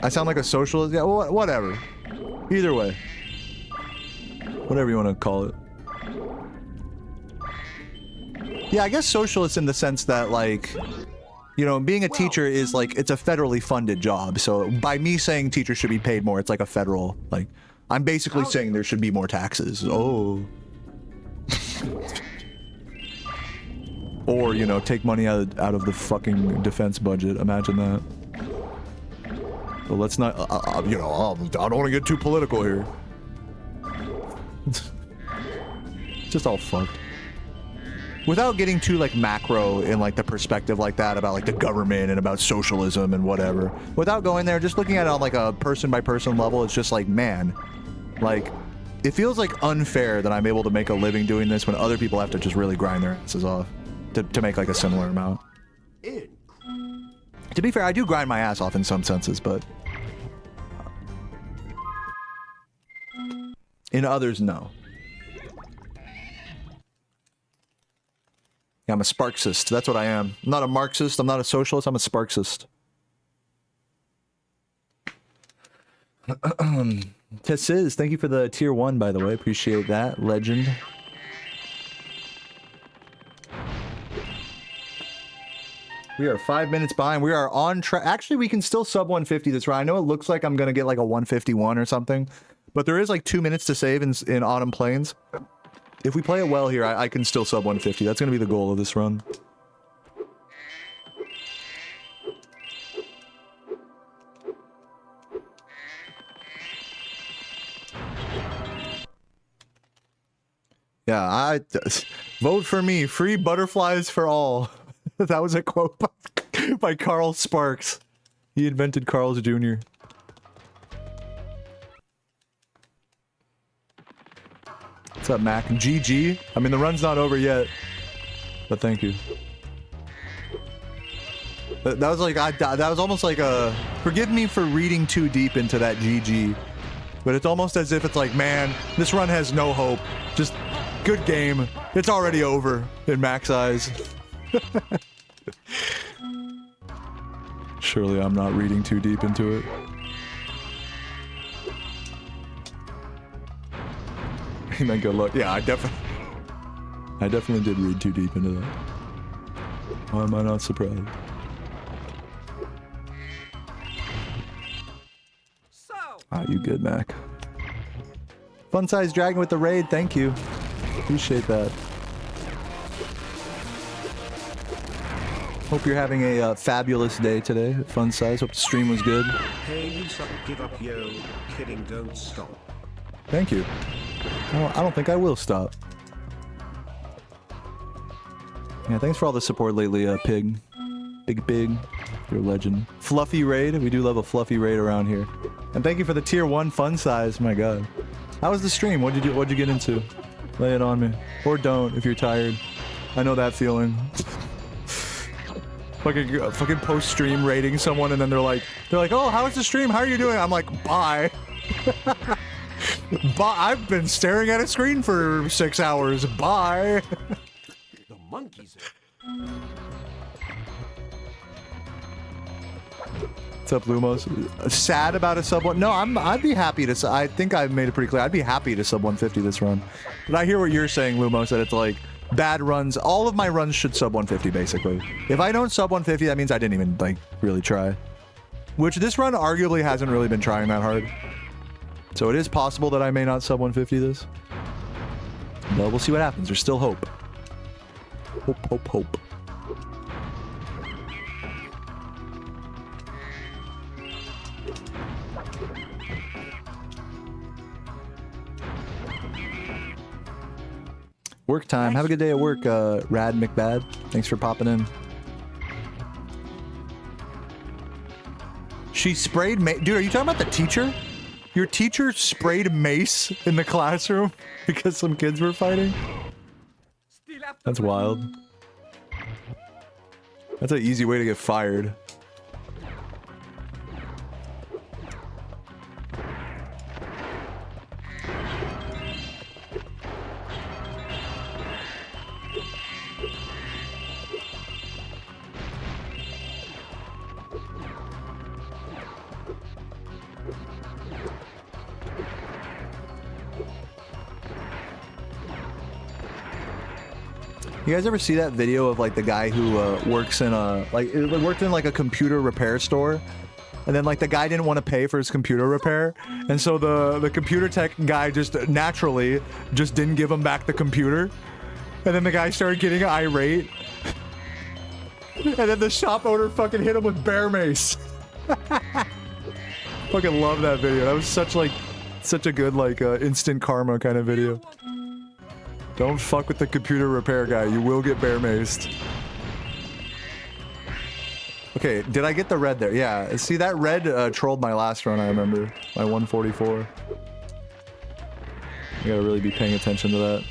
I sound like a socialist. Yeah, whatever. Either way. Whatever you want to call it. Yeah, I guess socialist in the sense that, like, you know, being a teacher is like, it's a federally funded job. So by me saying teachers should be paid more, it's like a federal, like, I'm basically saying there should be more taxes. Oh. Or, you know, take money out of the fucking defense budget. Imagine that. But let's not, you know, I don't want to get too political here. Just all fucked. Without getting too like macro in like the perspective like that about like the government and about socialism and whatever. Without going there, just looking at it on like a person by person level, it's just like, man, like it feels like unfair that I'm able to make a living doing this when other people have to just really grind their asses off to make like a similar amount. To be fair, I do grind my ass off in some senses, but in others, no. Yeah, I'm a Sparksist. That's what I am. I'm not a Marxist. I'm not a socialist. I'm a Sparksist. Tessiz, thank you for the tier 1, by the way. Appreciate that. Legend. We are 5 minutes behind. We are on track. Actually, we can still sub 150 this round. I know it looks like I'm going to get like a 151 or something, but there is like 2 minutes to save in Autumn Plains. if we play it well here, I can still sub 150. That's gonna be the goal of this run. Yeah, vote for me. Free butterflies for all. That was a quote by Carl Sparks. He invented Carl's Jr. What's up, Mac? GG? I mean, the run's not over yet, but thank you. That was like, that was almost like a... Forgive me for reading too deep into that GG. But it's almost as if it's like, man, this run has no hope. Just... Good game. It's already over in Mac's eyes. Surely I'm not reading too deep into it. He meant good luck. Yeah, I definitely did read too deep into that. Why am I not surprised? Ah, you good, Mac. Fun size dragon with the raid, thank you. Appreciate that. Hope you're having a fabulous day today. Fun size. Hope the stream was good. Hey, you suck. Give up, yo. Kidding, don't stop. Thank you. I don't think I will stop. Yeah, thanks for all the support lately, Pig. Big Pig. You're a legend. Fluffy raid. We do love a fluffy raid around here. And thank you for the tier 1 fun size. My god. How was the stream? What'd you do? What'd you get into? Lay it on me. Or don't if you're tired. I know that feeling. Fucking post-stream rating someone and then they're like, oh, how was the stream? How are you doing? I'm like, bye. Bye. I've been staring at a screen for 6 hours. Bye. The monkeys. What's up, Lumos? Sad about a sub one? No, I'd be happy to. I think I've made it pretty clear. I'd be happy to sub 150 this run. But I hear what you're saying, Lumos, that it's like bad runs. All of my runs should sub 150, basically. If I don't sub 150, that means I didn't even like really try. Which this run arguably hasn't really been trying that hard. So it is possible that I may not sub 150 this. But we'll see what happens. There's still hope. Hope, hope, hope. Work time. Have a good day at work, Rad McBad. Thanks for popping in. She sprayed mace. Dude, are you talking about the teacher? Your teacher sprayed mace in the classroom because some kids were fighting? That's wild. That's an easy way to get fired. You guys ever see that video of like the guy who works in a worked in like a computer repair store, and then like the guy didn't want to pay for his computer repair, and so the computer tech guy just naturally just didn't give him back the computer, and then the guy started getting irate, and then the shop owner fucking hit him with bear mace. Fucking love that video. That was such a good like instant karma kind of video. Don't fuck with the computer repair guy. You will get bear maced. Okay, did I get the red there? Yeah, see that red trolled my last run, I remember. My 144. I gotta really be paying attention to that.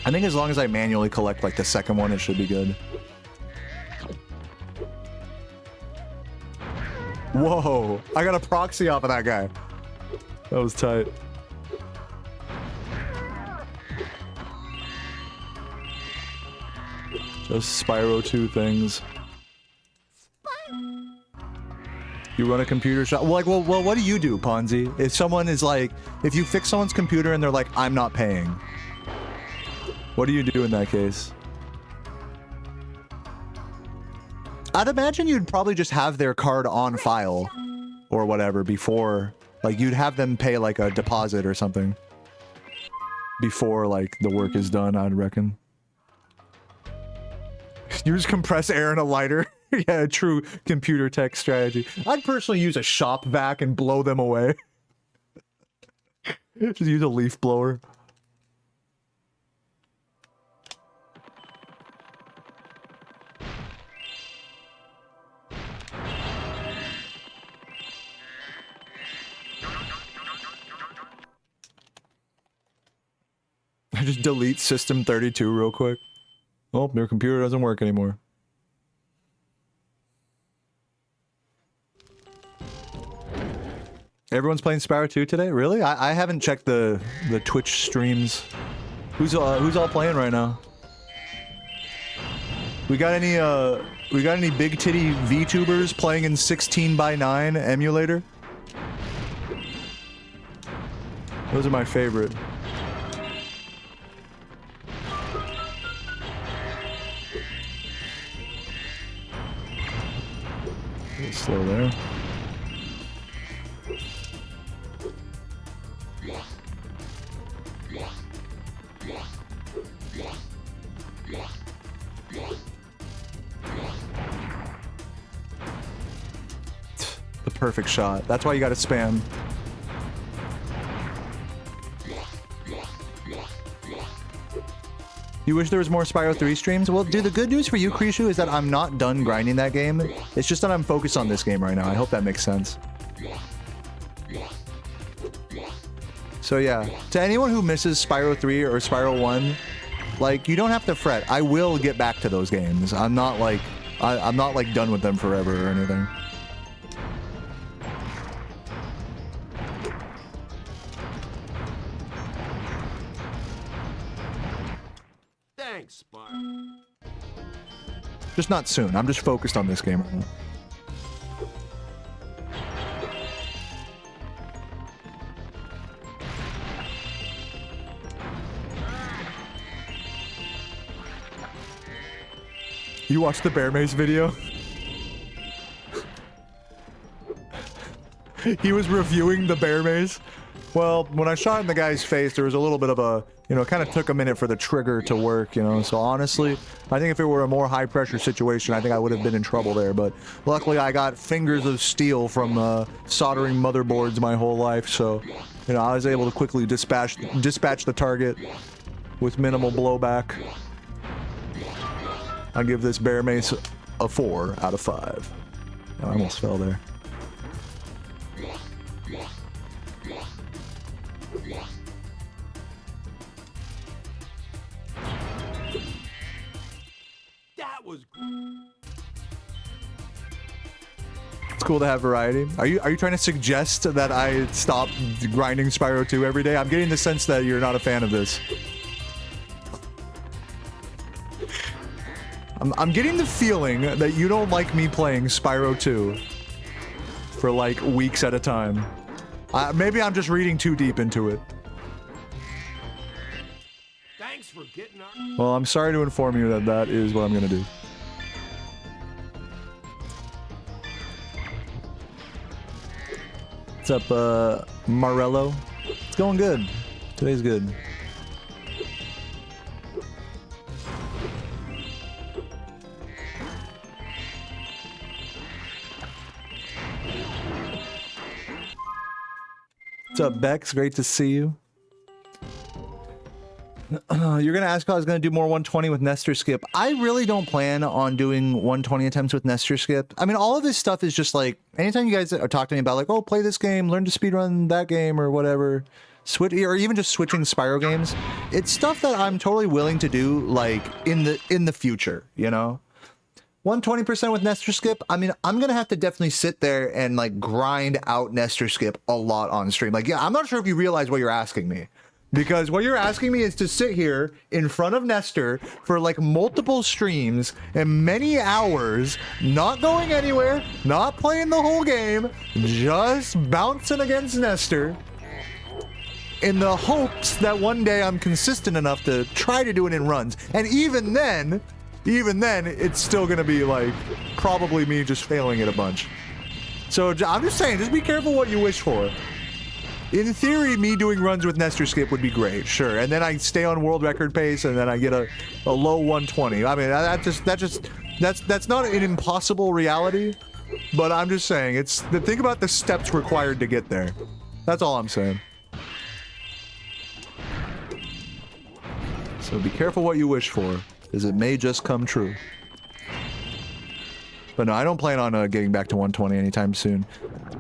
I think as long as I manually collect like the second one, it should be good. Whoa, I got a proxy off of that guy. That was tight. Just Spyro 2 things. You run a computer shop. Well, what do you do, Ponzi? If someone is like, if you fix someone's computer and they're like, I'm not paying. What do you do in that case? I'd imagine you'd probably just have their card on file or whatever before, like you'd have them pay like a deposit or something before like the work is done, I'd reckon. Use compressed air in a lighter. Yeah, true computer tech strategy. I'd personally use a shop vac and blow them away. Just use a leaf blower. I just delete system 32 real quick. Oh, your computer doesn't work anymore. Everyone's playing Spyro 2 today? Really? I haven't checked the Twitch streams. Who's all playing right now? We got any big titty VTubers playing in 16:9 emulator? Those are my favorite. Slow there. The perfect shot. That's why you gotta spam. You wish there was more Spyro 3 streams? Well, dude, the good news for you, Krishu, is that I'm not done grinding that game. It's just that I'm focused on this game right now. I hope that makes sense. So yeah, to anyone who misses Spyro 3 or Spyro 1, like, you don't have to fret. I will get back to those games. I'm not like, I'm not like done with them forever or anything. Thanks, Spyro. Just not soon. I'm just focused on this game right now. You watched the Bear Maze video? He was reviewing the Bear Maze. Well, when I shot in the guy's face, there was a little bit of a, you know, kind of took a minute for the trigger to work, you know, so honestly, I think if it were a more high-pressure situation, I think I would have been in trouble there, but luckily I got fingers of steel from soldering motherboards my whole life, so, you know, I was able to quickly dispatch the target with minimal blowback. I'll give this Bear Mace a 4 out of 5. I almost fell there. That was. It's cool to have variety. Are you trying to suggest that I stop grinding Spyro 2 every day? I'm getting the sense that you're not a fan of this. I'm getting the feeling that you don't like me playing Spyro 2 for like weeks at a time. Maybe I'm just reading too deep into it. Thanks for getting our. Well, I'm sorry to inform you that that is what I'm gonna do. What's up, Morello? It's going good. Today's good. What's up, Bex? Great to see you. You're gonna ask how I was gonna do more 120 with Nestor Skip. I really don't plan on doing 120 attempts with Nestor Skip. I mean, all of this stuff is just like, anytime you guys are talking to me about like, oh, play this game, learn to speedrun that game or whatever, switch, or even just switching Spyro games, it's stuff that I'm totally willing to do like in the future, you know? 120% with Nestor Skip, I mean, I'm gonna have to definitely sit there and like grind out Nestor Skip a lot on stream. Like, yeah, I'm not sure if you realize what you're asking me. Because what you're asking me is to sit here in front of Nestor for like multiple streams and many hours, not going anywhere, not playing the whole game, just bouncing against Nestor in the hopes that one day I'm consistent enough to try to do it in runs. And even then, it's still gonna be like probably me just failing it a bunch. So I'm just saying, just be careful what you wish for. In theory, me doing runs with Nestor Skip would be great, sure. And then I stay on world record pace, and then I get a low 120. I mean, that's not an impossible reality, but I'm just saying, think about the steps required to get there. That's all I'm saying. So be careful what you wish for, because it may just come true. But no, I don't plan on getting back to 120 anytime soon.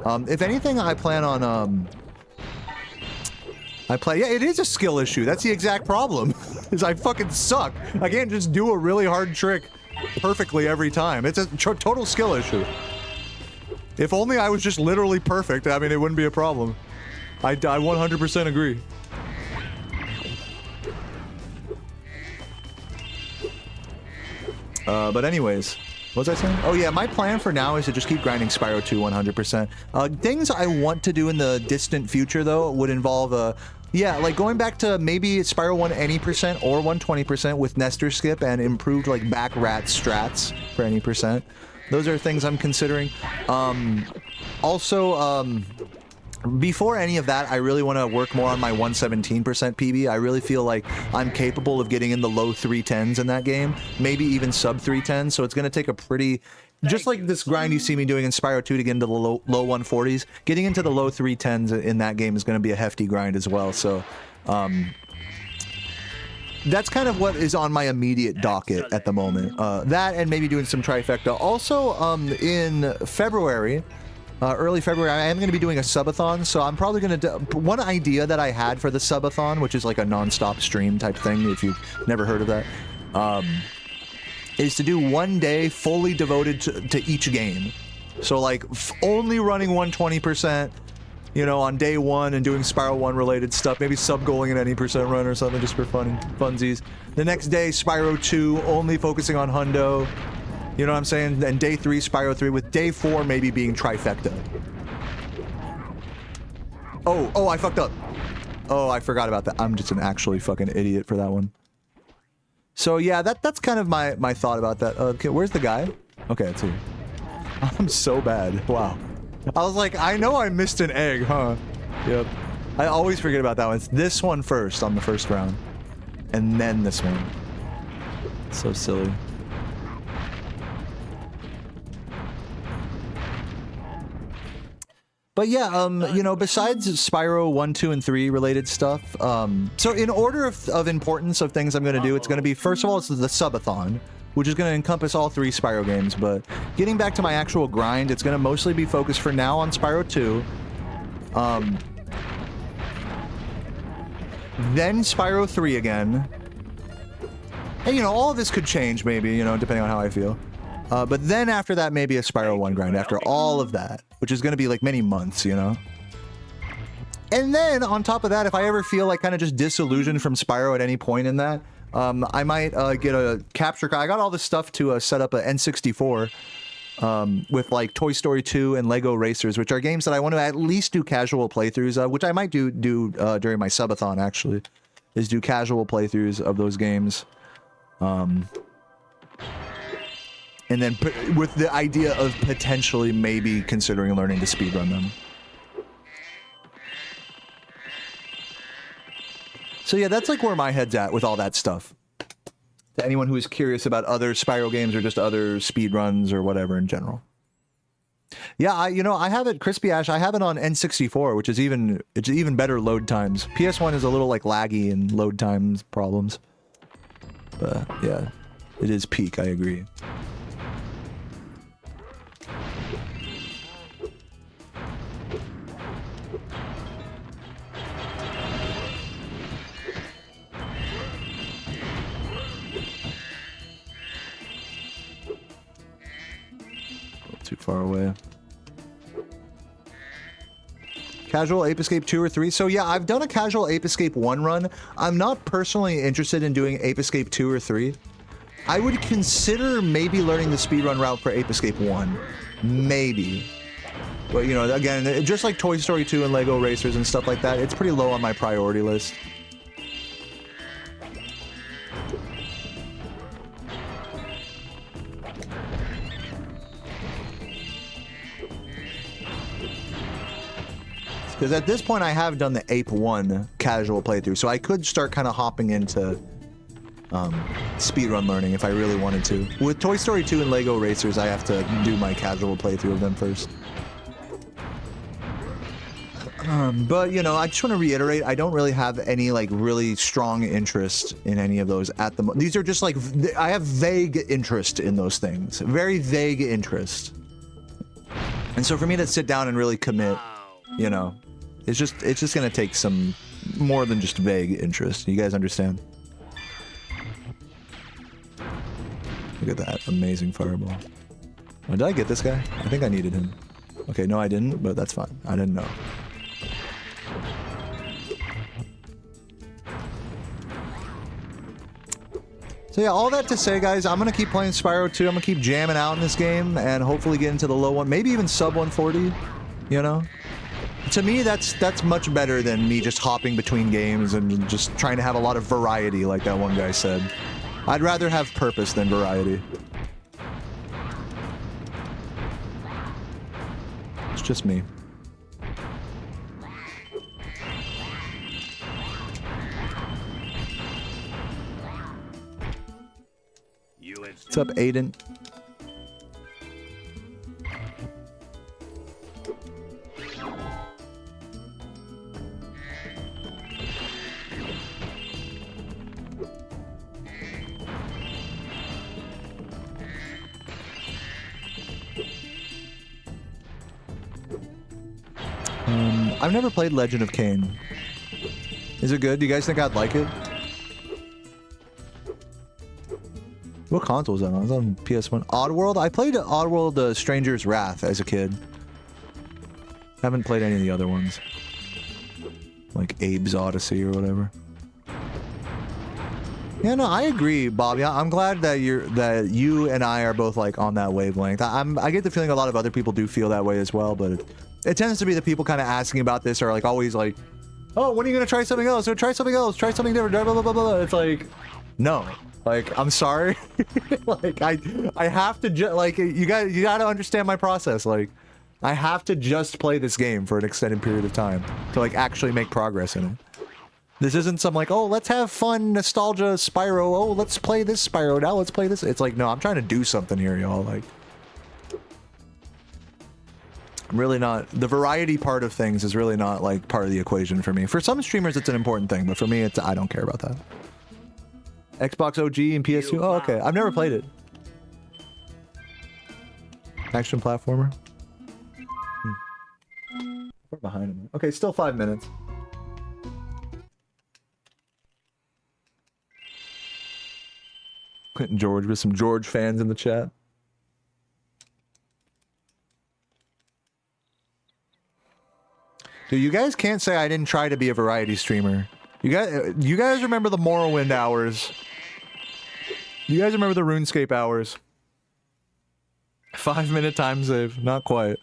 If anything, I plan on yeah, it is a skill issue. That's the exact problem. Is I fucking suck. I can't just do a really hard trick perfectly every time. It's a total skill issue. If only I was just literally perfect, I mean, it wouldn't be a problem. I 100% agree. But anyways, what was I saying? Oh yeah, my plan for now is to just keep grinding Spyro 2 100%. Things I want to do in the distant future, though, would involve yeah, like going back to maybe Spyro 1 any percent or 120% with Nestor Skip and improved like back rat strats for any percent. Those are things I'm considering. Also, before any of that, I really want to work more on my 117% PB. I really feel like I'm capable of getting in the low 310s in that game, maybe even sub 310s. So it's going to take a pretty, just like this grind you see me doing in Spyro 2 to get into the low 140s, getting into the low 310s in that game is going to be a hefty grind as well. So that's kind of what is on my immediate docket at the moment. That and maybe doing some trifecta. Also, in February, early February, I am going to be doing a subathon, so I'm probably going to do... One idea that I had for the subathon, which is like a non-stop stream type thing, if you've never heard of that, is to do one day fully devoted to each game. So like only running 120%, you know, on day one and doing Spyro 1 related stuff, maybe sub-goaling an any percent run or something just for funsies. The next day, Spyro 2, only focusing on Hundo. You know what I'm saying? And day 3, Spyro 3, with day 4 maybe being trifecta. Oh, I fucked up. Oh, I forgot about that. I'm just an actually fucking idiot for that one. So yeah, that's kind of my thought about that. Okay, where's the guy? Okay, it's here. I'm so bad. Wow. I was like, I know I missed an egg, huh? Yep. I always forget about that one. It's this one first on the first round. And then this one. So silly. But yeah, you know, besides Spyro 1, 2, and 3 related stuff, so in order of importance of things I'm going to do, it's going to be, first of all, it's the subathon, which is going to encompass all 3 Spyro games, but getting back to my actual grind, it's going to mostly be focused for now on Spyro 2, then Spyro 3 again, and, you know, all of this could change maybe, you know, depending on how I feel. But then after that, maybe a Spyro 1 grind after all of that, which is going to be like many months, you know? And then on top of that, if I ever feel like kind of just disillusioned from Spyro at any point in that, I might get a capture card. I got all this stuff to set up an N64 with like Toy Story 2 and Lego Racers, which are games that I want to at least do casual playthroughs of, which I might do during my subathon, actually, is do casual playthroughs of those games. And then with the idea of potentially maybe considering learning to speedrun them. So yeah, that's like where my head's at with all that stuff. To anyone who is curious about other Spyro games or just other speedruns or whatever in general. Yeah, I have it, Crispy Ash, I have it on N64, which is even better load times. PS1 is a little like laggy and load times problems. But yeah, it is peak, I agree. Too far away. Casual Ape Escape 2 or 3. So yeah, I've done a casual Ape Escape 1 run. I'm not personally interested in doing Ape Escape 2 or 3. I would consider maybe learning the speedrun route for Ape Escape 1. Maybe. But you know, again, just like Toy Story 2 and Lego Racers and stuff like that, it's pretty low on my priority list. Because at this point, I have done the Ape 1 casual playthrough, so I could start kind of hopping into speedrun learning if I really wanted to. With Toy Story 2 and Lego Racers, I have to do my casual playthrough of them first. But, you know, I just want to reiterate, I don't really have any, like, really strong interest in any of those at the moment. These are just, like, I have vague interest in those things. Very vague interest. And so for me to sit down and really commit, you know, it's just going to take some more than just vague interest. You guys understand? Look at that amazing fireball. Oh, did I get this guy? I think I needed him. Okay, no, I didn't, but that's fine. I didn't know. So yeah, all that to say, guys, I'm going to keep playing Spyro 2. I'm going to keep jamming out in this game and hopefully get into the low one, maybe even sub 140, you know? To me, that's much better than me just hopping between games and just trying to have a lot of variety, like that one guy said. I'd rather have purpose than variety. It's just me. What's up, Aiden? I've never played Legend of Kain. Is it good? Do you guys think I'd like it? What console was that on? It was on PS1. Oddworld? I played Oddworld Stranger's Wrath as a kid. Haven't played any of the other ones. Like Abe's Odyssey or whatever. Yeah, no, I agree, Bob. Yeah, I'm glad that you and I are both like on that wavelength. I get the feeling a lot of other people do feel that way as well, but it tends to be the people kind of asking about this are like always like, oh, when are you gonna try something else? Or try something else, try something different, blah blah blah blah. It's like, no. Like, I'm sorry. Like, I have to just, like, you gotta understand my process. Like, I have to just play this game for an extended period of time to, like, actually make progress in it. This isn't some, like, oh, let's have fun, nostalgia, Spyro. Oh, let's play this Spyro. Now let's play this. It's like, no, I'm trying to do something here, y'all. Like, I'm really not, the variety part of things is really not, like, part of the equation for me. For some streamers, it's an important thing, but for me, I don't care about that. Xbox OG and PS2? Oh, okay. I've never played it. Action platformer? We're behind him. Okay, still 5 minutes. George, with some George fans in the chat. Dude, you guys can't say I didn't try to be a variety streamer. You guys remember the Morrowind hours? You guys remember the RuneScape hours? 5-minute time save. Not quite.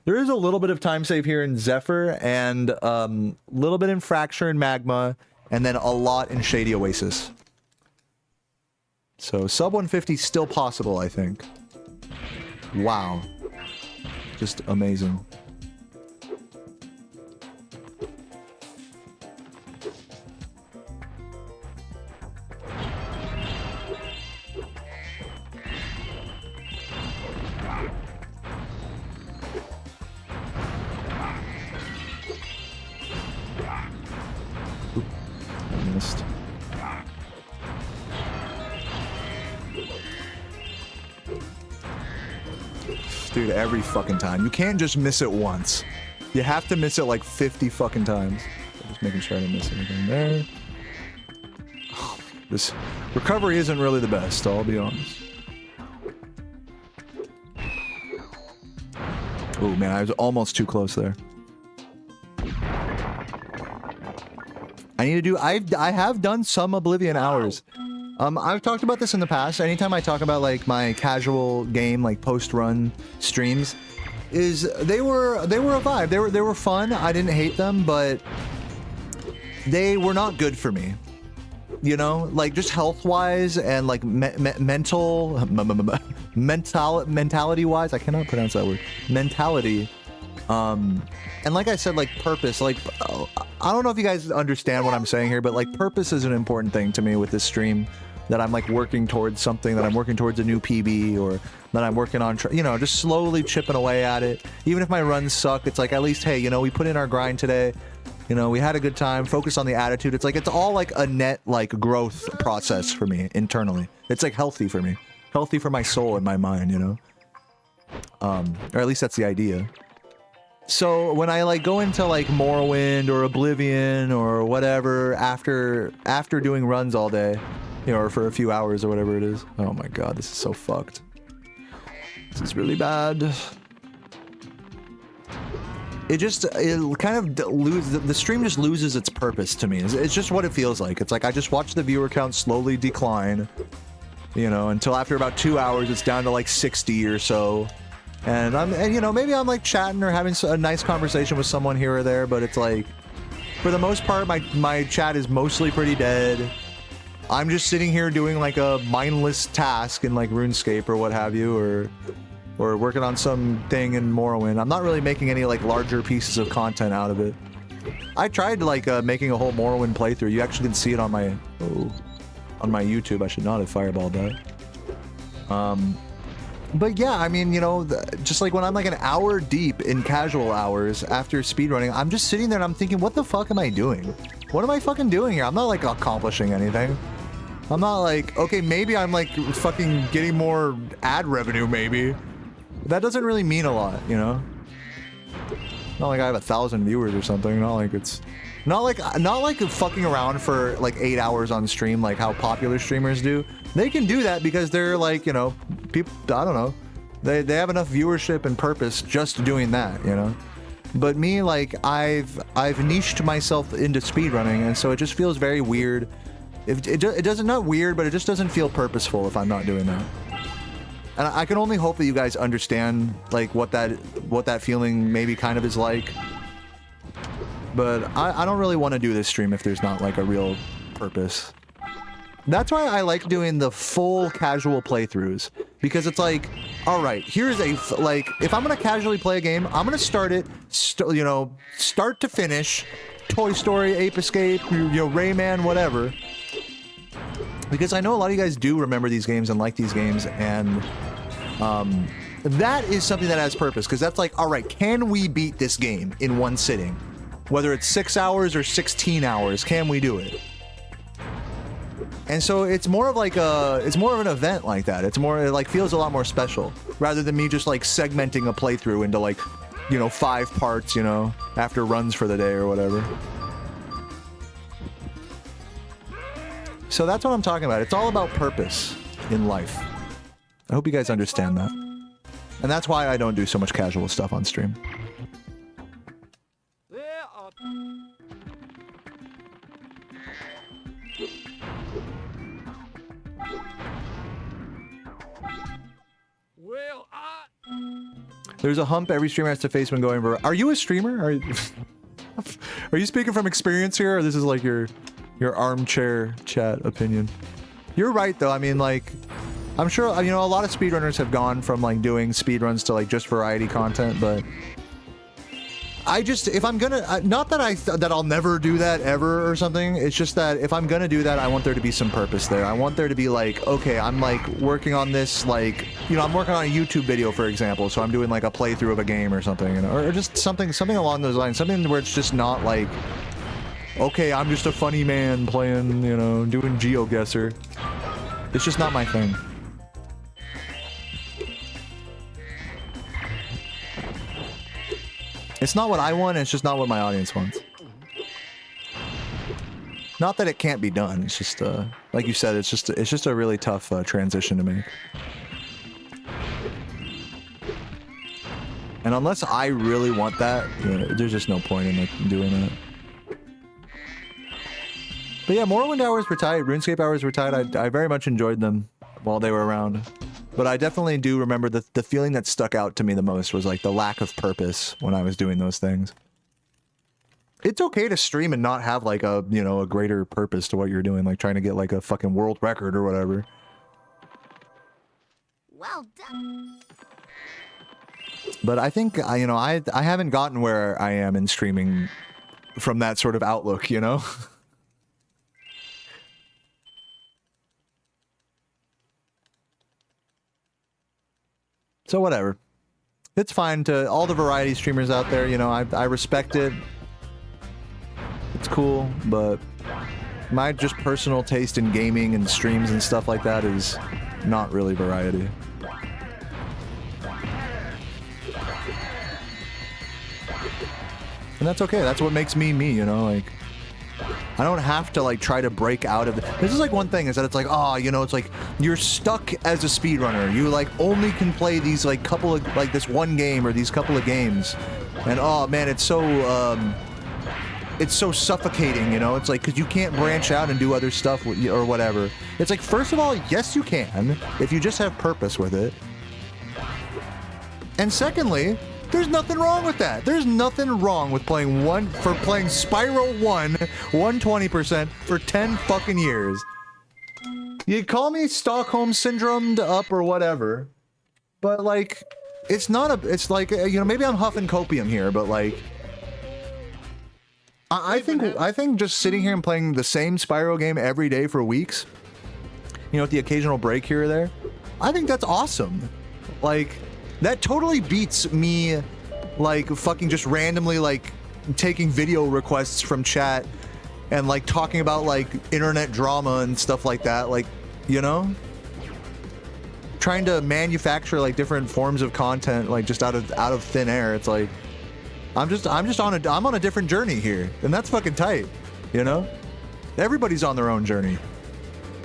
There is a little bit of time save here in Zephyr, and a little bit in Fracture and Magma, and then a lot in Shady Oasis. So sub 150 still possible, I think. Wow. Just amazing. Missed. Dude, every fucking time. You can't just miss it once. You have to miss it like 50 fucking times. I'm just making sure I didn't miss anything there. Oh, this recovery isn't really the best, I'll be honest. Oh man, I was almost too close there. I need to do, I have done some Oblivion hours. I've talked about this in the past. Anytime I talk about like my casual game, like post-run streams, they were a vibe. They were fun. I didn't hate them, but they were not good for me. You know, like just health-wise and like mentality-wise. I cannot pronounce that word. Mentality. And like I said, like purpose, like I don't know if you guys understand what I'm saying here, but like purpose is an important thing to me with this stream. That I'm like working towards something, that I'm working towards a new PB, or that I'm working on, you know, just slowly chipping away at it. Even if my runs suck, it's like at least, hey, you know, we put in our grind today. You know, we had a good time. Focus on the attitude. It's like it's all like a net like growth process for me internally. It's like healthy for me, healthy for my soul and my mind. You know, or at least that's the idea. So when I like go into like Morrowind or Oblivion or whatever after doing runs all day, you know, or for a few hours or whatever it is. Oh my god, this is so fucked. This is really bad. It kind of loses, the stream just loses its purpose to me. It's just what it feels like. It's like I just watch the viewer count slowly decline, you know, until after about 2 hours it's down to like 60 or so. And you know, maybe I'm like chatting or having a nice conversation with someone here or there, but it's like, for the most part, my chat is mostly pretty dead. I'm just sitting here doing like a mindless task in like RuneScape or what have you, or working on some thing in Morrowind. I'm not really making any like larger pieces of content out of it. I tried like making a whole Morrowind playthrough. You actually can see it on my YouTube. I should not have fireballed that. But yeah, I mean, you know, just like when I'm like an hour deep in casual hours after speedrunning, I'm just sitting there and I'm thinking, what the fuck am I doing? What am I fucking doing here? I'm not like accomplishing anything. I'm not like, okay, maybe I'm like fucking getting more ad revenue, maybe. That doesn't really mean a lot, you know? Not like I have 1,000 viewers or something. Not like it's... Not like fucking around for like 8 hours on stream like how popular streamers do. They can do that because they're like, you know, people, I don't know. They have enough viewership and purpose just doing that, you know? But me, like, I've niched myself into speedrunning, and so it just feels very weird. It doesn't, not weird, but it just doesn't feel purposeful if I'm not doing that. And I can only hope that you guys understand like what that feeling maybe kind of is like. But I don't really want to do this stream if there's not like a real purpose. That's why I like doing the full casual playthroughs, because it's like, all right, here's a like, if I'm gonna casually play a game, I'm gonna start it, you know, start to finish, Toy Story, Ape Escape, you know, Rayman, whatever. Because I know a lot of you guys do remember these games and like these games, and that is something that has purpose, because that's like, all right, can we beat this game in one sitting? Whether it's 6 hours or 16 hours, can we do it? And so it's more of like it's more of an event like that. It's more, it like feels a lot more special, rather than me just like segmenting a playthrough into like, you know, 5 parts, you know, after runs for the day or whatever. So that's what I'm talking about. It's all about purpose in life. I hope you guys understand that. And that's why I don't do so much casual stuff on stream. There's a hump every streamer has to face when going over. Are you a streamer? Are you speaking from experience here, or this is like your armchair chat opinion? You're right though. I mean, like, I'm sure, you know, a lot of speedrunners have gone from like doing speedruns to like just variety content, but I just, if I'm gonna, not that that I'll never do that ever or something, it's just that if I'm gonna do that, I want there to be some purpose there. I want there to be like, okay, I'm like working on this, like, you know, I'm working on a YouTube video, for example, so I'm doing like a playthrough of a game or something, you know, or just something along those lines, something where it's just not like, okay, I'm just a funny man playing, you know, doing GeoGuessr. It's just not my thing. It's not what I want, it's just not what my audience wants. Not that it can't be done, it's just, like you said, it's just a really tough transition to make. And unless I really want that, you know, there's just no point in like, doing that. But yeah, Morrowind hours were tight, RuneScape hours were tight. I very much enjoyed them while they were around. But I definitely do remember the feeling that stuck out to me the most was like the lack of purpose when I was doing those things. It's okay to stream and not have like a, you know, a greater purpose to what you're doing, like trying to get like a fucking world record or whatever. Well done. But I think, you know, I haven't gotten where I am in streaming from that sort of outlook, you know? So whatever. It's fine to all the variety streamers out there, you know, I respect it. It's cool, but my just personal taste in gaming and streams and stuff like that is not really variety. And that's okay. That's what makes me me, you know, like I don't have to like try to break out of it. This is like one thing is that it's like, oh, you know, it's like you're stuck as a speedrunner. You like only can play these like couple of like this one game or these couple of games. And oh man, it's so suffocating, you know? It's like, cause you can't branch out and do other stuff or whatever. It's like, first of all, yes you can, if you just have purpose with it. And secondly, there's nothing wrong with that. There's nothing wrong with playing Spyro 1 120% for 10 fucking years. You call me Stockholm syndromed up or whatever, but like, it's like, you know, maybe I'm huffing copium here, but like, I think just sitting here and playing the same Spyro game every day for weeks, you know, with the occasional break here or there, I think that's awesome. Like, that totally beats me, like, fucking just randomly, like, taking video requests from chat and, like, talking about, like, internet drama and stuff like that, like, you know? Trying to manufacture, like, different forms of content, like, just out of thin air. It's like, I'm on a different journey here, and that's fucking tight, you know? Everybody's on their own journey,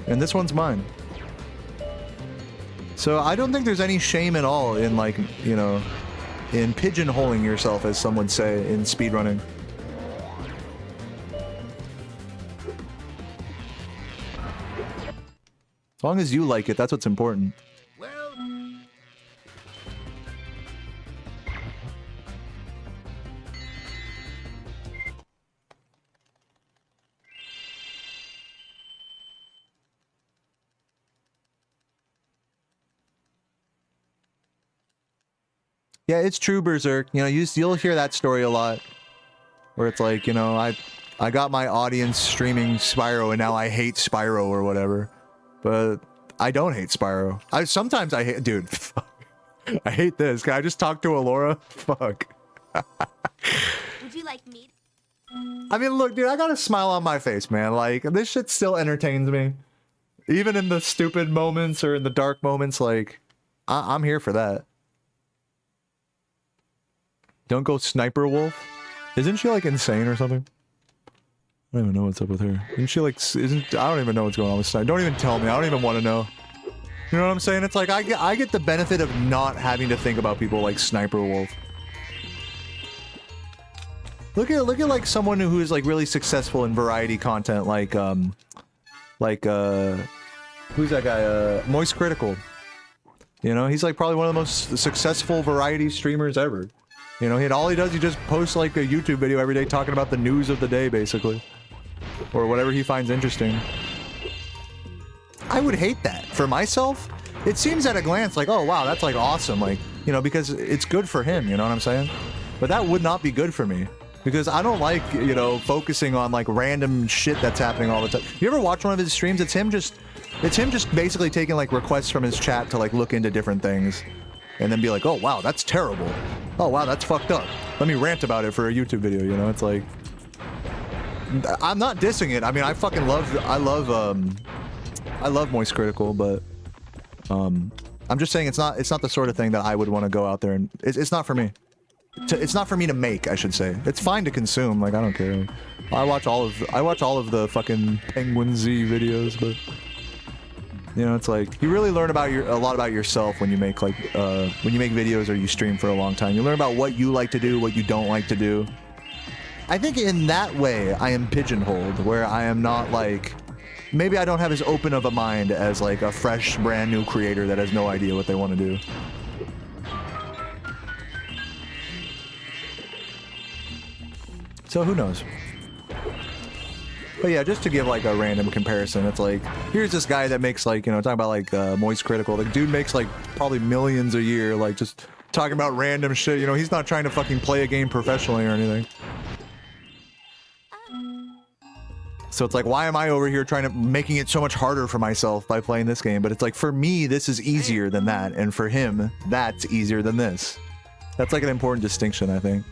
and this one's mine. So I don't think there's any shame at all in, like, you know, in pigeonholing yourself, as some would say, in speedrunning. As long as you like it, that's what's important. Yeah, it's true, Berserk. You know, you'll hear that story a lot, where it's like, you know, I got my audience streaming Spyro, and now I hate Spyro or whatever. But I don't hate Spyro. Sometimes I hate, dude. Fuck. I hate this. Can I just talk to Alora? Fuck. Would you like meat? I mean, look, dude, I got a smile on my face, man. Like, this shit still entertains me, even in the stupid moments or in the dark moments. Like, I'm here for that. Don't go Sniper Wolf. Isn't she like insane or something? I don't even know what's up with her. Isn't she like, I don't even know what's going on with Sniper. Don't even tell me. I don't even want to know. You know what I'm saying? It's like, I get the benefit of not having to think about people like Sniper Wolf. Look at like someone who is like really successful in variety content, like who's that guy? Moist Critical. You know, he's like probably one of the most successful variety streamers ever. You know, all he does, he just posts like a YouTube video every day talking about the news of the day, basically. Or whatever he finds interesting. I would hate that. For myself, it seems at a glance like, oh wow, that's like awesome. Like, you know, because it's good for him, you know what I'm saying? But that would not be good for me. Because I don't like, you know, focusing on like random shit that's happening all the time. You ever watch one of his streams? It's him just basically taking like requests from his chat to like look into different things. And then be like, oh wow, that's terrible. Oh wow, that's fucked up. Let me rant about it for a YouTube video, you know? It's like, I'm not dissing it. I mean, I love Moist Critical, but I'm just saying it's not the sort of thing that I would want to go out there and it's not for me. It's not for me to make, I should say. It's fine to consume, like I don't care. I watch all of the fucking Penguin Z videos, but you know, it's like you really learn about a lot about yourself when you make like when you make videos or you stream for a long time. You learn about what you like to do, what you don't like to do. I think in that way I am pigeonholed, where I am not like, maybe I don't have as open of a mind as like a fresh, brand new creator that has no idea what they want to do. So who knows? But yeah, just to give like a random comparison, it's like, here's this guy that makes like, you know, talking about like Moist Critical. The dude makes like probably millions a year, like just talking about random shit. You know, he's not trying to fucking play a game professionally or anything. So it's like, why am I over here trying to making it so much harder for myself by playing this game? But it's like, for me, this is easier than that, and for him, that's easier than this. That's like an important distinction, I think,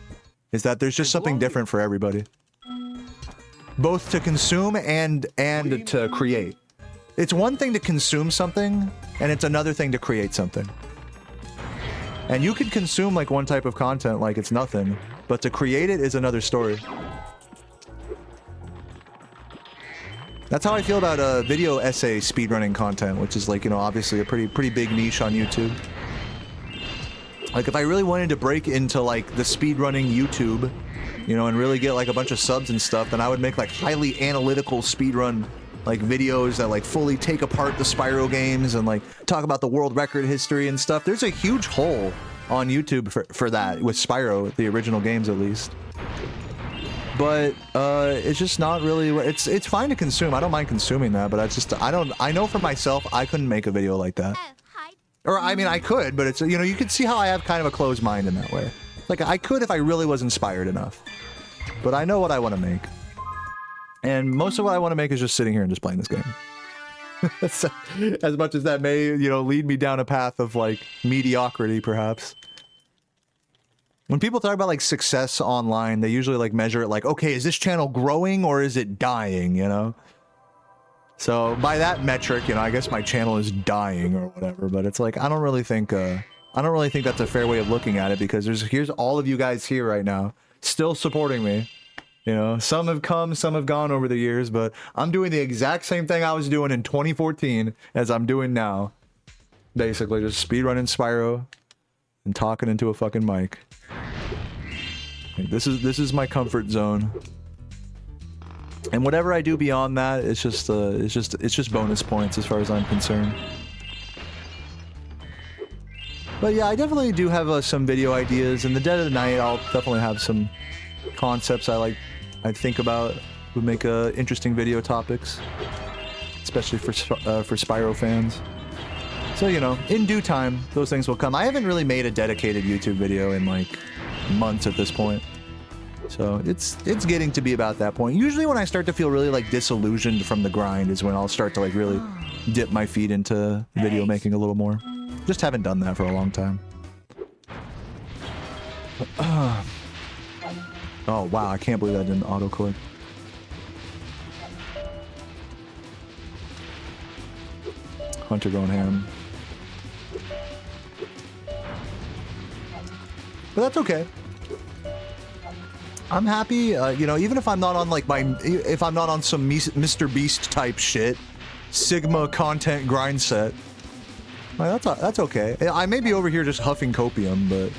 is that there's just something different for everybody, both to consume and to create. It's one thing to consume something, and it's another thing to create something. And you can consume like one type of content like it's nothing, but to create it is another story. That's how I feel about video essay speedrunning content, which is like, you know, obviously a pretty big niche on YouTube. Like, if I really wanted to break into like the speedrunning YouTube, you know, and really get like a bunch of subs and stuff, then I would make like highly analytical speedrun like videos that like fully take apart the Spyro games and like talk about the world record history and stuff. There's a huge hole on YouTube for that with Spyro, the original games at least. But it's just not really. It's fine to consume. I don't mind consuming that, but I know for myself I couldn't make a video like that. Hi. Or I mean I could, but it's, you know, you can see how I have kind of a closed mind in that way. Like I could if I really was inspired enough. But I know what I want to make. And most of what I want to make is just sitting here and just playing this game. As much as that may, you know, lead me down a path of like mediocrity perhaps. When people talk about like success online, they usually like measure it like, okay, is this channel growing or is it dying, you know? So by that metric, you know, I guess my channel is dying or whatever, but it's like, I don't really think that's a fair way of looking at it, because here's all of you guys here right now still supporting me. You know, some have come, some have gone over the years, but I'm doing the exact same thing I was doing in 2014 as I'm doing now. Basically just speedrunning Spyro and talking into a fucking mic. Like, this is my comfort zone. And whatever I do beyond that, it's just bonus points as far as I'm concerned. But yeah, I definitely do have some video ideas. In the dead of the night, I'll definitely have some concepts I think about would make interesting video topics, especially for Spyro fans. So, you know, in due time, those things will come. I haven't really made a dedicated YouTube video in like months at this point. So it's getting to be about that point. Usually when I start to feel really like disillusioned from the grind is when I'll start to like really dip my feet into video making a little more. Just haven't done that for a long time. Oh wow, I can't believe that didn't auto-click. Hunter going ham. But that's okay. I'm happy, you know, even if I'm not on like if I'm not on some Mr. Beast type shit, Sigma content grind set, like, that's okay. I may be over here just huffing copium, but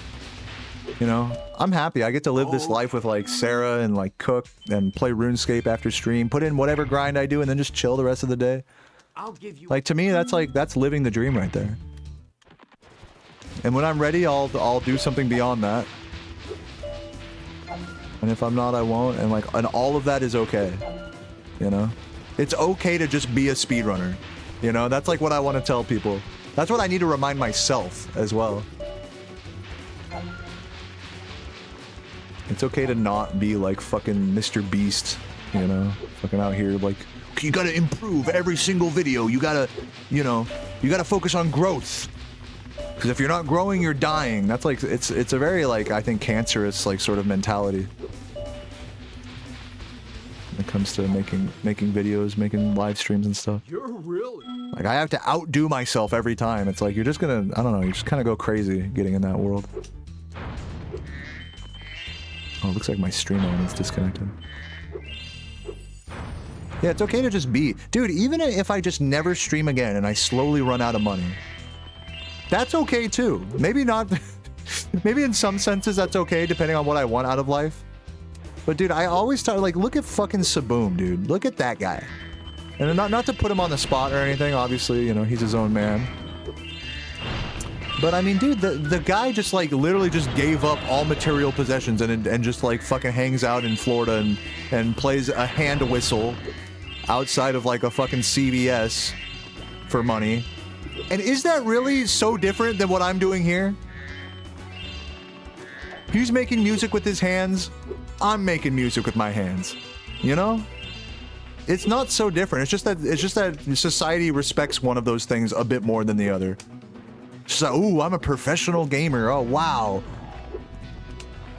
you know, I'm happy. I get to live this life with like Sarah and like cook and play RuneScape after stream, put in whatever grind I do, and then just chill the rest of the day. I'll give you Like, to me, that's living the dream right there. And when I'm ready, I'll do something beyond that. And if I'm not, I won't. And all of that is okay. You know? It's okay to just be a speedrunner. You know? That's like what I want to tell people. That's what I need to remind myself as well. It's okay to not be like fucking Mr. Beast, you know? Fucking out here like, you gotta improve every single video. You gotta, you know, you gotta focus on growth. Because if you're not growing, you're dying. That's like, it's a very like, I think, cancerous like sort of mentality. When it comes to making videos, making live streams and stuff. You're really Like, I have to outdo myself every time. It's like, you're just gonna, I don't know, you just kind of go crazy getting in that world. Oh, it looks like my stream element is disconnected. Yeah, it's okay to just be. Dude, even if I just never stream again and I slowly run out of money, that's okay too. Maybe not, maybe in some senses that's okay depending on what I want out of life. But dude, I always talk, like, look at fucking Saboom, dude. Look at that guy. And not to put him on the spot or anything, obviously, you know, he's his own man. But I mean, dude, the guy just like literally just gave up all material possessions and just like fucking hangs out in Florida and plays a hand whistle outside of like a fucking CVS for money. And is that really so different than what I'm doing here? He's making music with his hands. I'm making music with my hands. You know? It's not so different. It's just that society respects one of those things a bit more than the other. So, ooh, I'm a professional gamer. Oh, wow.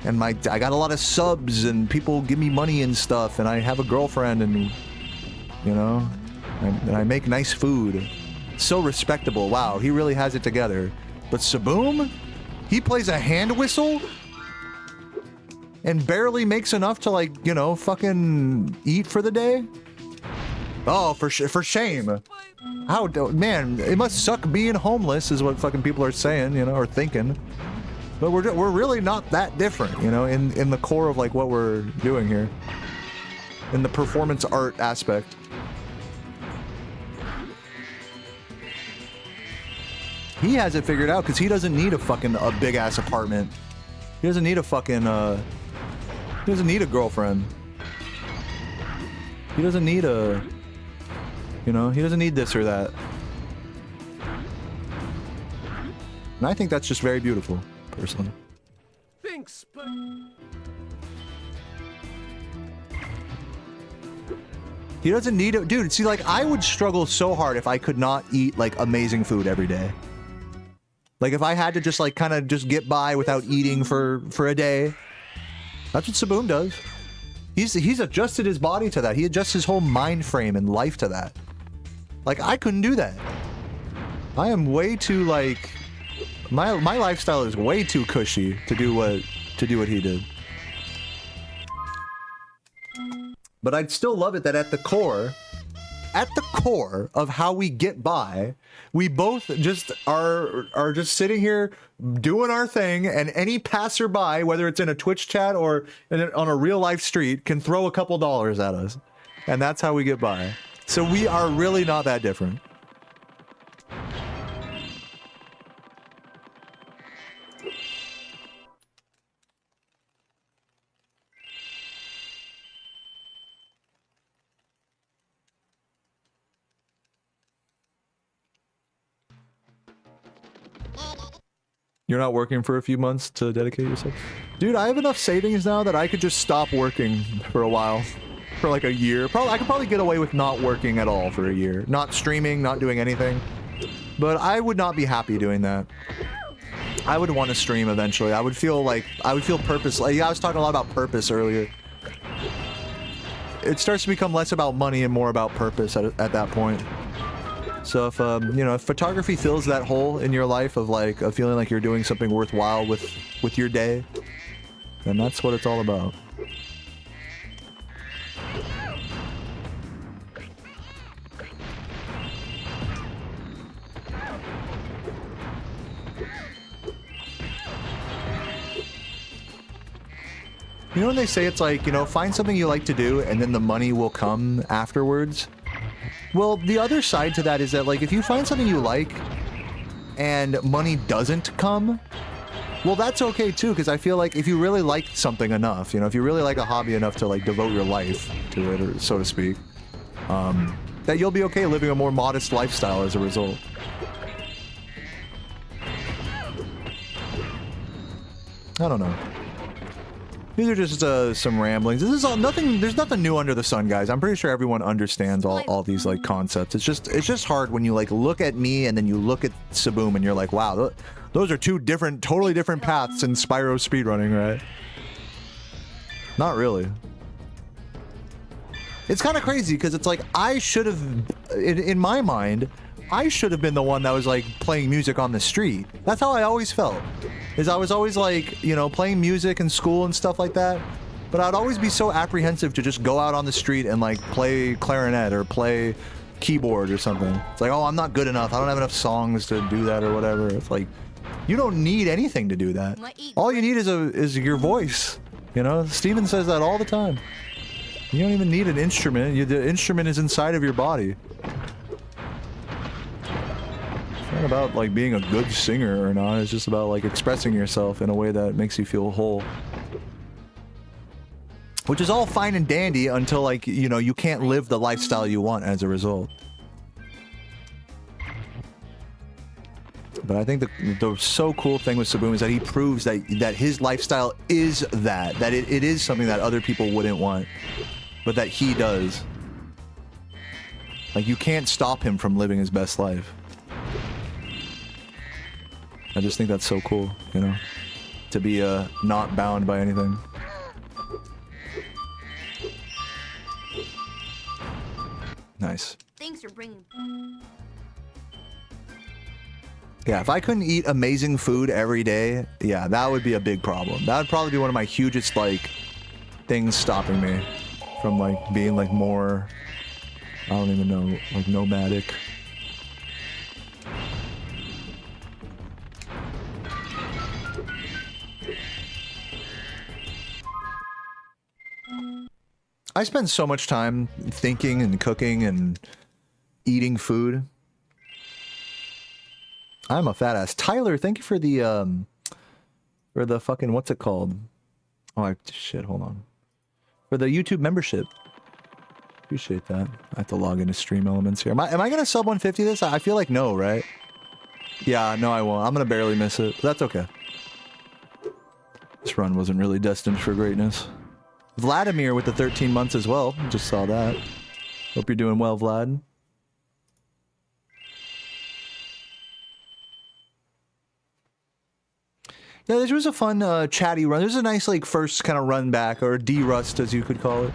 And I got a lot of subs and people give me money and stuff and I have a girlfriend and, you know, and I make nice food. So respectable. Wow, he really has it together. But Saboom? He plays a hand whistle? And barely makes enough to, like, you know, fucking eat for the day? Oh, for shame. How, man, it must suck being homeless is what fucking people are saying, you know, or thinking. But we're really not that different, you know, in the core of, like, what we're doing here. In the performance art aspect. He has it figured out because he doesn't need a big-ass apartment. He doesn't need a fucking, he doesn't need a girlfriend. He doesn't need a... You know, he doesn't need this or that. And I think that's just very beautiful, personally. Thanks, but... He doesn't need it. Dude, see, like, I would struggle so hard if I could not eat, like, amazing food every day. Like, if I had to just, like, kind of just get by without eating for a day. That's what Saboom does. He's adjusted his body to that. He adjusts his whole mind frame and life to that. Like, I couldn't do that. I am way too, like... My lifestyle is way too cushy to do what he did. But I'd still love it that at the core of how we get by, we both just are just sitting here doing our thing, and any passerby, whether it's in a Twitch chat or on a real life street, can throw a couple dollars at us. And that's how we get by. So we are really not that different. You're not working for a few months to dedicate yourself? Dude, I have enough savings now that I could just stop working for a while. For like a year. I could probably get away with not working at all for a year. Not streaming, not doing anything. But I would not be happy doing that. I would want to stream eventually. I would feel purpose. Like, I was talking a lot about purpose earlier. It starts to become less about money and more about purpose at that point. So if, you know, if photography fills that hole in your life of feeling like you're doing something worthwhile with your day, then that's what it's all about. You know when they say it's like, you know, find something you like to do and then the money will come afterwards? Well, the other side to that is that, like, if you find something you like and money doesn't come, well, that's okay too, because I feel like if you really like something enough, you know, if you really like a hobby enough to, like, devote your life to it, or so to speak, that you'll be okay living a more modest lifestyle as a result. I don't know. These are just some ramblings. This is all nothing. There's nothing new under the sun, guys. I'm pretty sure everyone understands all these, like, concepts. It's just hard when you, like, look at me and then you look at Saboom and you're like, wow, those are two totally different paths in Spyro speedrunning, right? Not really. It's kind of crazy because it's like I should have, in my mind, I should have been the one that was, like, playing music on the street. That's how I always felt. Is I was always, like, you know, playing music in school and stuff like that. But I'd always be so apprehensive to just go out on the street and, like, play clarinet or play keyboard or something. It's like, oh, I'm not good enough. I don't have enough songs to do that or whatever. It's like, you don't need anything to do that. All you need is your voice. You know, Steven says that all the time. You don't even need an instrument. The instrument is inside of your body. It's not about, like, being a good singer or not. It's just about, like, expressing yourself in a way that makes you feel whole. Which is all fine and dandy until, like, you know, you can't live the lifestyle you want as a result. But I think the so cool thing with Saboom is that he proves that his lifestyle is that it is something that other people wouldn't want, but that he does. Like, you can't stop him from living his best life. I just think that's so cool, you know, to be not bound by anything. Nice. Thanks for bringing. Yeah, if I couldn't eat amazing food every day, yeah, that would be a big problem. That would probably be one of my hugest, like, things stopping me from, like, being, like, more, I don't even know, like, nomadic. I spend so much time thinking and cooking and eating food. I'm a fat ass. Tyler, thank you for the fucking, what's it called? Oh, shit, hold on. For the YouTube membership. Appreciate that. I have to log into Stream Elements here. Am I gonna sub 150 this? I feel like no, right? Yeah, no, I won't. I'm gonna barely miss it, but that's okay. This run wasn't really destined for greatness. Vladimir with the 13 months as well. Just saw that. Hope you're doing well, Vlad. Yeah, this was a fun chatty run. This was a nice, like, first kind of run back, or de-rust as you could call it.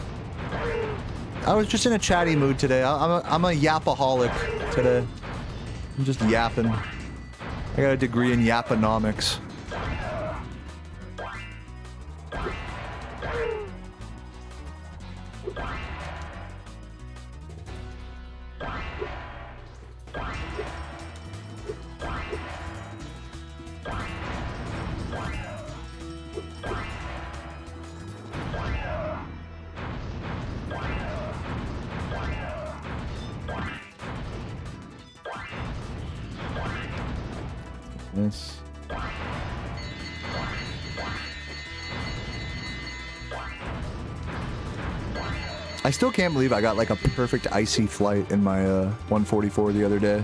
I was just in a chatty mood today. I'm a yapaholic today. I'm just yapping. I got a degree in yaponomics. Yes. I still can't believe I got like a perfect icy flight in my 144 the other day.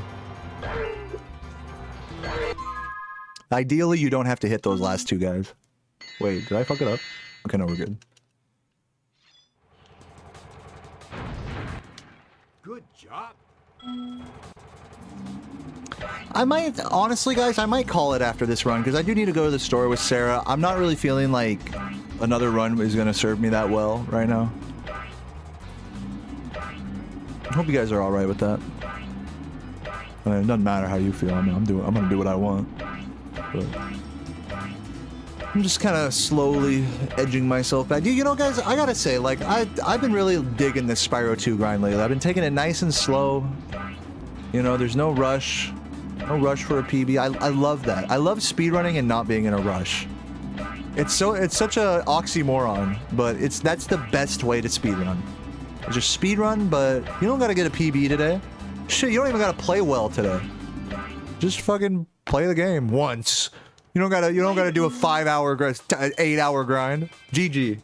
Ideally, you don't have to hit those last two guys. Wait, did I fuck it up? Okay, no, we're good. Good job. I might, honestly, guys, I might call it after this run, because I do need to go to the store with Sarah. I'm not really feeling like another run is going to serve me that well right now. I hope you guys are all right with that. I mean, it doesn't matter how you feel. I mean, I'm going to do what I want. But I'm just kind of slowly edging myself back. You know, guys, I gotta say, like, I've been really digging this Spyro 2 grind lately. I've been taking it nice and slow. You know, there's no rush. No rush for a PB. I love that. I love speedrunning and not being in a rush. It's such a oxymoron, but that's the best way to speedrun. Just speedrun, but you don't gotta get a PB today. Shit, you don't even gotta play well today. Just fucking play the game once. You don't gotta do a 5-hour, 8-hour grind. GG.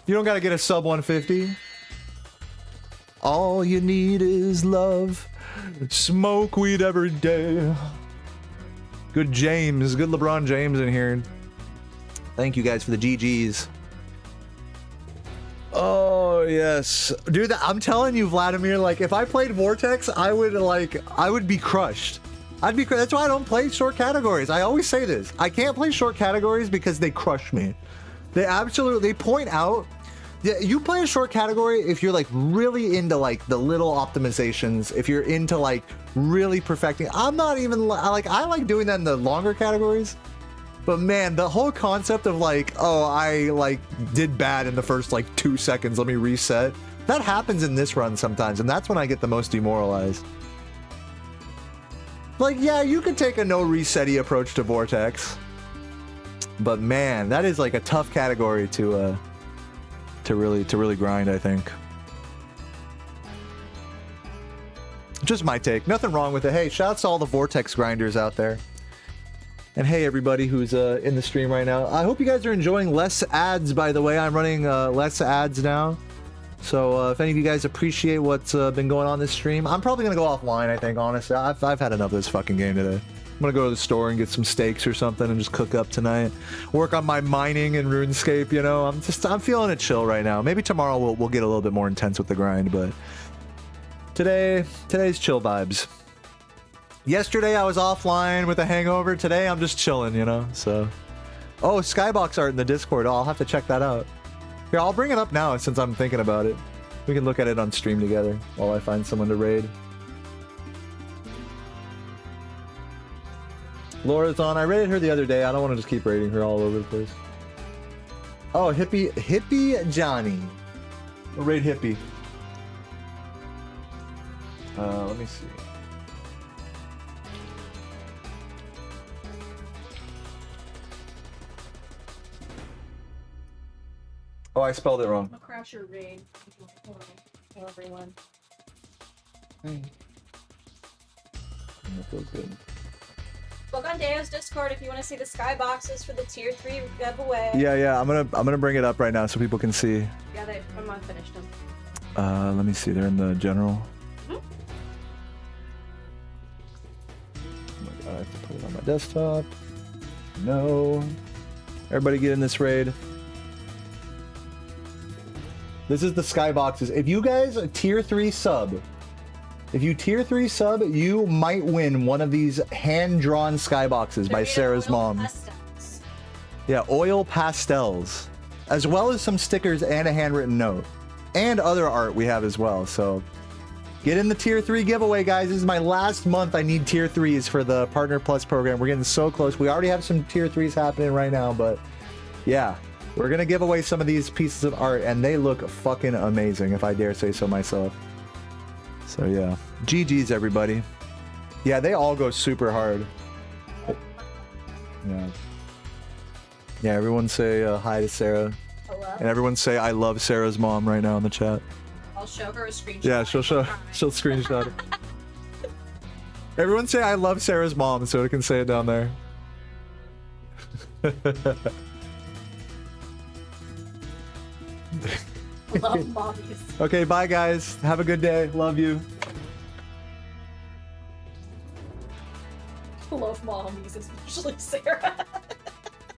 You don't gotta get a sub 150. All you need is love. Smoke weed every day. Good James, good LeBron James in here. Thank you guys for the GGs. Oh yes, dude. I'm telling you, Vladimir. Like, if I played Vortex, I would be crushed. That's why I don't play short categories. I always say this. I can't play short categories because they crush me. They point out. Yeah, you play a short category if you're like really into like the little optimizations, if you're into like really perfecting. I'm not even like, I like doing that in the longer categories. But man, the whole concept of like, oh, I like did bad in the first like 2 seconds, let me reset. That happens in this run sometimes, and that's when I get the most demoralized. Like, yeah, you could take a no resetty approach to Vortex. But man, that is like a tough category to really grind, I think. Just my take. Nothing wrong with it. Hey, shouts to all the Vortex grinders out there. And hey, everybody who's in the stream right now. I hope you guys are enjoying less ads, by the way. I'm running less ads now. So if any of you guys appreciate what's been going on this stream, I'm probably going to go offline, I think, honestly. I've had enough of this fucking game today. gonna go to the store and get some steaks or something and just cook up tonight. Work on my mining and RuneScape, you know. I'm feeling it chill right now. Maybe tomorrow we'll get a little bit more intense with the grind, but today's chill vibes. Yesterday I was offline with a hangover. Today I'm just chilling, you know. So, oh, Skybox art in the Discord. Oh, I'll have to check that out. Here, I'll bring it up now since I'm thinking about it. We can look at it on stream together while I find someone to raid. Laura's on. I raided her the other day. I don't want to just keep raiding her all over the place. Oh, Hippie Johnny. We'll raid Hippie. Let me see. Oh, I spelled it wrong. I'll crash your raid. Hold on. Everyone. That feels good. Look on Dayo's Discord if you want to see the skyboxes for the tier 3 giveaway. Yeah. I'm gonna bring it up right now so people can see. Yeah, I'm not finished them. Let me see. They're in the general. Mm-hmm. Oh my god, I have to put it on my desktop. No. Everybody get in this raid. This is the skyboxes. If you guys tier 3 sub, you might win one of these hand-drawn skyboxes by Sarah's mom. Pastels. Yeah, oil pastels, as well as some stickers and a handwritten note, and other art we have as well. So get in the tier 3 giveaway, guys. This is my last month. I need tier 3s for the Partner Plus program. We're getting so close. We already have some tier 3s happening right now, but yeah. We're gonna give away some of these pieces of art, and they look fucking amazing, if I dare say so myself. So yeah, GG's everybody. Yeah, they all go super hard. Yeah, everyone say hi to Sarah. Hello? And everyone say I love Sarah's mom right now in the chat. I'll show her a screenshot. Yeah, she'll screenshot it. Everyone say I love Sarah's mom so it can say it down there. Love mommies. Okay, bye guys. Have a good day. Love you. Love mommies, especially Sarah.